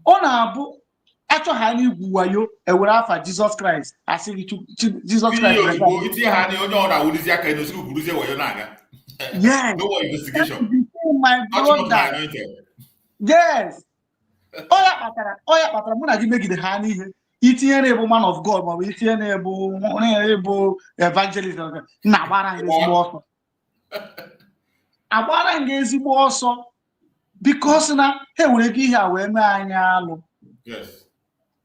ọ na-abụ achọghị anyị igwu wayo ewere afa Jesus Christ asị gị Jesus Christ. Yes. No investigation. My brother. Yes. Ọ ya kpatara mụ na gị megide ha n'ihe. Itinye na-ebu man of God maọbụ itinye na-ebu evangelist na-agbara gị ezigbo ọsọ. Agbara gị ezigbo ọsọ because na ha nwere ike ihe a wee mee anyị alụ. Yes.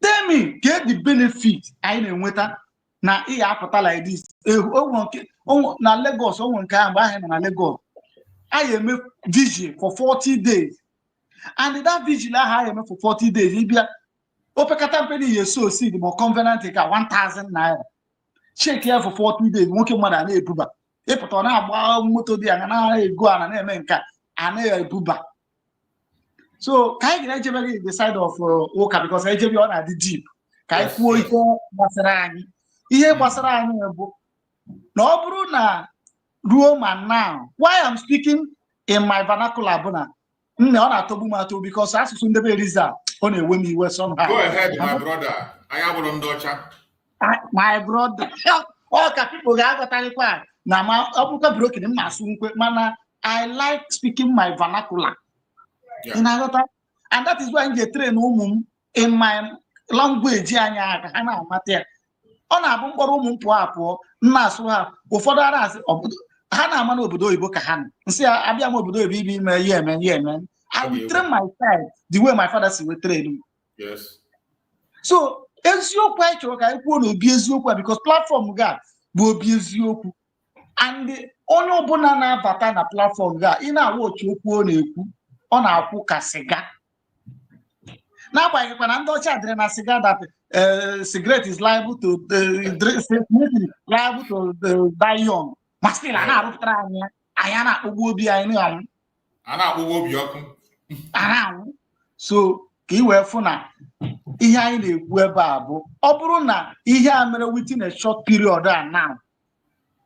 Tell me, get the benefit anyị na-enweta na ị ga-apụta like this. Na Lagos, o nwere nke ahụ mgbe anyị nọ na Lagos. I eme vigil for 40 days. And that vigil I eme for 40 days. Ibia opekata mpe ni yeso seed mo covenant ka 1000 naira. Check here for 40 days. Nwoke mmadụ a na-ebuba. Ịpụta na agba moto dị anya na ego ana na-eme nka a na-ebuba. So ka anyị ga-ejebe the side of ụka because anyị jebe ọ na-adị deep. Ka anyị kwuo ihe gbasara anyị. Ihe gbasara anyị bụ na ọ bụrụ na ruo ma now why I'm speaking in my vernacular bụ na nne ọ na-atọgbu m atọ because asụsụ ndị be Riza ọ na-ewe m iwe somehow. Go ahead, my brother. Anyị abụrụ ndị ọcha. My brother. Ọ ka people ga-aghọtarịkwa na ma ọ bụkwa broken m na-asụ nkwe mana I like speaking my vernacular. In Agota, and that is why I get trained in my language. Anya ka ha na-amata ya. Ọ na-abụ mkpọrọ ụmụ mpụ apụọ na-asụ ha ụfọdụ ara asị ha na-ama n'obodo oyibo ka ha nsị abịa m obodo oyibo ibe ime ya eme. I will train my child the way my father si we train. Yes. So eziokwu anyị chọrọ ka anyị kwuo na obi eziokwu because platform ga bụ obi eziokwu and onye ọbụla na-abata na platform ga ị na-awa otu okwu ọ na-ekwu ọ na-akwụ ka siga. N'agbanyeghị na ndị ọcha dịrị na siga that cigarette is liable to die young. Ma still a na-arụpụtara anyị na-akpụgbu obi anyị na-anwụ. A na-akpụgbu obi ọkụ. A na-anwụ. So ka ị wee fụ na ihe anyị na-ekwu ebe a bụ ọ bụrụ na ihe a mere within a short period a now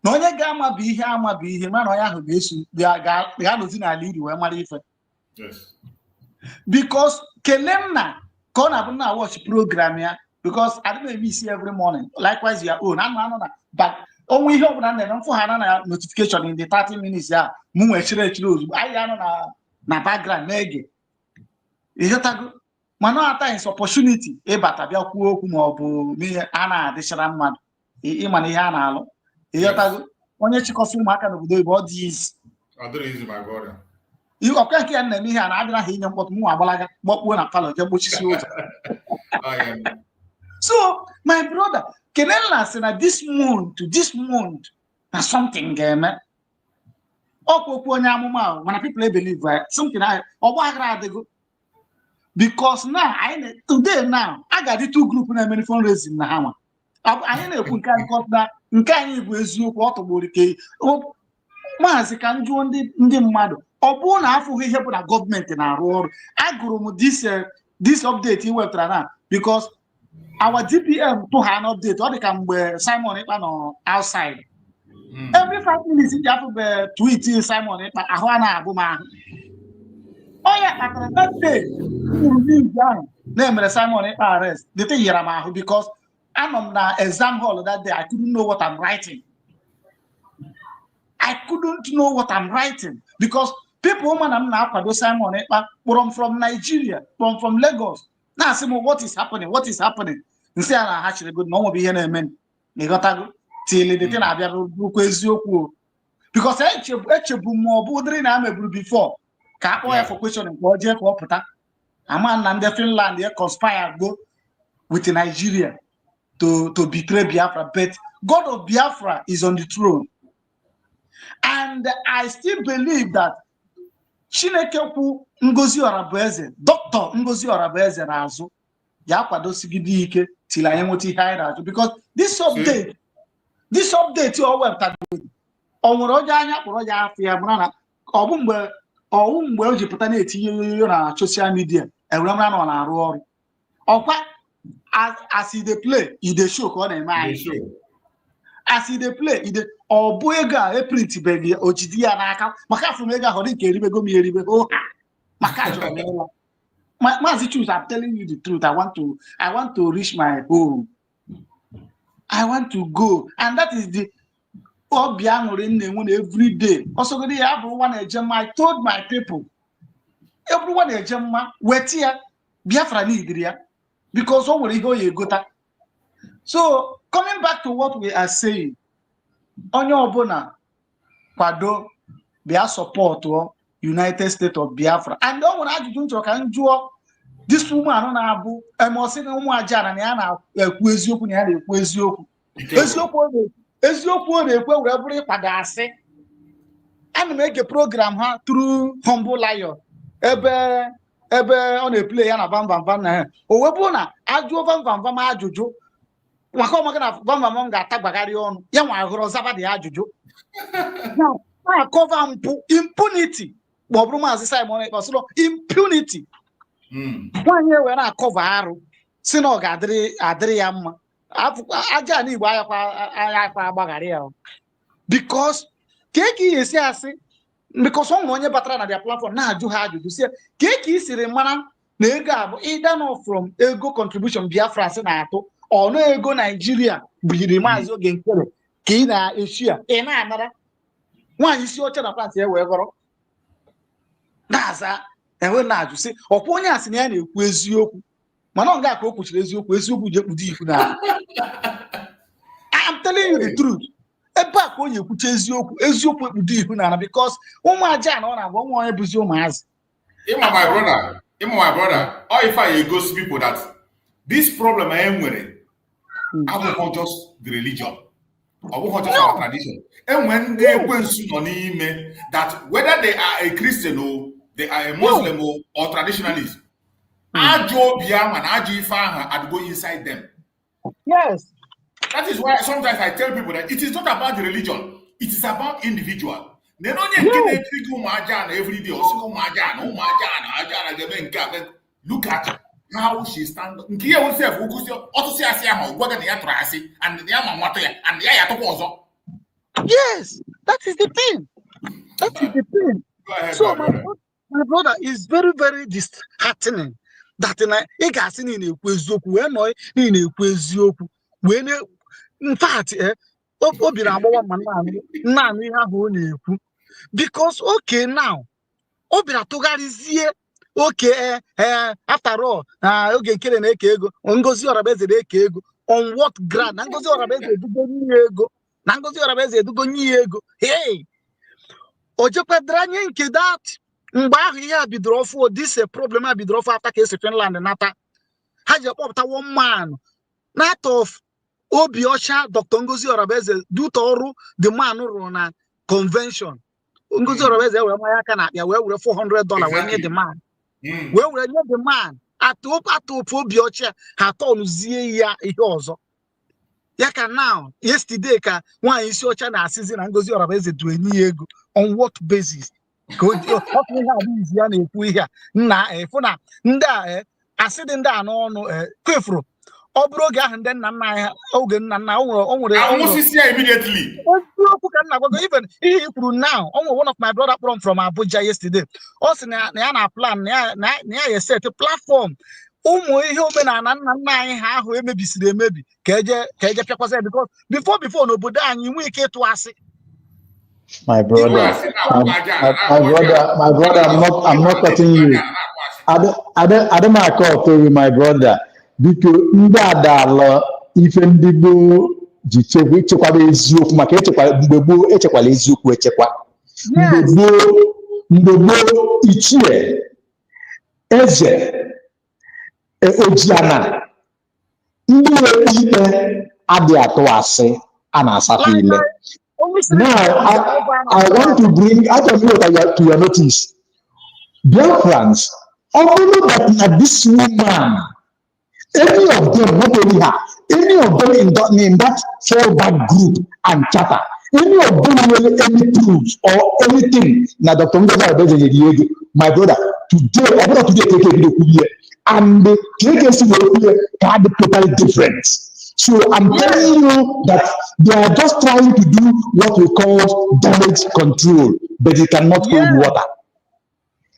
na onye ga-ama bụ ihe mana onye ahụ ga-eso ga-anọzi n'ala iri wee mara ife. Yes. Because Kelemna Kona Buna watch program ya because I don't miss every morning. Likewise, your own. But only hope that for Hana notification in the 30 minutes. Yeah, Moon Church rules. I am na background neg. Is that Manata is opportunity. Ebatabia Kuokumo, me, Anna, the Sharan man. ịma na ihe a na-alụ ịghọtago onye chịkọsị ụmụaka n'obodo oyibo ọ dị izi ọkwa nke ya na-eme ihe a na-adịra ha inye mkpọtụ mụ agbalaga gbakpuo na palọ jee gbochisi ụzọ so my brother Kenela sị na this month na something ga-eme okwu onye amụma ahụ mana people believe something ọgba aghara adịgo because now today now a ga-adị two group na-eme fundraising na ha nwa anyị na-ekwu nke anyị bụ eziokwu ọ tọgburu ke maazị ka njụọ ndị mmadụ ọ bụrụ na afụghị ihe bụ na gọọmenti na-arụ ọrụ agụrụ m this update iwetara na because our DPM to ha an update ọ dị ka mgbe Simon Ekpa nọ outside every 5 minutes ji afụ be tweet Simon Ekpa ahụ a na-abụ m ahụ onye kpatara that day kwuru n'izu ahụ na-emere Simon Ekpa arrest the thing yere m ahụ because anọ m na exam hall that day I couldn't know what I'm writing because people woman am na-akwado Simon Ekpa kpọrọ m from Nigeria from Lagos na-asị m what is happening nsị a na ha chịrị good na ọ nwebe ihe na-eme n'ịghọtago till the thing na-abịa rụkwa eziokwu because echebu m ọ bụ ụdịrị na ameburu before ka a kpọọ ya for questioning ka ọ jee ka ọ pụta ama na ndị Finland ye conspire go with Nigeria to betray Biafra, but God of Biafra is on the throne. And I still believe that Chinekekwu Ngozi Orabueze, Dr. Ngozi Orabueze na-azụ ya kwadosigide ike till anyị nweta ihe anyị na-achọ because this update o wepụtara ọ nwere onye anya kpọrọ ya afọ ya mara na ọ bụ mgbe o ji pụta na-etinye yoyo na social media ewere mara na ọ na-arụ ọrụ ọkwa as he dey play he dey show ka ọ na-eme anyị as he dey play ọ bụ ego a eprint beghị ojidi ya n'aka maka afọ m ego ahụ dị nke eribego m eribe maka ajọrọ m ịla Maazị Chus, I'm telling you the truth. I want to reach my home. I want to go, and that is the every day. Also, everyone I told my people, everyone wait here, Biafra need here, because all will go you go. So coming back to what we are saying, on your bona, Pado, Bia support United States of Biafra, and don't want to can do this woman. I don't know. I'm also saying, "Omo ajana ni ana eziokwu ni ana eziokwu." Eziokwu na ekwe were pada ase. Ana make a program ha through Humble Lion. Ebe on a play ya na bam na. O webu na ajuo bam ajuju. Maka maka na bam ga-atagbagari ọnụ. Ya nwa ahụrụ zaba dị ajuju. Now, I cover impunity. Bọbụrụ Maazị Simon Ekpa sịrị impunity. Nwanyị were na-akọva arụ si na ọ ga-adịrị ya mma aja na Igbo ayakwa agbaghara ya because ka ị esi asị because ọ nwere onye batara na their platform na-ajụ ha ajụjụ si ka ị siri mara na ego a bụ either not from ego contribution Biafra si na-atụ ọ na ego Nigeria biri Maazị Oge Nkere ka ị na-echi ya ị na-anara nwaanyị isi oche na plant ya wee gọrọ na-aza enwe na-ajụ sị ọkwa onye asị na ya na-ekwu eziokwu mana ọ ga-akọ okwuchiri eziokwu je kpudo ifu na I'm telling you the truth ebe a ka onye ekwucha eziokwu ekpudo ifu na because ụmụ aja na ọ na-agba nwa onye bụzi ụmụazị my brother all if I goes people that this problem I am nwere abụghị just the religion ọ bụghị just our tradition enwe ndị ekwensu nọ n'ime that whether they are a Christian or they are a Muslim or traditionalist. Ajo Biafra and Ajo Ifa and go inside them. Yes. That is why sometimes I tell people that it is not about the religion, it is about individual. They don't get every day or look at how she stands. And yes, that is the thing. That is the thing. Ahead, so my brother is very, very disheartening that ị ga-asị na ị na-ekwu eziokwu wee nọ na ị na-ekwu eziokwu wee in fact obi na-agbawa ma naanị ihe ahụ ọ na-ekwu because okay now obi na-atụgharịzie okay after all Oge Nkere na-eke ego Ngozi Orabueze na-eke ego On what ground? Nangozi Orabeze edugo nyego. Nangozi Orabeze edugo nyego. Hey, Ojopedranya nke that. Mgbe ahụ ihe a bidoro ọfụ, this problem a bidoro ọfụ after ka esi Finland nata. Ha ji akpọpụta one man. Not of Obiocha, Dr. Ngozi Orabeze, do to ọrụ the man rụrụ na convention. Ngozi Orabeze were maya kana ya were $400 when you the man. Where were you the man? At Obiocha ha tọnụzie ya ihe ọzọ. Ya ka now, yesterday ka nwa isi ọcha na asịzi na Ngozi Orabeze du enyi ego. On what basis? Ka ọ ihe adịghịzi ya na-ekwu ihe a. Nna efu na ndị a asịdị ndị a n'ọnụ kwefuru. Ọ bụrụ oge ahụ ndị nna nna anyị oge nna nna o nwere immediately. Even he kwuru now, one of my brother from Abuja yesterday. Also na ya na plan na ya set a platform. Ụmụ ihe omenala nna nna anyị ha ahụ emebisiri emebi ka eje pịakwasị because before n'obodo anyị nwee ike ịtụ asị. My brother, I'm not cutting you. I don't call you my brother. Because ndị adala ife ndị gboo ji chekwaba eziokwu maka mgbe gboo echekwala eziokwu echekwa. Mgbe gboo ichie eze ojiana ndị nwere ikpe adị atụ asị a na-asapụ ile. Now I want to bring out of you to your notice. Biafrans, although that this woman, any of them, not only her, any of them in that fallback group and charter, any of them really any proofs or anything. Now, Dr. My brother, today, I'm not today take a video here, and the KKC will here had the total difference. So I'm telling you that they are just trying to do what we call damage control, but they cannot hold water.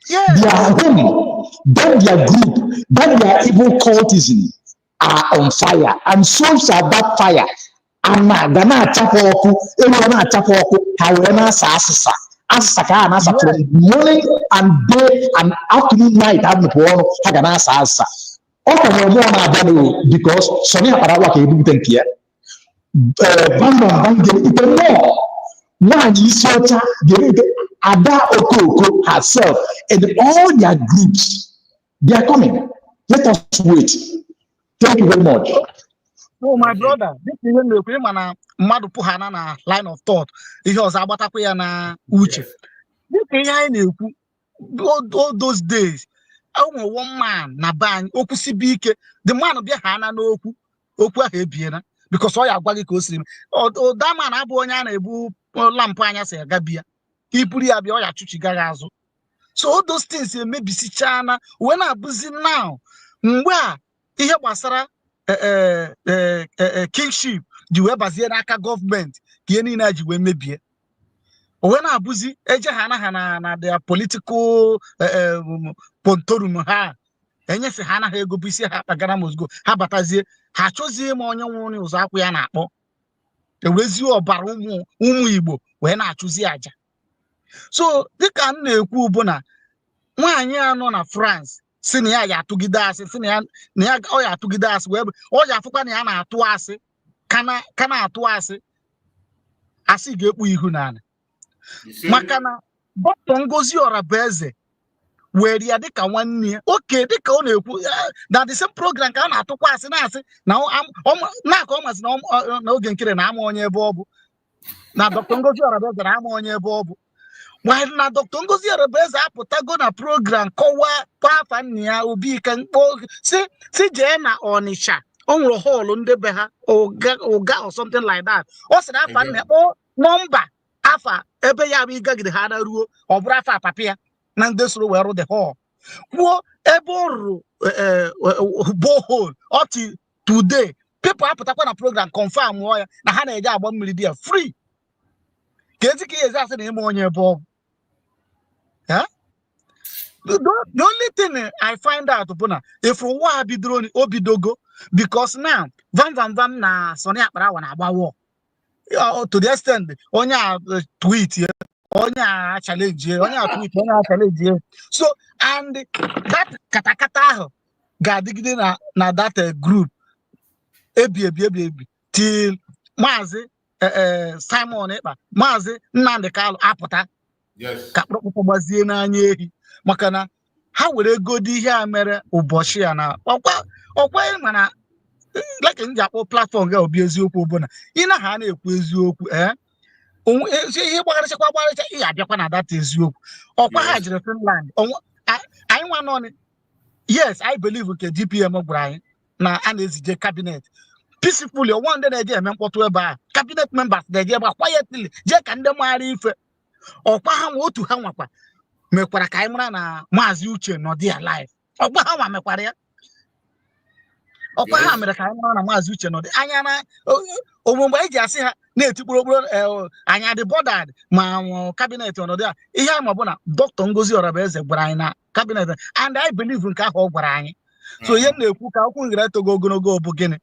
Their home, then their group, then their evil cultism are on fire, and so shall that fire. And Gana Chapoku, Elena Chapoku, Hawana Sasa, Asaka, from morning and day and afternoon night, I'm the poor Hagana Sasa. Because Sonia Parawa can do here. Even more. One is Ada Okoko herself and all their groups. They are coming. Let us wait. Thank you very much. Oh, my brother, this is when we na mmadụ puhana na line of thought. Ihe ọzọ agbatakwa ya na uche. This is ihe anyị na-ekwu all those days. One man na bang okwu sibi ike. The man bịa ha na n'okwu ahụ ebiena because ọ ya agwa gị ka o siri. That man abụ onye a na-ebu lampụ anya si aga bịa. Iburu ya bịa ọ ya chụchiga ya azụ. So all those things emebisichana when abụzi now mgbe a ihe gbasara kingship ji wee bazie n'aka gọọmenti ka ihe niile ji wee mebie. When abụzi eje ha na their political pontorum ha enyefe ha na ha ego bisi ha kpagara mozgo ha batazie ha chọzie ma onye nwụrụ ụzọ akwụ ya na-akpọ ewezie ọbara ụmụ Igbo wee na-achụzi aja. So dịka m na-ekwu bụ na nwaanyị anọ na France si na ya atụgide asị si na ya ọ ya atụgide asị wee ọ ya afụkwa na ya na-atụ asị kana atụ asị asị ga-ekpu ihu n'ala maka na Dr. Ngozi Orabeze were ya dịka nwanne ya oke dịka ọ na-ekwu na the same program ka a na-atụkwa asị na-asị na-aka ọ masị na oge nkiri na ama onye ebe ọ bụ na Dr. Ngozi Orabeze na ama onye ebe ọ bụ while na Dr. Ngozi Orabeze apụtago na program kọwaa pafa nna ya obi ka mkpọ si jee na Ọnịcha o nwere hall ndị be ha ụga or something like that ọ sị na afa nna ya kpọọ nọmba afa ebe ya bụ ịgagide ha na ruo ọ bụrụ afa papa ya na ndị soro wee rụ the hall kwuo ebe ọ rụrụ borehole up to today people apụtakwa na program confirm ya na ha na-eje agba mmiri dị ya free ka ezi ka ihe ezi asị na ime onye ebe ọ bụ. The only thing I find out bụ na if ụwa bidoro obidogo because now vam na Soni Akparawa na-agba war to the extent onye a tweet ya onye a challenge ya onye a tweet onye a challenge ya so and that katakata ahụ ga-adịgide na that group ebi till Mazi Simon Ekpa Mazi Nnamdi Kalu apụta ka kpọkpọ gbazie n'anya ehi maka na ha were godi ihe a mere ụbọchị ya na ọkwa mana like ndị akpọ platform ga obi eziokwu bụ na ị na ha na-ekwu eziokwu ihe gbarịcha ihe abịakwa na data eziokwu ọkwa ha jere Finland anyị nwa nọ yes I believe nke DPM gwara anyị na a na-ezije cabinet peacefully one day na-eje eme mkpọtụ ebe a cabinet members na-eje ebe a quietly jee ka ndị maara ife ọkwa ha nwa otu ha nwakwa mekwara ka anyị mara na Maazị Uche nọ dị alive ọkwa ha nwa mekwara ya ọkwa ha mere ka anyị mara na Maazị Uche nọ dị anya na mgbe anyị ji asị ha na-etikporo okporo anya dị bothered ma cabinet ọnọdụ a ihe ama bụ na Dr. Ngozi Orabaeze gwara anyị na cabinet and I believe nke ahụ ọ gwara anyị so ihe na-ekwu ka okwu ngere togo ogologo bụ gịnị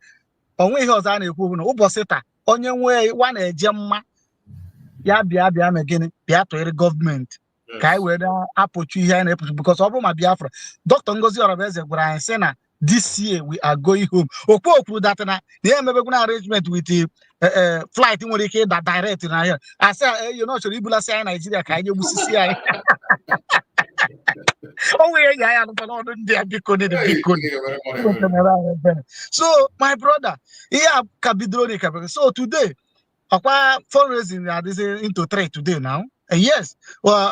onwe ihe ọzọ a na-ekwu bụ na ụbọchị taa onye nwe wa na-eje mma ya bịa mee gịnị bịa tụnyere gọọmenti ka anyị were apụchu ihe anyị na-epụchu because ọ bụrụ ma Biafra Dr. Ngozi Orabaeze gwara anyị sị na this year we are going home okwu data na ya emebegwana arrangement with flight nwere ike ịda direct na ya asị chọrọ ibulasị anyị Naijiria ka anyị egbusisi anyị onwe ya ya n'ọnụ ndị a biko so my brother ihe a ka bidoro n'ike so today ọkwa fundraising adịghị into trade today now yes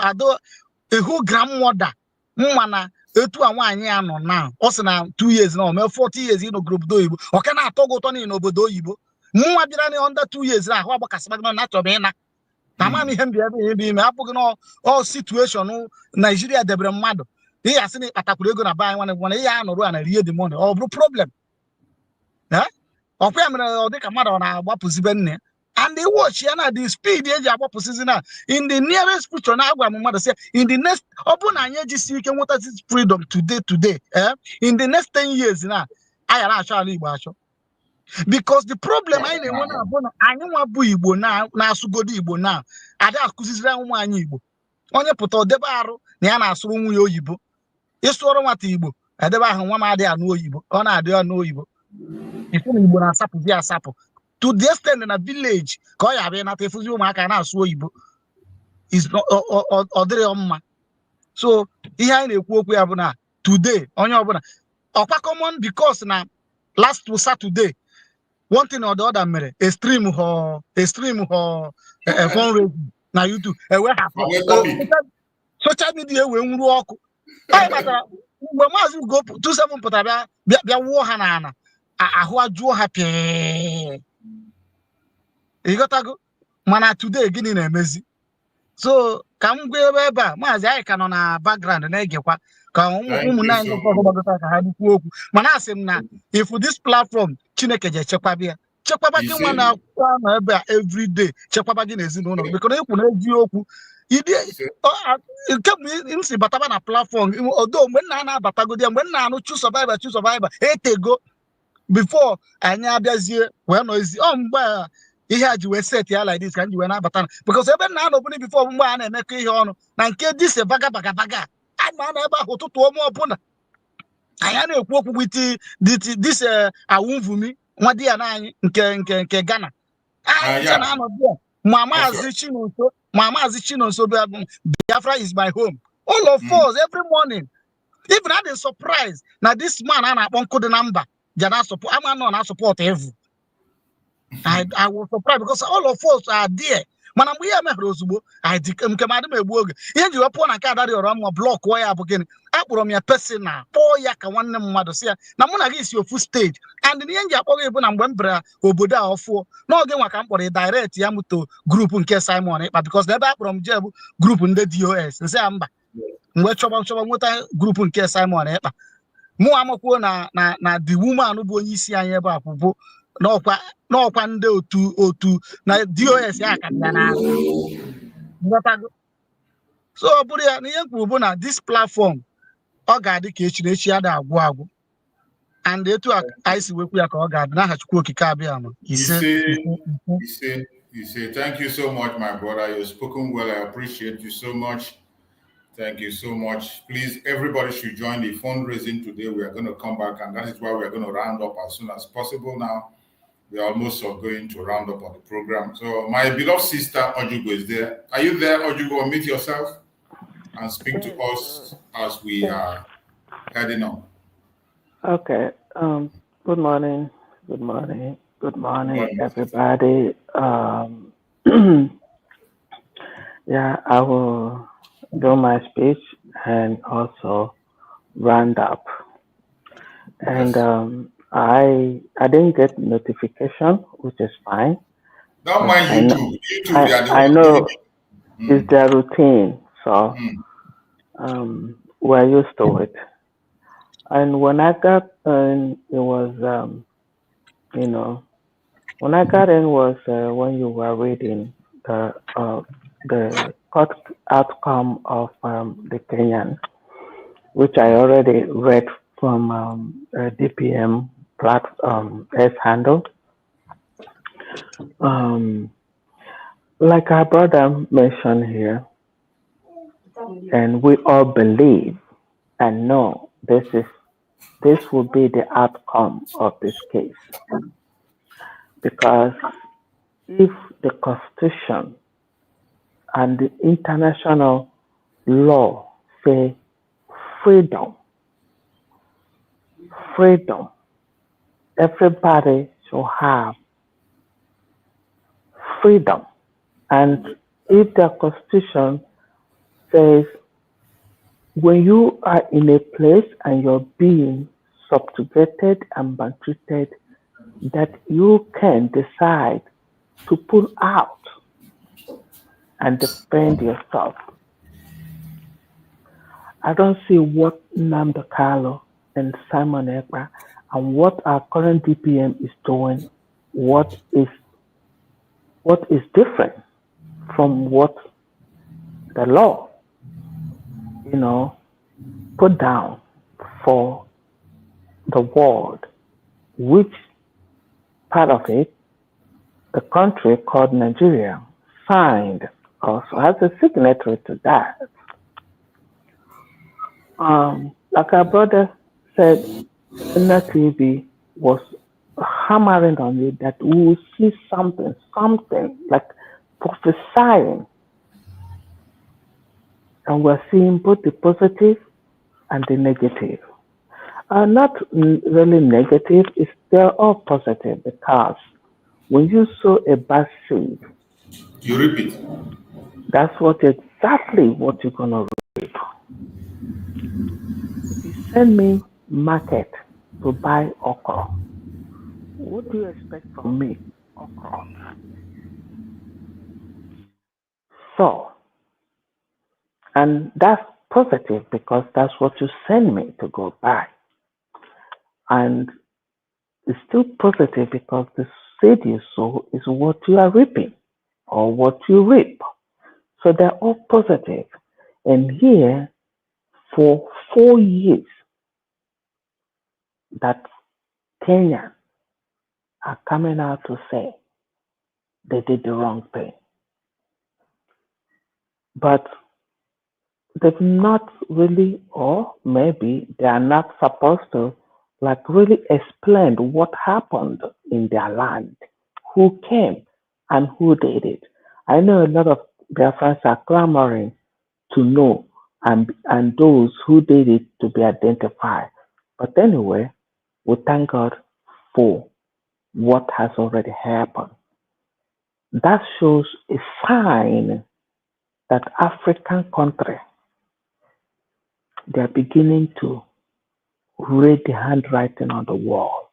ado ihu grandmother mma na etu a nwaanyị ya nọ na ọ sị na 2 years na ome 40 years ịnọ obodo oyibo ọ ka na-atọ gị ụtọ n'ịnọ obodo oyibo mụnwa bịara na under 2 years na ahụ agbakasịba gị na achọrọ ịna na ama m ihe mbịa ebe ime apụghị na ọ situation Nigeria debere mmadụ ihe asị na ịkpatakwuru ego na be anyị nwana ihe a nụrụ a na rie the money ọ bụrụ problem ọkwa ya mere ọ dịka mmadụ ọ na-agbapụzibe nne and they watch ya na the speed eji agbapụsizi na in the nearest future na agwa m mmadụ sị in the next ọ bụ na anyị ejisi ike nweta this freedom today in the next 10 years na anyị na-achọ ala Igbo achọ because the problem anyị na-enwe na abụ na anyị nwa bụ Igbo na-asụgodo Igbo na ada akụziziri ụmụ anyị Igbo onye pụta odebe arụ na ya na-asụrụ nwunye oyibo ịsụọrọ nwata Igbo edebe ahụ nwa m adịghị anụ oyibo ọ na-adị anụ oyibo ifu na Igbo na-asapụzi asapụ to the extent na village ka ọ ya abịa nata efuzi ụmụaka na-asụ oyibo ọ dịrị mma so ihe anyị na-ekwu okwu ya bụ na today onye ọbụla ọkwa common because na last Saturday one thing or the other mere extreme fundraising na YouTube social media wee nwuru ọkụ anyị batara mgbe Maazị Ugo 27 pụtara bịa wuo ha n'ala ahụ ajụọ ha pịa ịghọtago mana today gịnị na-emezi so ka m gwa ebe a Maazị anyị ka nọ na background na-egekwa ka ụmụnne anyị gbagota ka ha dịkwuo okwu mana asị m na if this platform Chineke ji echekwaba ya chekwaba gị nwa na-akwụkwọ nọ ebe a everyday chekwaba gị n'ezinụlọ biko na ikwu na eziokwu nke mgbe m si bataba na platform odo mgbe nna na-abatagodi ya mgbe nna anụ True Survivor etego before anyị abịazie wee nọzi mgbe ihe a ji wee set ya like this ka m ji wee na-abata because ebe nna anọ bụrụ before mgbe a na-emekọ ihe ọnụ na nke dise baga a na ebe ahụ ụtụtụ ọma ọbụla anyị na-ekwu okwu with this awụmvumi nwa di ya na anyị nke Ghana anyị na-anọ bịa ma Maazị Chinonso Biafra is my home all of us every morning even I dey surprised na this man a na-akpọ nkụ dị na mba jana support ama nọ na support evil I was surprised because all of us are there mana mgbe ihe mehụrụ ozugbo nke madị m egbu oge ihe ji wepụọ na nke adarị ọrọ mma blọk ya bụ gịnị akpọrọ m ya personal kpọọ ya ka nwanne m mmadụ si ya na mụ na gị si ofu steeti and ihe m ji akpọ gị bụ na mgbe m bịara obodo a ọfụọ n'oge nwa ka m kpọrọ direct ya moto grupu nke Simon Ekpa because na ebe akpọrọ m je bụ grupu ndị DOS nsị ya mba mgbe chọba nweta grupu nke Simon Ekpa mụ amakwuo na the woman bụ onye isi anyị ebe a bụ n'ọkwa ndị otu na DOS ya ka bịa na so ọ bụrụ ya na ihe kwuru bụ na this platform ọ ga-adị ka echi ya da agwụ and etu anyị si wekwu ya ka ọ ga-adị n'aha Chukwu okike abịa ma ise. Thank you so much, my brother. You've spoken well. I appreciate you so much. Thank you so much. Please, everybody should join the fundraising today. We are going to come back, and that is why we are going to round up as soon as possible now. We are almost going to round up on the program. So my beloved sister Ojugo is there. Are you there, Ojugo? Unmute yourself and speak to us as we are heading on. Okay. Good morning. Good morning. Good morning, Good morning. everybody. Yeah, I will do my speech and also round up. And I didn't get notification, which is fine. Don't mind YouTube. YouTube, they are the I one know giving it's their routine, so we're used to it. And when I got in, it was when I got in was when you were reading the court outcome of the Kenyan, which I already read from DPM S handle. Like our brother mentioned here, and we all believe and know this will be the outcome of this case, because if the Constitution and the international law say freedom, everybody should have freedom. And if the Constitution says when you are in a place and you're being subjugated and maltreated, that you can decide to pull out and defend yourself. I don't see what Nnamdi Kanu and Simon Ekpa and what our current DPM is doing, what is different from what the law, put down for the world, which part of it the country called Nigeria signed also as a signatory to that. Like our brother said, Senna TV was hammering on it that we will see something like prophesying. And we're seeing both the positive and the negative. Not really negative, they're all positive, because when you sow a bad seed, you reap it. That's exactly what you're gonna reap. If you send me market to buy okra, what do you expect from me? Okra. So, and that's positive because that's what you send me to go buy. And it's still positive because the seed you sow is what you are reaping or what you reap. So they're all positive. And here, for 4 years, that Kenya are coming out to say they did the wrong thing. But they've not really, or maybe they are not supposed to, like really explain what happened in their land, who came and who did it. I know a lot of Biafrans are clamoring to know and those who did it to be identified. But anyway, we thank God for what has already happened. That shows a sign that African countries, they are beginning to read the handwriting on the wall.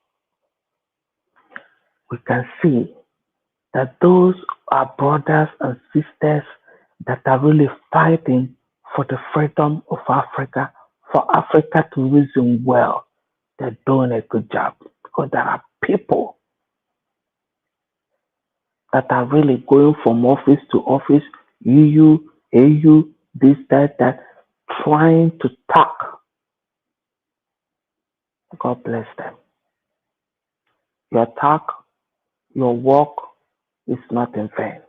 We can see that those are brothers and sisters that are really fighting for the freedom of Africa, for Africa to reason well. They're doing a good job because there are people that are really going from office to office, EU, AU, this, that, trying to talk. God bless them. Your talk, your work is not in vain.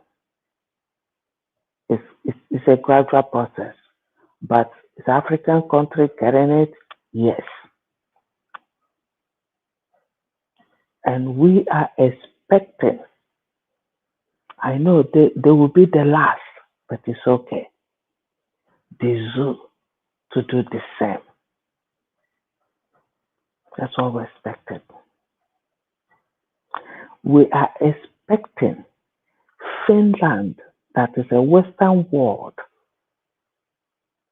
It's a gradual process. But is African country getting it? Yes. And we are expecting. I know they will be the last, but it's okay. The zoo to do the same. That's what we're expecting. We are expecting Finland, that is a Western world,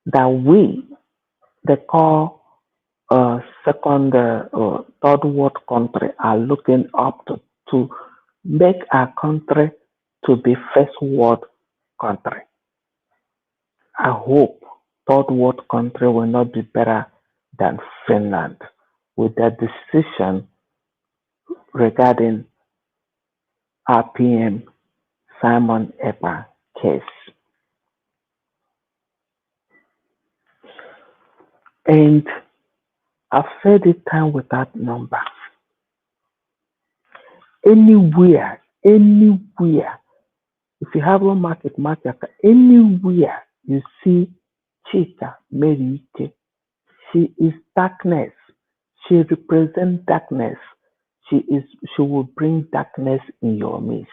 that they call second or third world country, are looking up to make our country to be first world country. I hope third world country will not be better than Finland with their decision regarding RPM Simon Epa case. And I've said it time without number. Anywhere, if you have a market, anywhere you see Chika Merike, she is darkness. She represents darkness. She will bring darkness in your midst.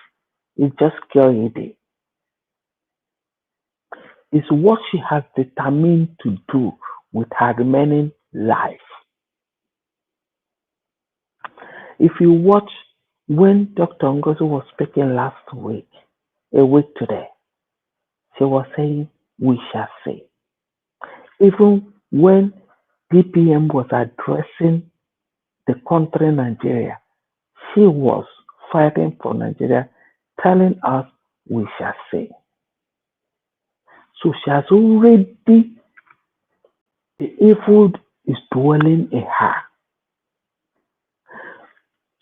It's just security. It's what she has determined to do with her remaining life. If you watch when Dr. Ngozi was speaking last week, a week today, she was saying, we shall see. Even when DPM was addressing the country Nigeria, she was fighting for Nigeria, telling us we shall see. So she has already, the evil is dwelling in her.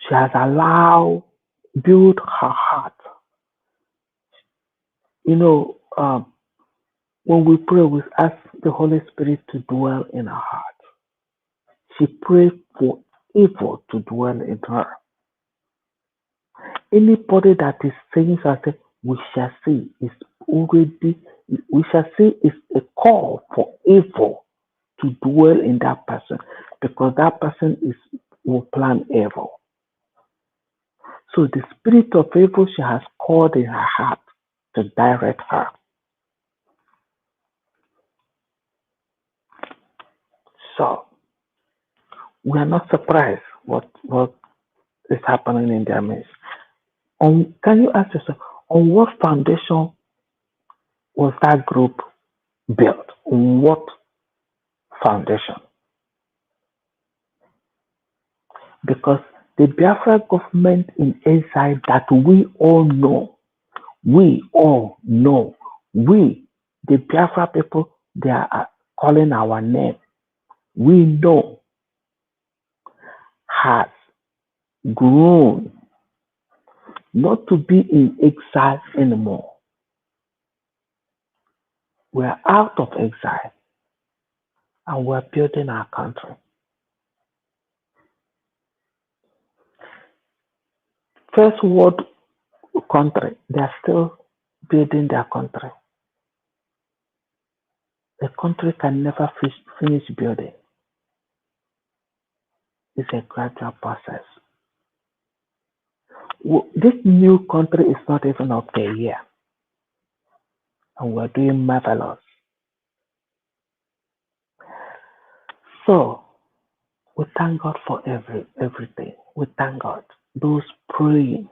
She has allowed, built her heart. You know, when we pray, we ask the Holy Spirit to dwell in our heart. She prayed for evil to dwell in her. Anybody that is saying something, we shall see, is already, we shall see is a call for evil to dwell in that person, because that person will plan evil. So the spirit of evil she has called in her heart to direct her. So we are not surprised what is happening in their midst. Can you ask yourself, on what foundation was that group built? On what foundation? Because the Biafra government in exile that we, the Biafra people, they are calling our name, we know, has grown not to be in exile anymore. We are out of exile and we're building our country. First world country, they are still building their country. The country can never finish building. It's a gradual process. This new country is not even up to a year, and we're doing marvelous. So we thank God for everything. We thank God. Those praying.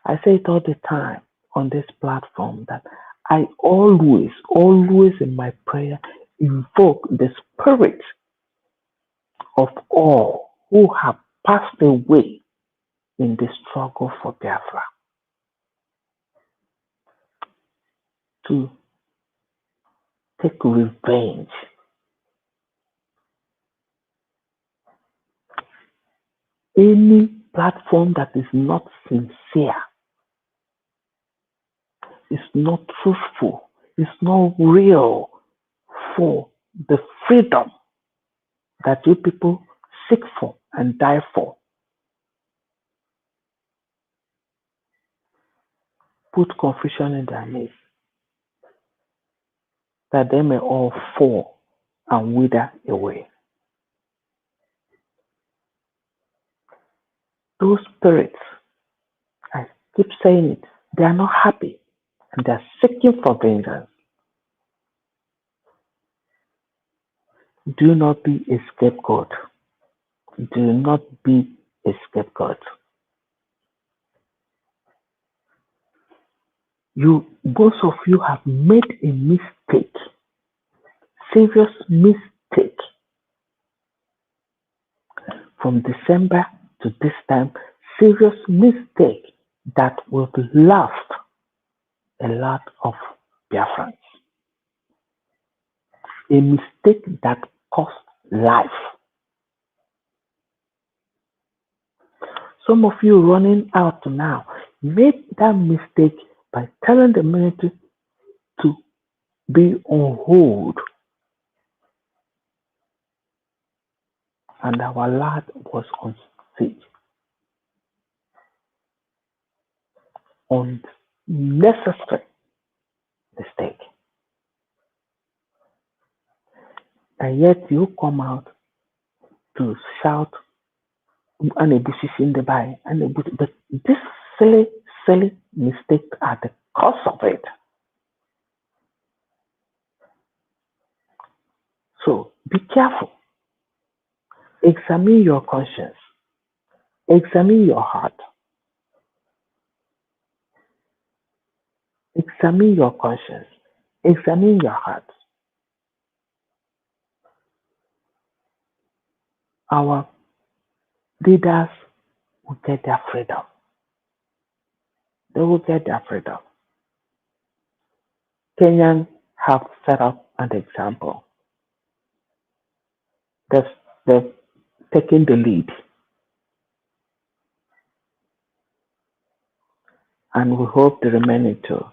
I say it all the time on this platform that I always in my prayer invoke the spirit of all who have passed away in the struggle for Biafra to take revenge. Any platform that is not sincere, is not truthful, is not real for the freedom that you people seek for and die for, put confusion in their midst, that they may all fall and wither away. those spirits, I keep saying it, they are not happy and they are seeking for vengeance. Do not be a scapegoat. Do not be a scapegoat. Most of you have made a mistake, serious mistake. From December to this time, serious mistake that will last a lot of Biafrans. A mistake that cost life. Some of you running out now made that mistake by telling the military to be on hold. And our lad was on siege. Unnecessary mistake. And yet you come out to shout and in the by and but this silly mistakes are the cause of it. So be careful. Examine your conscience. Examine your heart. Examine your conscience. Examine your heart. Our leaders will get their freedom. They will get their freedom. Kenyans have set up an example. They've taken the lead. And we hope the remaining too.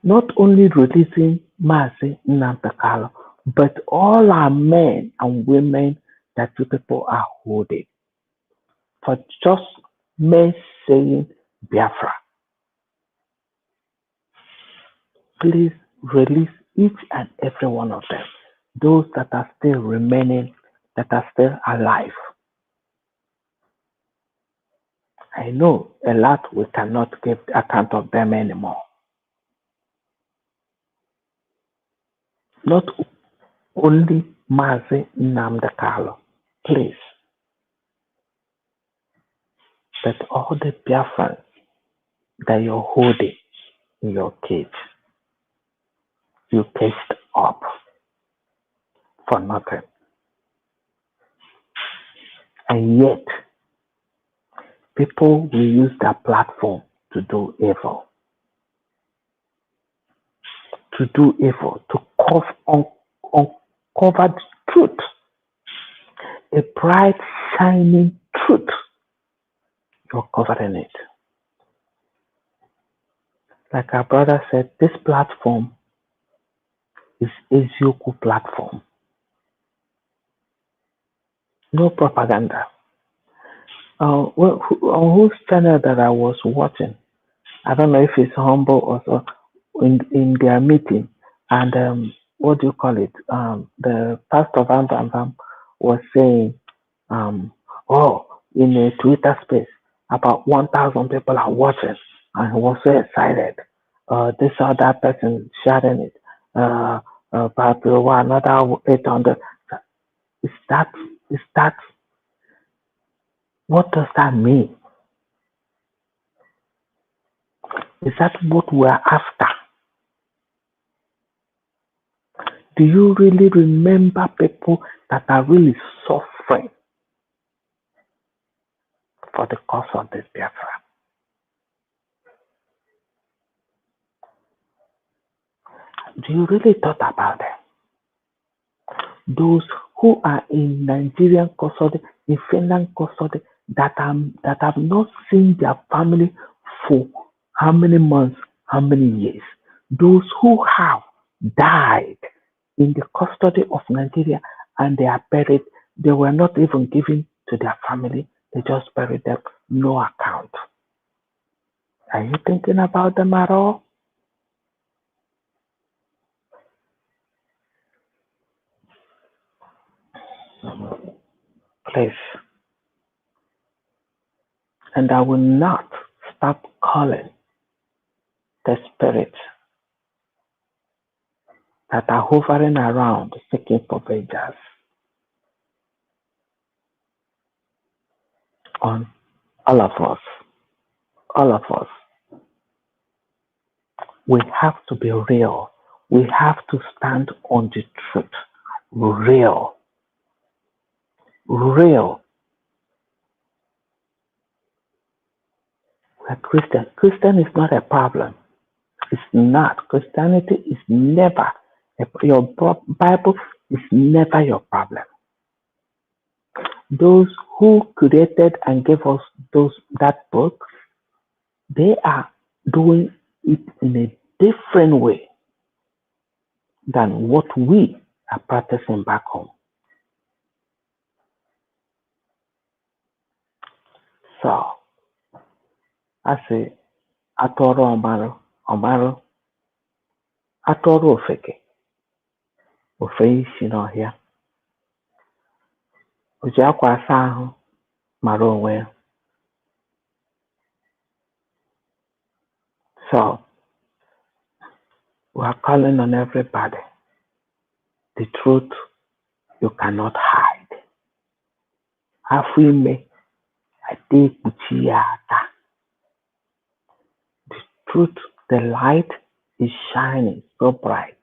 Not only releasing Mazi Nnamdi Kanu, but all our men and women that you people are holding for just men saying Biafra. Please release each and every one of them, those that are still remaining, that are still alive. I know a lot we cannot give account of them anymore. Not only Mazi Nnamdi Kanu, please, but all the Biafrans that you're holding in your cage, you caged up for nothing. And yet, people will use that platform to do evil. To do evil, to uncover the truth. A bright, shining truth. You're covering it. Like our brother said, this platform is Ezioku platform. No propaganda. On whose channel that I was watching, I don't know if it's Humble or so, in their meeting, and what do you call it? The pastor Van Van was saying, in a Twitter space, about 1,000 people are watching, and he was so excited. This or that person sharing it. But another 800. Is that? What does that mean? Is that what we're after? Do you really remember people that are really suffering for the cause of this Biafra? Do you really thought about them? Those who are in Nigerian custody, in Finland custody, that have not seen their family for how many months, how many years? Those who have died in the custody of Nigeria and they are buried, they were not even given to their family, they just buried them, no account. Are you thinking about them at all? Please, And I will not stop calling the spirits that are hovering around seeking for vengeance on all of us. All of us. We have to be real. We have to stand on the truth. Real. Real. We're Christian. Christian is not a problem. It's not. Christianity is never, your Bible is never your problem. Those who created and gave us that book, they are doing it in a different way than what we are practicing back home. So, I say, atọrọ ọmarụ, atọrọ ofeke, ofe isi n'ọhịa, o ji akwa asa ahụ mara onwe ya. So, we are calling on everybody. The truth you cannot hide. Afọ ime, adị ekpuchi ya aka. The truth, the light is shining so bright.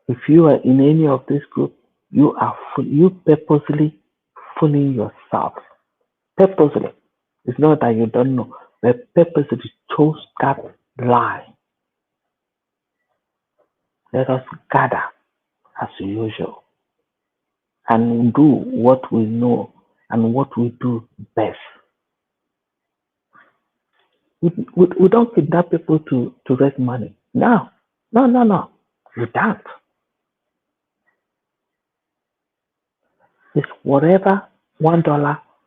If you are in any of this group, you purposely fooling yourself. Purposely. It's not that you don't know, but purposely chose that lie. Let us gather as usual and do what we know and what we do best. We don't kidnap people to raise money. No. We don't. It's whatever $1,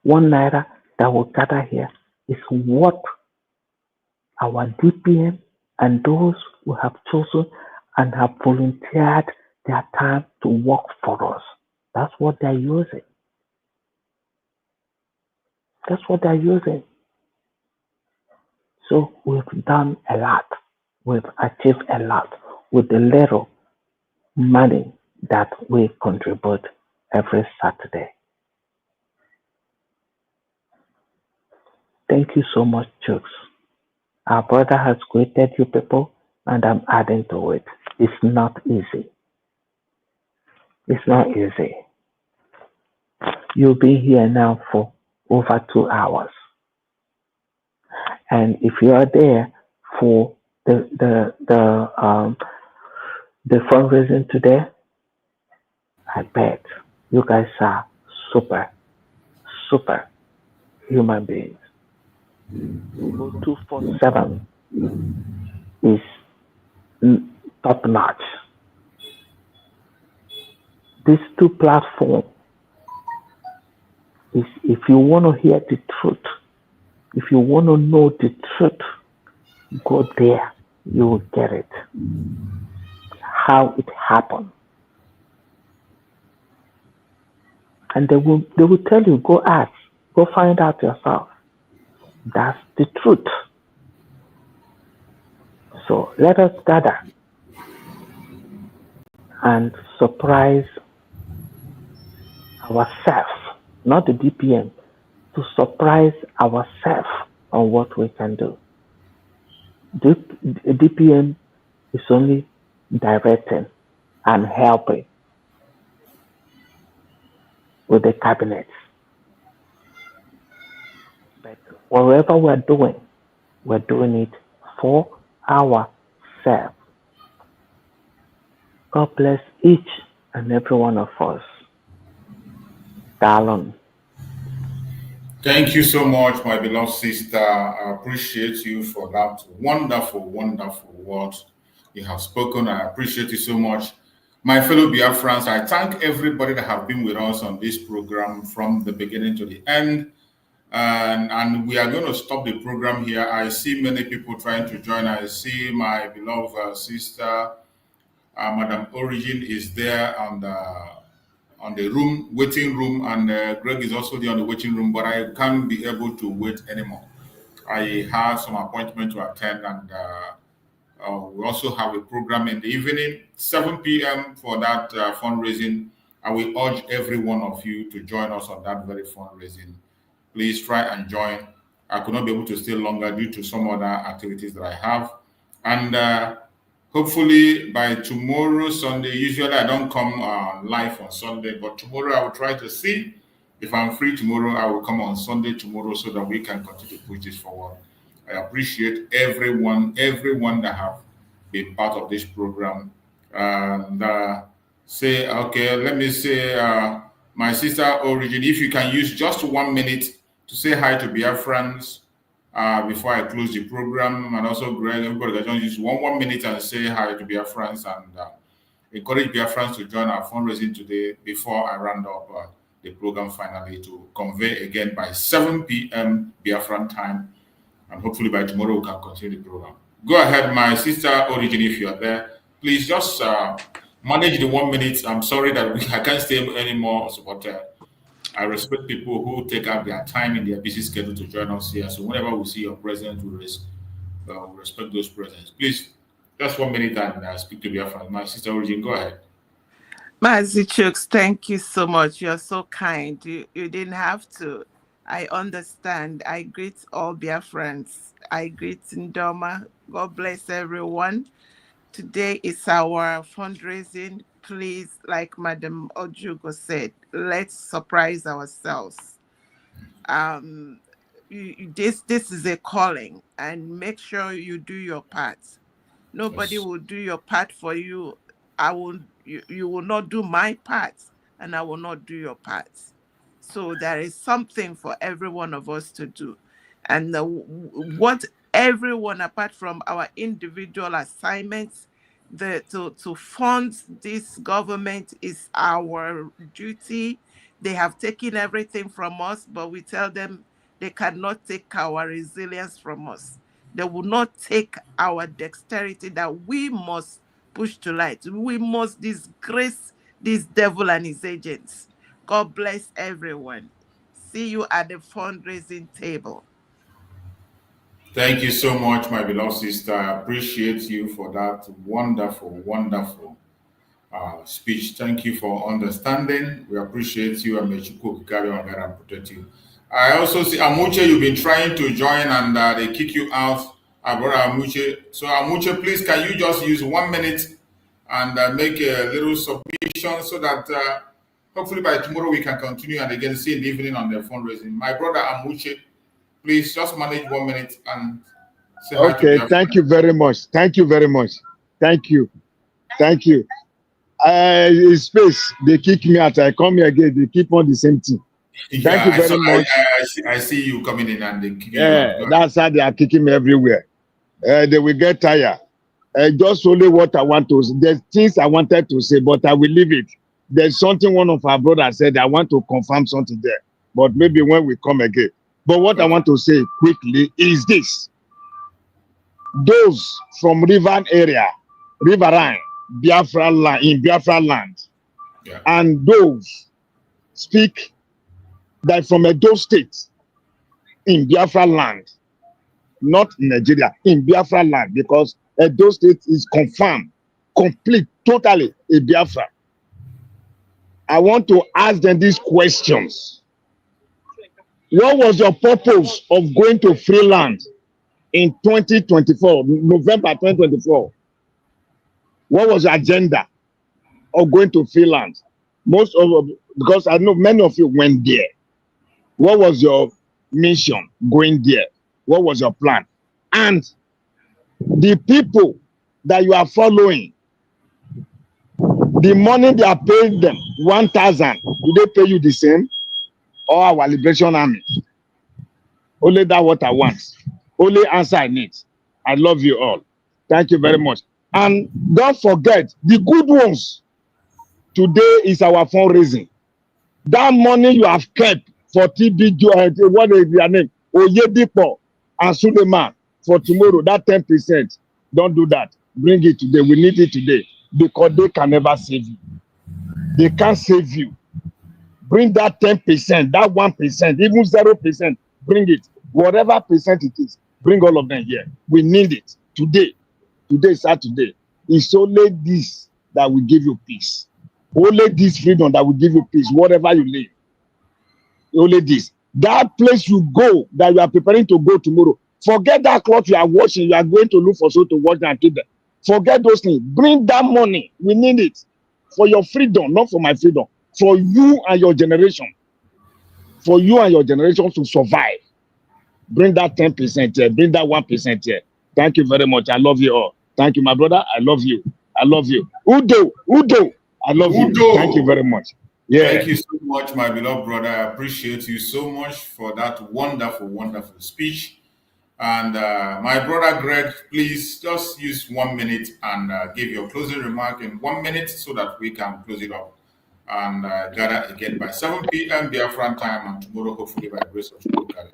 $1 that will gather here is what our DPM and those who have chosen and have volunteered their time to work for us. That's what they're using. That's what they're using. So we've done a lot. We've achieved a lot with the little money that we contribute every Saturday. Thank you so much, Chooks. Our brother has created you people, and I'm adding to it. It's not easy. It's not easy. You'll be here now for over 2 hours. And if you are there for the fundraising today, I bet you guys are super human beings. 247 is top notch. These two platforms is, if you want to hear the truth, if you want to know the truth, go there, you will get it. How it happened. And they will tell you, go ask, go find out yourself. That's the truth. So let us gather and surprise ourselves, not the DPM, to surprise ourselves on what we can do. The DPM is only directing and helping with the cabinets. But whatever we're doing it for ourselves. God bless each and every one of us. Darling. Thank you so much, my beloved sister. I appreciate you for that wonderful word you have spoken. I appreciate you so much. My fellow Biafrans, I thank everybody that have been with us on this program from the beginning to the end. And we are going to stop the program here. I see many people trying to join. I see my beloved sister, Madam Origin is there, and the waiting room, and Greg is also there on the waiting room, but I can't be able to wait anymore. I have some appointment to attend, and we also have a program in the evening, 7 p.m. for that fundraising. I will urge every one of you to join us on that very fundraising. Please try and join. I could not be able to stay longer due to some other activities that I have. And hopefully by tomorrow, Sunday, usually I don't come live on Sunday, but tomorrow I will try to see if I'm free tomorrow. I will come on Sunday tomorrow so that we can continue to push this forward. I appreciate everyone that have been part of this program. And say, okay, let me say, my sister Origin, if you can use just 1 minute to say hi to Biafrans before I close the program, and also Greg, everybody can just use one minute and say hi to Biafrans, and encourage Biafrans to join our fundraising today before I round up the program finally, to convey again by 7 p.m. Biafran time, and hopefully by tomorrow we can continue the program. Go ahead, my sister Origin, if you are there. Please just manage the 1 minute. I'm sorry that I can't stay anymore, but I respect people who take out their time in their busy schedule to join us here. So whenever we see your presence, we respect those presence. Please, just 1 minute and speak to Biafra. My sister Origin, go ahead. Mazi Chooks, thank you so much. You're so kind. You didn't have to. I understand. I greet all Biafrans. I greet Ndoma. God bless everyone. Today is our fundraising. Please, like Madam Ojugo said, let's surprise ourselves. This is a calling, and make sure you do your part. Nobody will do your part for you. You will not do my part, and I will not do your part. So there is something for every one of us to do. And what everyone, apart from our individual assignments, to fund this government is our duty. They have taken everything from us, but we tell them they cannot take our resilience from us. They will not take our dexterity that we must push to light. We must disgrace this devil and his agents. God bless everyone. See you at the fundraising table. Thank you so much, my beloved sister. I appreciate you for that wonderful, wonderful speech. Thank you for understanding. We appreciate you, and may Chukwu carry on and protect you. I also see Amuche, you've been trying to join and they kick you out. Brother Amuche. So Amuche, please, can you just use 1 minute and make a little submission so that hopefully by tomorrow we can continue and again see in the evening on the fundraising. My brother Amuche, please just manage 1 minute and say hi to Okay, thank you very much. Thank you very much. Thank you. Thank you. Space, they kick me out. I come here again, they keep on the same thing. Thank you very much. I see you coming in and they kick you out. That's how they are kicking me everywhere. They will get tired. Just only what I want to say. There's things I wanted to say, but I will leave it. There's something one of our brothers said. I want to confirm something there, but maybe when we come again. But what I want to say quickly is this. Those from River area, Riverine, Biafra land, in Biafra land, and those speak that from Edo State in Biafra land, not in Nigeria, in Biafra land, because Edo State is confirmed, complete, totally a Biafra. I want to ask them these questions. What was your purpose of going to free land in 2024, November 2024? What was your agenda of going to free land? Because I know many of you went there. What was your mission going there? What was your plan? And the people that you are following, the money they are paying them, 1,000, do they pay you the same? Or our Liberation Army? Only that what I want. Only answer I need. I love you all. Thank you very much. And don't forget, the good ones. Today is our fundraising. That money you have kept for TB, what is their name? Oyedipo and Suleiman for tomorrow, that 10%. Don't do that. Bring it today. We need it today because they can never save you. They can't save you. Bring that 10%, that 1%, even 0%. Bring it. Whatever percent it is, bring all of them here. We need it today. Today is Saturday. It's only this that will give you peace. Only this freedom that will give you peace, whatever you live. Only this. That place you go, that you are preparing to go tomorrow. Forget that cloth you are washing. You are going to look for so to wash and keep them. Forget those things. Bring that money. We need it for your freedom, not for my freedom. For you and your generation. For you and your generation to survive. Bring that 10% here. Bring that 1% here. Thank you very much. I love you all. Thank you, my brother. I love you. I love you. Udo. I love you. Thank you very much. Yeah. Thank you so much, my beloved brother. I appreciate you so much for that wonderful, wonderful speech. And my brother Greg, please just use 1 minute and give your closing remark in 1 minute so that we can close it up and gather again by 7 p.m. Biafran time and tomorrow, hopefully by the grace of God.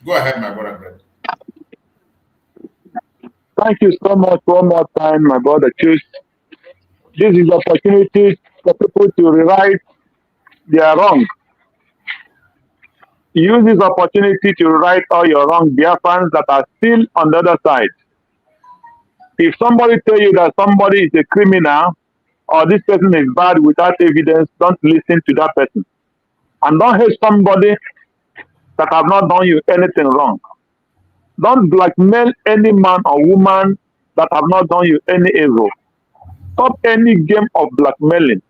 Go ahead, my brother Greg. Thank you so much one more time, my brother Chus. This is opportunity for people to rewrite their wrong. Use this opportunity to right all your wrong Biafrans that are still on the other side. If somebody tell you that somebody is a criminal or this person is bad without evidence, don't listen to that person. And don't hate somebody that have not done you anything wrong. Don't blackmail any man or woman that have not done you any evil. Stop any game of blackmailing.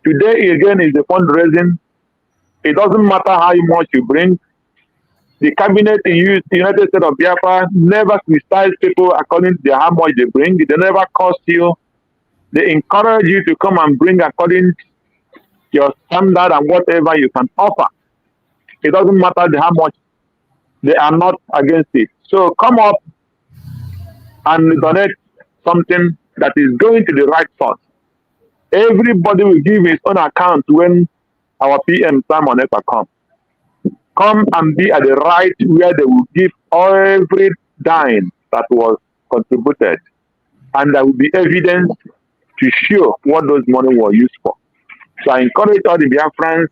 Today again is the fundraising. It doesn't matter how much you bring. The cabinet in the United States of Biafra never criticize people according to how much they bring. They never cost you. They encourage you to come and bring according to your standard and whatever you can offer. It doesn't matter how much. They are not against it. So come up and donate something that is going to the right source. Everybody will give his own account when our PM Simon Ekpa come. Come and be at the right where they will give every dime that was contributed. And there will be evidence to show what those money were used for. So I encourage all the Biafrans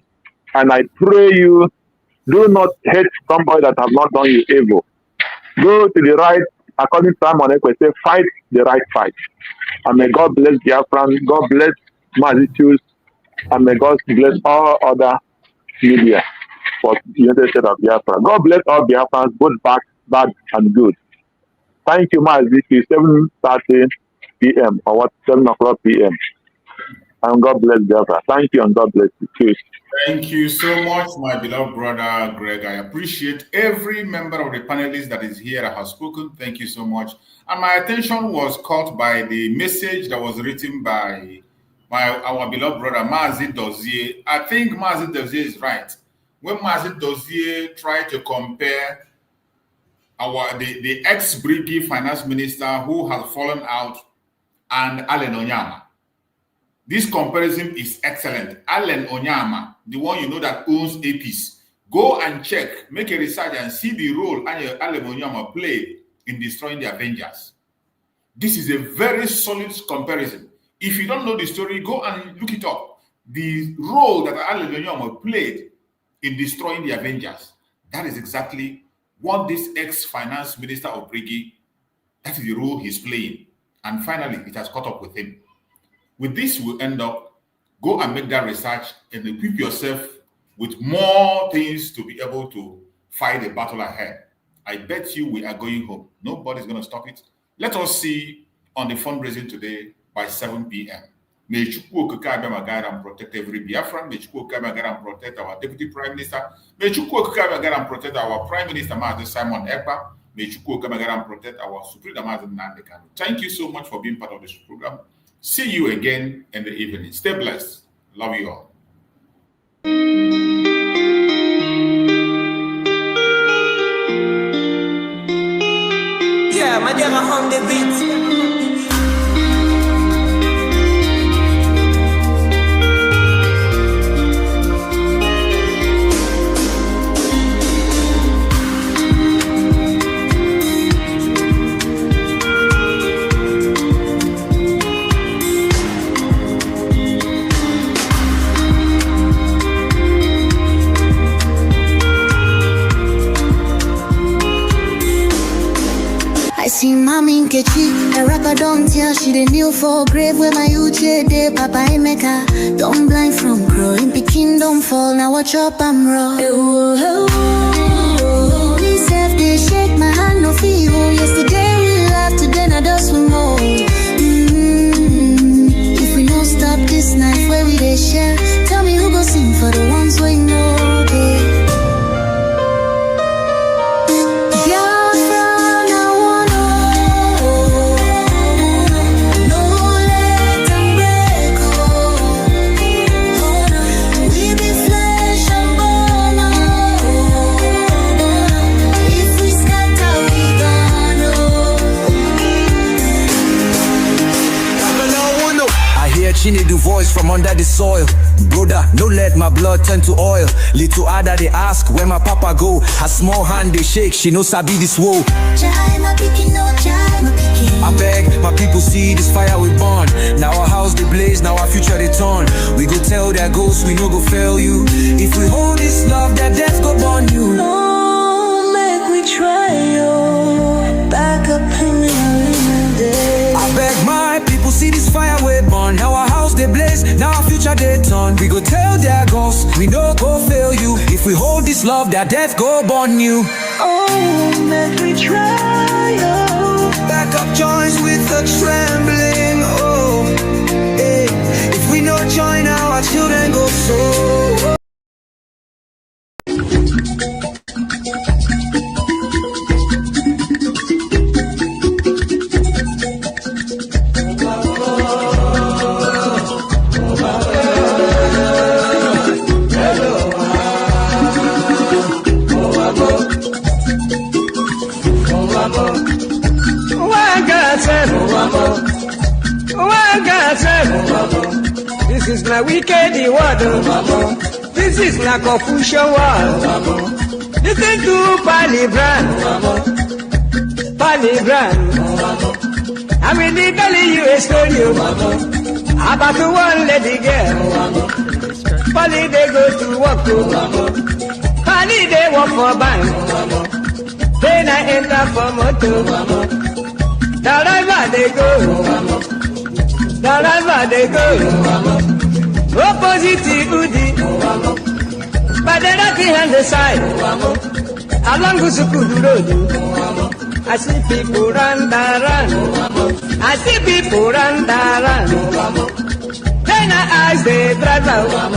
and I pray you do not hate somebody that have not done you evil. Go to the right, according to Simon Ekpa, say fight the right fight. And may God bless Biafran, God bless Mazichus, and may God bless all other media for the United States of Biafra. God bless all Biafrans, both bad and good. Thank you, Mazichus, 7:30 p.m. or what, 7 o'clock p.m. And God bless Biafra. Thank you and God bless you. Cheers. Thank you so much, my beloved brother Greg. I appreciate every member of the panelists that is here that has spoken. Thank you so much. And my attention was caught by the message that was written by our beloved brother Mazi Dozier. I think Mazi Dozier is right. When Mazi Dozier tried to compare the ex-Briggy finance minister who has fallen out and Allen Onyama. This comparison is excellent. Allen Onyama, the one you know that owns APs, go and check, make a research and see the role Allen Onyama played in destroying the Avengers. This is a very solid comparison. If you don't know the story, go and look it up. The role that Allen Onyama played in destroying the Avengers, that is exactly what this ex-finance minister of Briggy, that is the role he's playing. And finally, it has caught up with him. With this, we'll end up, go and make that research and equip yourself with more things to be able to fight the battle ahead. I bet you we are going home. Nobody's going to stop it. Let us see on the fundraising today by 7 p.m. May Chukwu Okike Abịama guide and protect every Biafran. May Chukwu Okike Abịama guide and protect our Deputy Prime Minister. May Chukwu Okike Abịama guide and protect our Prime Minister, Mazi Simon Ekpa. May Chukwu Okike Abịama guide and protect our Supreme Mazi Nnamdi Kanu. Thank you so much for being part of this program. See you again in the evening. Stay blessed. Love you all. Yeah, my dear, on the beat. rapper don't tell she the new for grave where my uche day Papa Emeka. Don't blind from growing, Peking don't fall, now watch up I'm raw. Me self they shake my hand no feel. Yesterday we laughed, today now dust we more. If we don't stop this night where we they share, tell me who go sing for the ones we know, babe. She need the voice from under the soil. Brother, no let my blood turn to oil. Little other they ask where my papa go. Her small hand they shake, she no sabi this woe. I beg my people see this fire we burn. Now our house they blaze, now our future they turn. We go tell their ghosts we no go fail you. If we hold this love, that death go burn you. No, make we try yo. Back up in the day. I beg my people see this fire we burn. Now our house they blaze, now our future they turn. We go tell their ghosts we no go fail you. If we hold this love, that death go burn you. Oh, make we try yo. Back up joints with a trembling. Oh, hey. If we no join now, our children go so. This is my wicked word. This is my confusion word. Listen to Biafran. I will be telling you a story about one lady girl. Polly they go to work. Polly they work for bank. Then I enter for motor. Wherever they go. Opposite Udi, but the right hand the side, along with the road. I see people run. I see people run. Then I ask the driver.